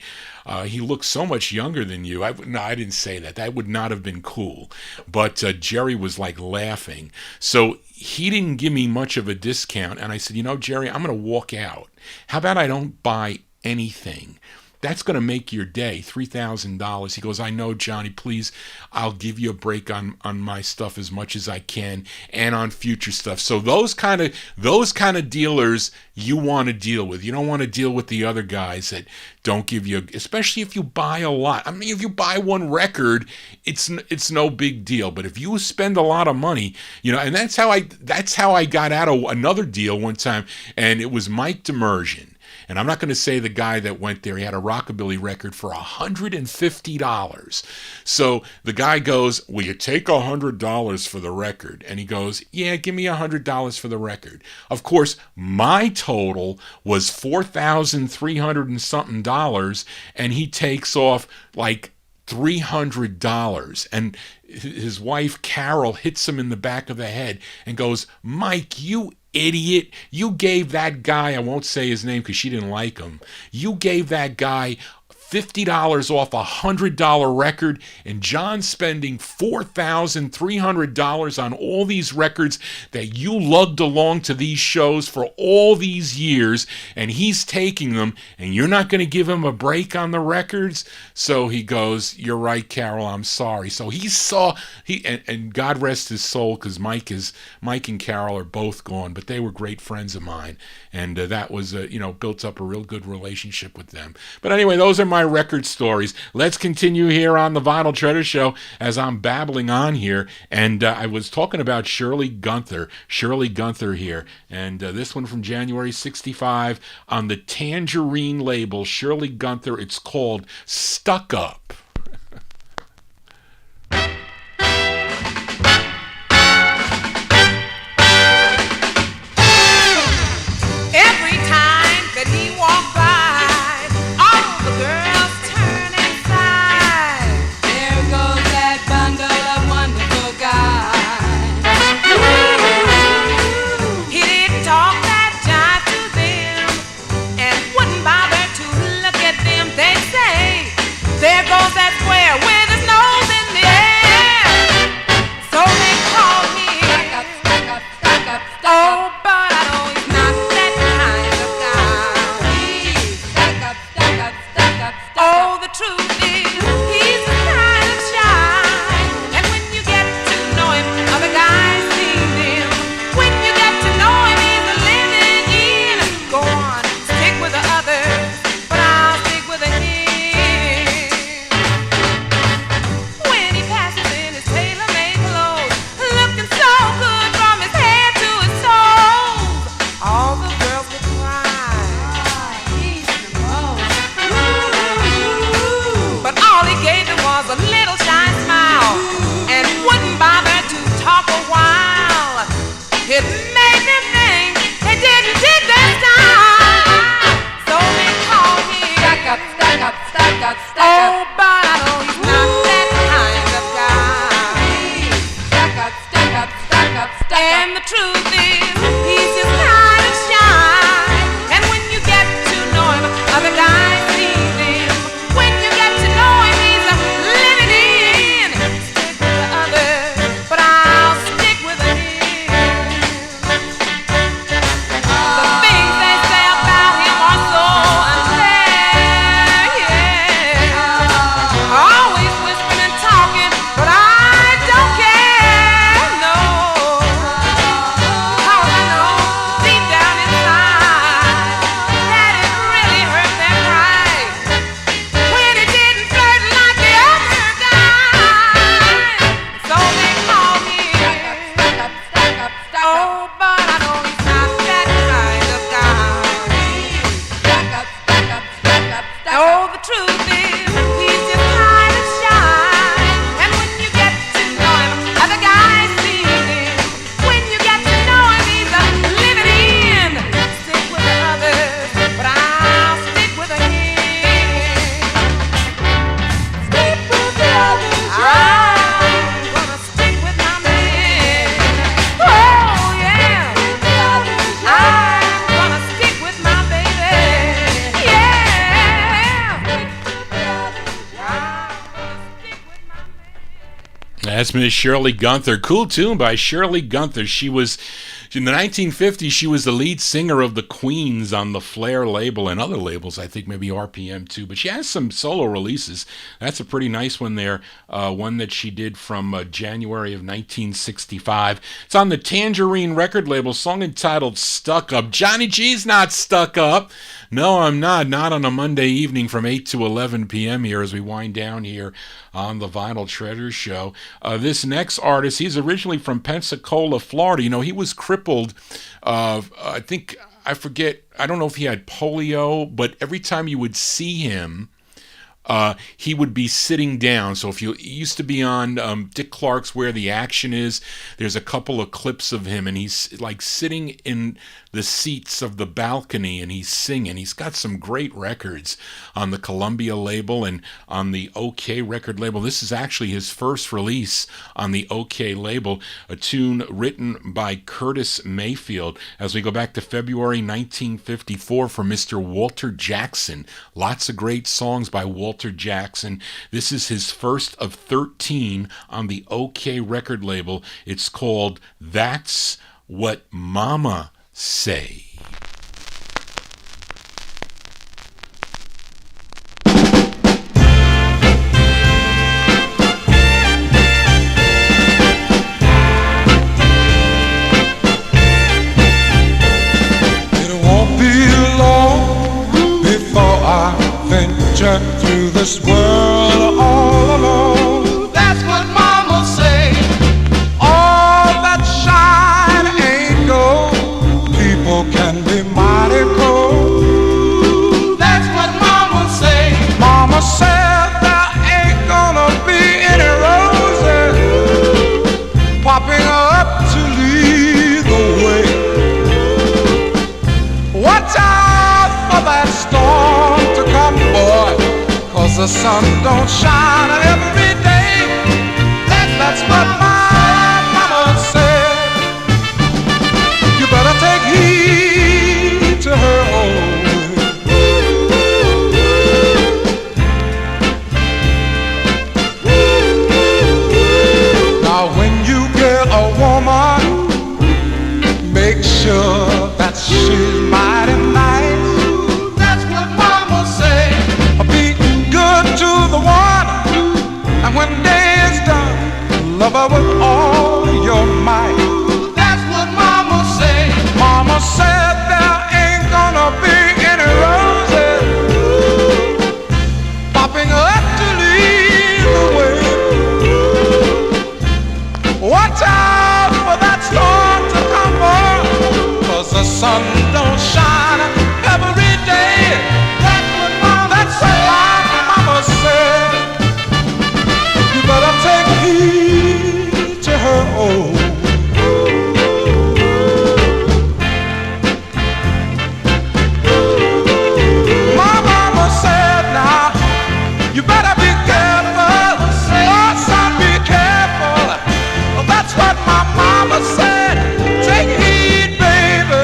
He looks so much younger than you. No, I didn't say that. That would not have been cool. But Jerry was like laughing. So he didn't give me much of a discount. And I said, Jerry, I'm going to walk out. How about I don't buy anything? That's going to make your day, $3,000. He goes, I know, Johnny, please, I'll give you a break on my stuff as much as I can and on future stuff. So those kind of dealers you want to deal with. You don't want to deal with the other guys that don't give you, especially if you buy a lot. I mean, if you buy one record, it's no big deal. But if you spend a lot of money, and that's how I got out of another deal one time, and it was Mike Demersion. And I'm not going to say the guy that went there. He had a rockabilly record for $150. So the guy goes, will you take $100 for the record? And he goes, yeah, give me $100 for the record. Of course, my total was $4,300 and something dollars, and he takes off like $300. And his wife, Carol, hits him in the back of the head and goes, Mike, you idiot, you gave that guy, I won't say his name because she didn't like him, you gave that guy $50 off a $100 record, and John's spending $4,300 on all these records that you lugged along to these shows for all these years, and he's taking them, and you're not going to give him a break on the records? So he goes, you're right, Carol, I'm sorry. So and God rest his soul, because Mike and Carol are both gone, but they were great friends of mine, and that was built up a real good relationship with them. But anyway, those are my record stories. Let's continue here on the Vinyl Treasure Show as I'm babbling on here. And I was talking about Shirley Gunther here. And this one from January 65 on the Tangerine label, Shirley Gunther. It's called Stuck Up. Every time that he walked by, all the girls turn inside. There goes that bundle of wonderful guys. He didn't talk that jive to them and wouldn't bother to look at them. They say, there goes that That's Miss Shirley Gunther. Cool tune by Shirley Gunther. She was, in the 1950s, she was the lead singer of the Queens on the Flair label and other labels, I think maybe RPM too. But she has some solo releases. That's a pretty nice one there, one that she did from January of 1965. It's on the Tangerine record label, song entitled Stuck Up. Johnny G's not stuck up. No, I'm not. Not on a Monday evening from 8 to 11 p.m. here as we wind down here on the Vinyl Treasure Show. This next artist, he's originally from Pensacola, Florida. You know, he was crippled. I forget, I don't know if he had polio, but every time you would see him, he would be sitting down. So if you used to be on Dick Clark's Where the Action Is, there's a couple of clips of him, and he's like sitting in the seats of the balcony and he's singing. He's got some great records on the Columbia label and on the OK record label. This is actually his first release on the OK label, a tune written by Curtis Mayfield. As we go back to February 1954 for Mr. Walter Jackson. Lots of great songs by Walter Jackson. This is his first of 13 on the OK record label. It's called That's What Mama Say. Venture through this world all alone. That's what mama say. All that shine ain't gold. People can be mighty cold. That's what mama say. Mama said there ain't gonna be any roses popping up to lead the way. Watch out for that storm to come, boy, 'cause the sun don't shine every day. That's what my mama said. You better take heed to her old. Now when you get a woman, make sure that she's mighty nice. To the one, and when day is done, love her with all your might. That's what mama say. Mama said there ain't gonna be any roses popping up to lead the way. Watch out for that storm to come on, 'cause the sun don't shine every day. That's what mama said. You better take heed to her old. My mama said, now you better be careful. Oh, son, be careful. Well, that's what my mama said. Take heed, baby.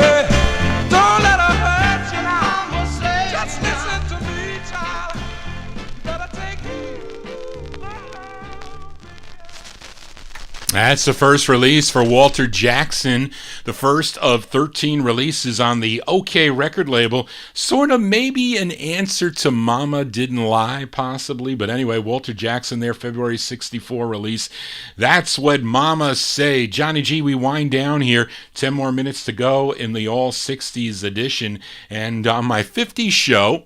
Don't let her hurt you now. Just listen to me, child. That's the first release for Walter Jackson, the first of 13 releases on the OK record label. Sort of maybe an answer to Mama Didn't Lie, possibly. But anyway, Walter Jackson there, February 64 release. That's What Mama Say. Johnny G, we wind down here. 10 more minutes to go in the All 60s edition. And on my 50s show,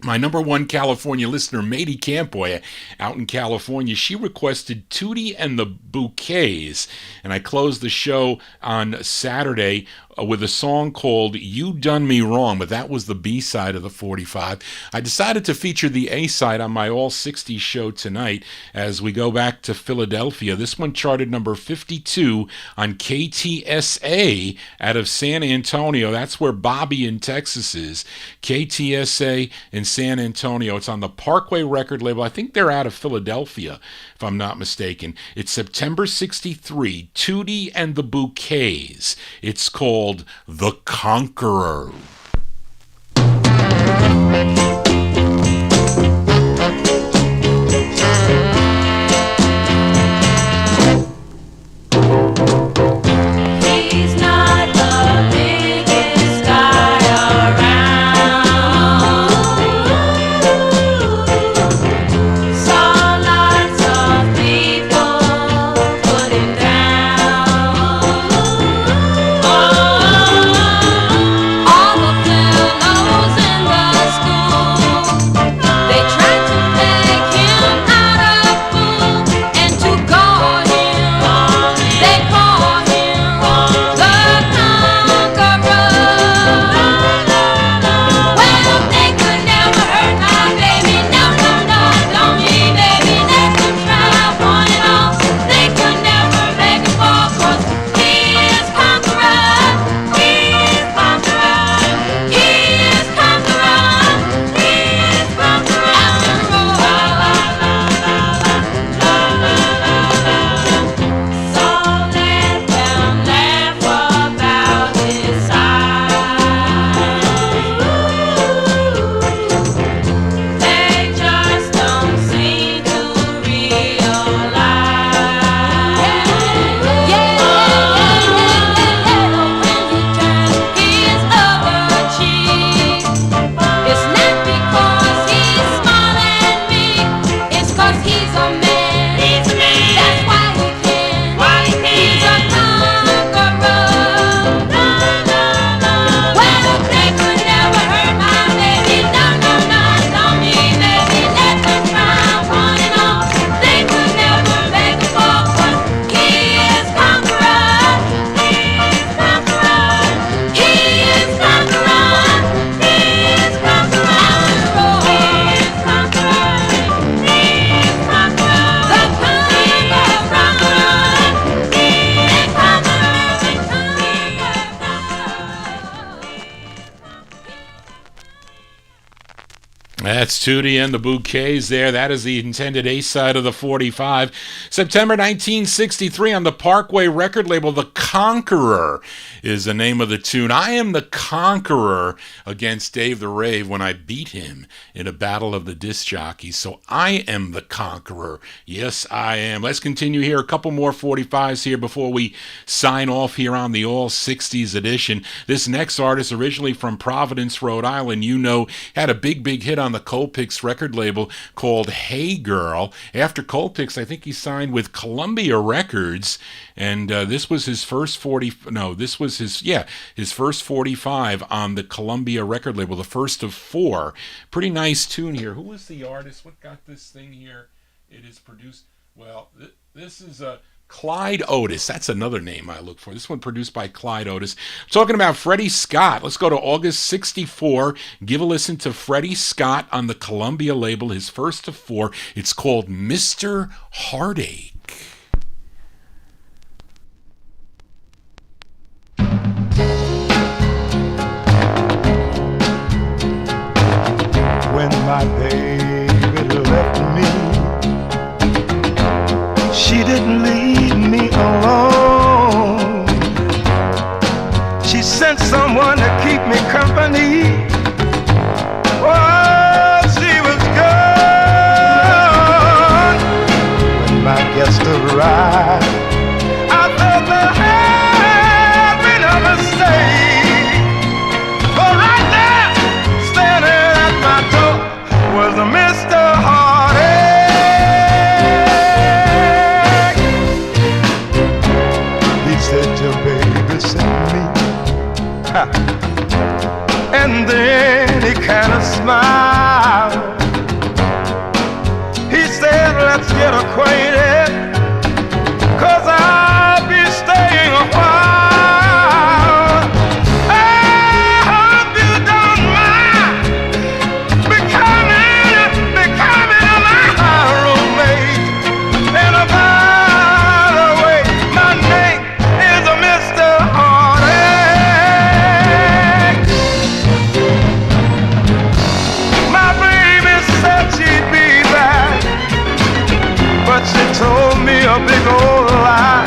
my number one California listener, Mady Campoy, out in California, she requested Tootie and the Bouquets. And I closed the show on Saturday with a song called You Done Me Wrong, but that was the B-side of the 45. I decided to feature the A-side on my All 60s show tonight as we go back to Philadelphia. This one charted number 52 on KTSA out of San Antonio. That's where Bobby in Texas is. KTSA in San Antonio. It's on the Parkway record label. I think they're out of Philadelphia, if I'm not mistaken. It's September 63, Tootie and the Bouquets. It's called The Conqueror. That's Tootie and the Bouquets there. That is the intended A-side of the 45. September 1963 on the Parkway record label, The Conqueror is the name of the tune. I am the conqueror against Dave the Rave when I beat him in a battle of the disc jockeys. So I am the conqueror. Yes, I am. Let's continue here. A couple more 45s here before we sign off here on the All 60s edition. This next artist, originally from Providence, Rhode Island, had a big hit on the Colpix record label called Hey Girl. After Colpix, I think he signed with Columbia Records, and this was his first his first 45 on the Columbia record label, the first of 4. Pretty nice tune here. Who was the artist? What got this thing here? It is produced, this is Clyde Otis. That's another name I look for. This one produced by Clyde Otis. Talking about Freddie Scott. Let's go to August 64. Give a listen to Freddie Scott on the Columbia label, his first of 4. It's called Mr. Heartache. When my baby left me, she didn't leave me alone. She sent someone to keep me company. Oh, she was gone. When my guest arrived, I felt the heaven of a mistake. But right there, standing at my door, was a Mr. Heartache. He said your baby sent me, ha. And then he kind of smiled. He said, let's get acquainted, 'cause I'll be staying a while. I hope you don't mind becoming my roommate. And by the way, my name is a Mr. Heartache. My baby said she'd be back, but she told me a big old lie.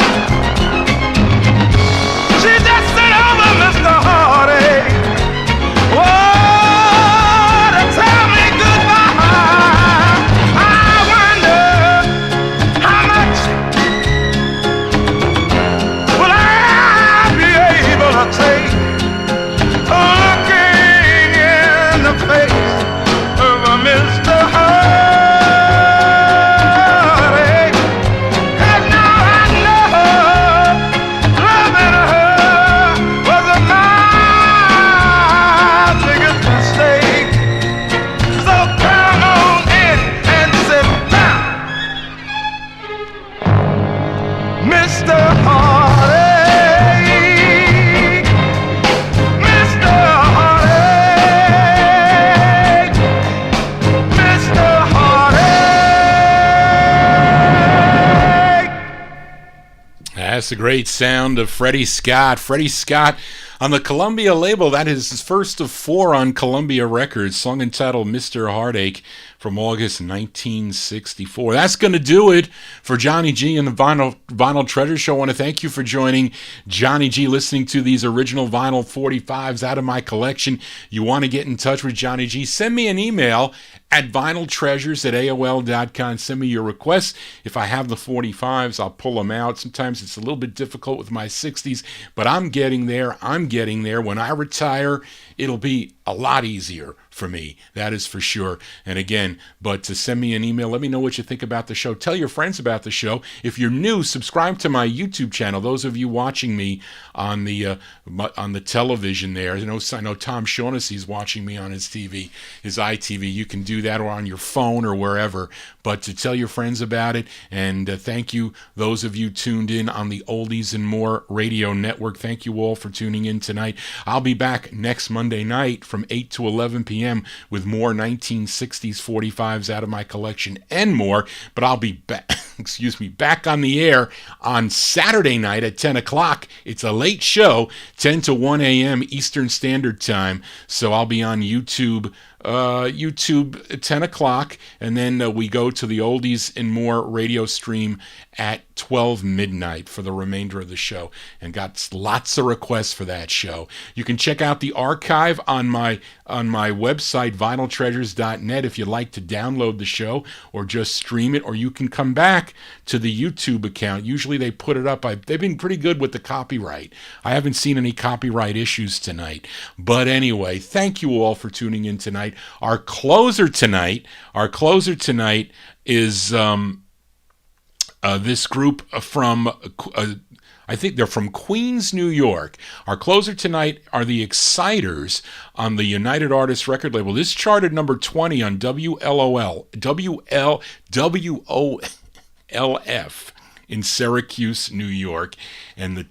She just sent over Mr. Heartache, oh, to tell me goodbye. I wonder how much will I be able to take, looking in the face of a Mr. Heartache. 'Cause now I know loving her was my biggest mistake. So come on in and sit down, Mr. Heartache. Mr. Heartache. Mr. Heartache. That's the great sound of Freddie Scott. Freddie Scott on the Columbia label. That is his first of 4 on Columbia Records. Song entitled Mr. Heartache from August 1964. That's going to do it for Johnny G and the Vinyl Treasure Show. I want to thank you for joining Johnny G, listening to these original vinyl 45s out of my collection. You want to get in touch with Johnny G, send me an email at vinyltreasures@aol.com. Send me your requests. If I have the 45s, I'll pull them out. Sometimes it's a little bit difficult with my 60s, but I'm getting there. When I retire, it'll be a lot easier for me. That is for sure. And again, but to send me an email, let me know what you think about the show. Tell your friends about the show. If you're new, subscribe to my YouTube channel. Those of you watching me on the television there, I know Tom Shaughnessy's watching me on his TV, his iTV. You can do that, or on your phone or wherever. But to tell your friends about it, and thank you, those of you tuned in on the Oldies and More Radio Network. Thank you all for tuning in tonight. I'll be back next Monday night from 8 to 11 p.m. with more 1960s 45s out of my collection and more. But I'll be back, back on the air on Saturday night at 10 o'clock. It's a late show, 10 to 1 a.m. Eastern Standard Time. So I'll be on YouTube YouTube at 10 o'clock, and then we go to the Oldies and More radio stream at 12 midnight for the remainder of the show, and got lots of requests for that show. You can check out the archive on my website, vinyltreasures.net, if you'd like to download the show or just stream it, or you can come back to the YouTube account. Usually they put it up. They've been pretty good with the copyright. I haven't seen any copyright issues tonight. But anyway, thank you all for tuning in tonight. Our closer tonight is this group from, I think they're from Queens, New York. Our closer tonight are the Exciters on the United Artists record label. This charted number 20 on WOLF in Syracuse, New York, and the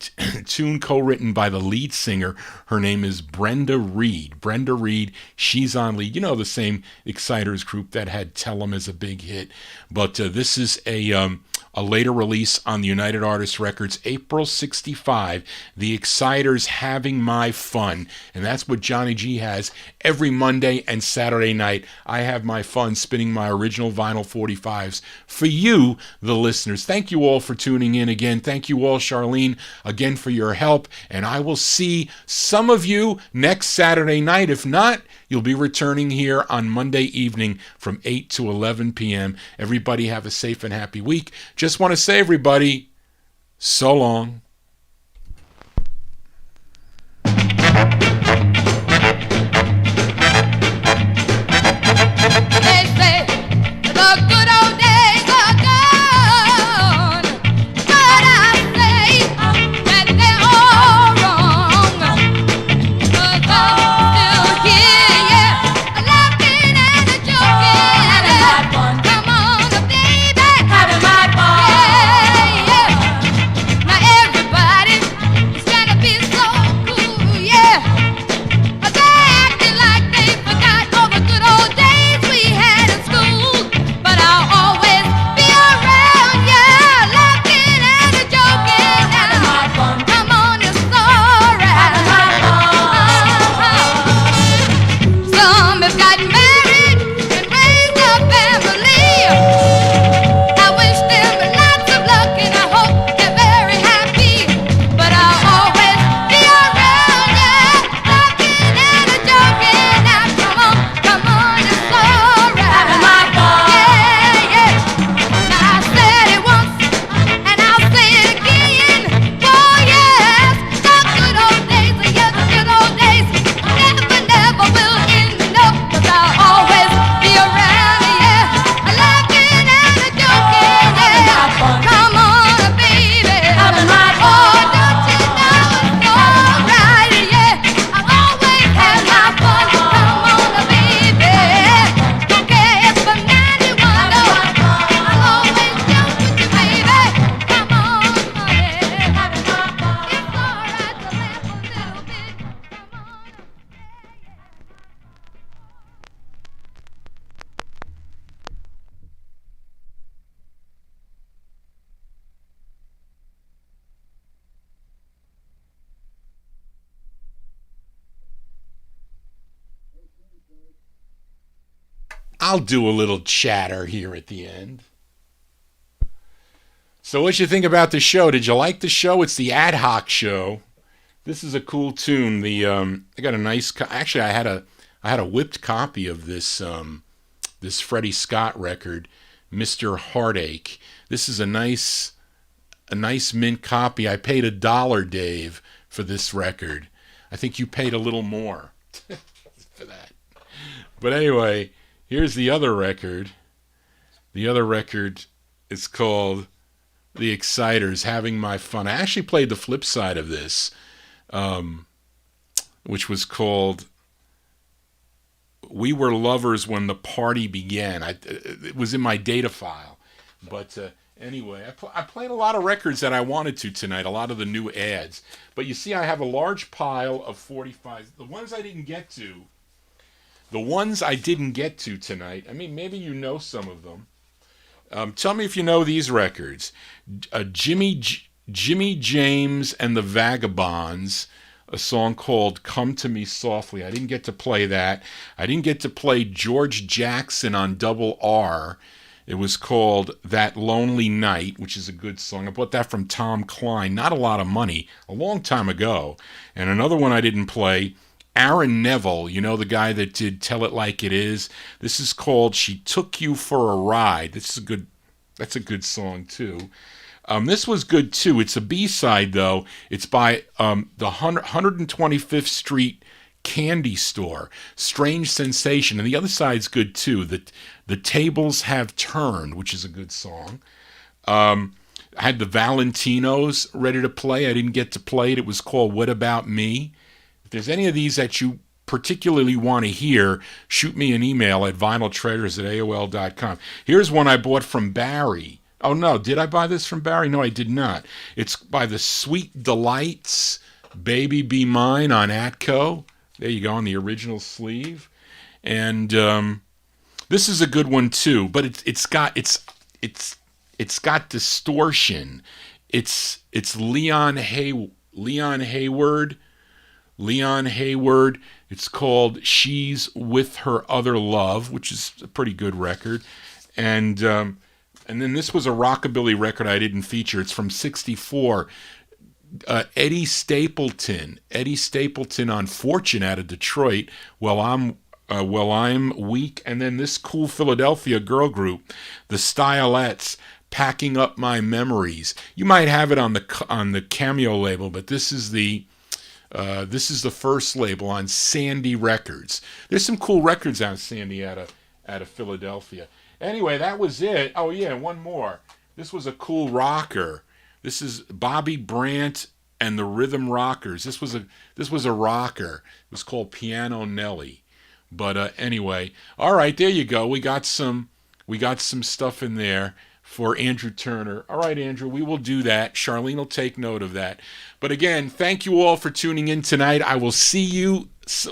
tune co-written by the lead singer. Her name is Brenda Reed. Brenda Reed, she's on lead. You know, the same Exciters group that had Tell 'Em as a big hit. But this is a later release on the United Artists Records, April 65, The Exciters, Having My Fun. And that's what Johnny G has every Monday and Saturday night. I have my fun spinning my original vinyl 45s for you, the listeners. Thank you all for tuning in again. Thank you all, Charlene, again for your help. And I will see some of you next Saturday night. If not, you'll be returning here on Monday evening from 8 to 11 p.m. Everybody have a safe and happy week. Just want to say, everybody, so long. They say the good old days are gone, but I say that they're all wrong. 'Cause I'm still here, yeah, laughing and joking, having my fun. Come on, baby, having my fun. Yeah, yeah. Now everybody is trying to be so cool, yeah. They acting like they forgot all the good old days we had in school. But I'll always be around, yeah, laughing and joking. Having my fun. Come on, it's alright. Having my fun. Some have gotten married and raised a family. I wish them lots of luck and I hope they're very happy. But I'll always be around, yeah, laughing and joking. Now come on, it's alright. Having my fun. Yeah, yeah. Now I said it once and I'll say it again. Oh yes, the good old days, yes, the good old days never will end, no. 'Cause I'll always be around, yeah, laughing and joking, yeah. Come on, baby. Having my fun. Oh, don't you know it's alright, yeah. I'll always have my fun. Come on, baby. Don't care if I'm 91, no. I'll always jump with you, baby. Come on, honey. Having my fun. It's alright to laugh a little bit. Come on. I'll do a little chatter here at the end. So what you think about the show? Did you like the show? It's the ad hoc show. This is a cool tune. I got a nice. Actually, I had a whipped copy of this this Freddie Scott record, Mr. Heartache. This is a nice mint copy. I paid $1, Dave, for this record. I think you paid a little more for that. But anyway, here's the other record. The other record is called The Exciters, Having My Fun. I actually played the flip side of this, which was called We Were Lovers When the Party Began. It was in my data file. But anyway, I played a lot of records that I wanted to tonight, a lot of the new ads. But you see, I have a large pile of 45s. The ones I didn't get to tonight, I mean, maybe you know some of them. Tell me if you know these records. Jimmy James and the Vagabonds, a song called Come to Me Softly. I didn't get to play that. I didn't get to play George Jackson on double R. It was called That Lonely Night, which is a good song. I bought that from Tom Klein. Not a lot of money, a long time ago. And another one I didn't play, Aaron Neville, you know, the guy that did Tell It Like It Is. This is called She Took You for a Ride. That's a good song, too. This was good, too. It's a B-side, though. It's by the 125th Street Candy Store, Strange Sensation. And the other side's good, too. The Tables Have Turned, which is a good song. I had the Valentinos ready to play. I didn't get to play it. It was called What About Me? If there's any of these that you particularly want to hear, shoot me an email at vinyltreasures@aol.com. Here's one I bought from Barry. Oh, no, did I buy this from Barry? No, I did not. It's by the Sweet Delights, Baby Be Mine on Atco. There you go, on the original sleeve. And this is a good one, too, but it's got distortion. It's Leon Hayward. It's called She's With Her Other Love, which is a pretty good record. And then this was a rockabilly record I didn't feature. It's from '64. Eddie Stapleton on Fortune out of Detroit. Well, I'm Weak. And then this cool Philadelphia girl group, the Stylettes, Packing Up My Memories. You might have it on the Cameo label, but this is the first label on Sandy Records. There's some cool records on Sandy out of Philadelphia. Anyway, that was it. Oh yeah, one more. This was a cool rocker. This is Bobby Brandt and the Rhythm Rockers. This was a rocker. It was called Piano Nelly. But anyway, all right, there you go. We got some stuff in there for Andrew Turner. All right, Andrew, we will do that. Charlene will take note of that. But again, thank you all for tuning in tonight. I will see you,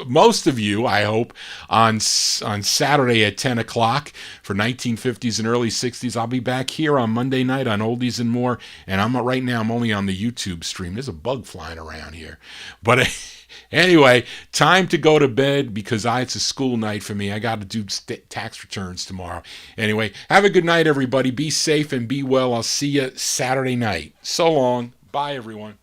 most of you, I hope, on Saturday at 10 o'clock for 1950s and early 60s. I'll be back here on Monday night on Oldies and More. And right now I'm only on the YouTube stream. There's a bug flying around here. But anyway, time to go to bed because it's a school night for me. I got to do tax returns tomorrow. Anyway, have a good night, everybody. Be safe and be well. I'll see you Saturday night. So long. Bye, everyone.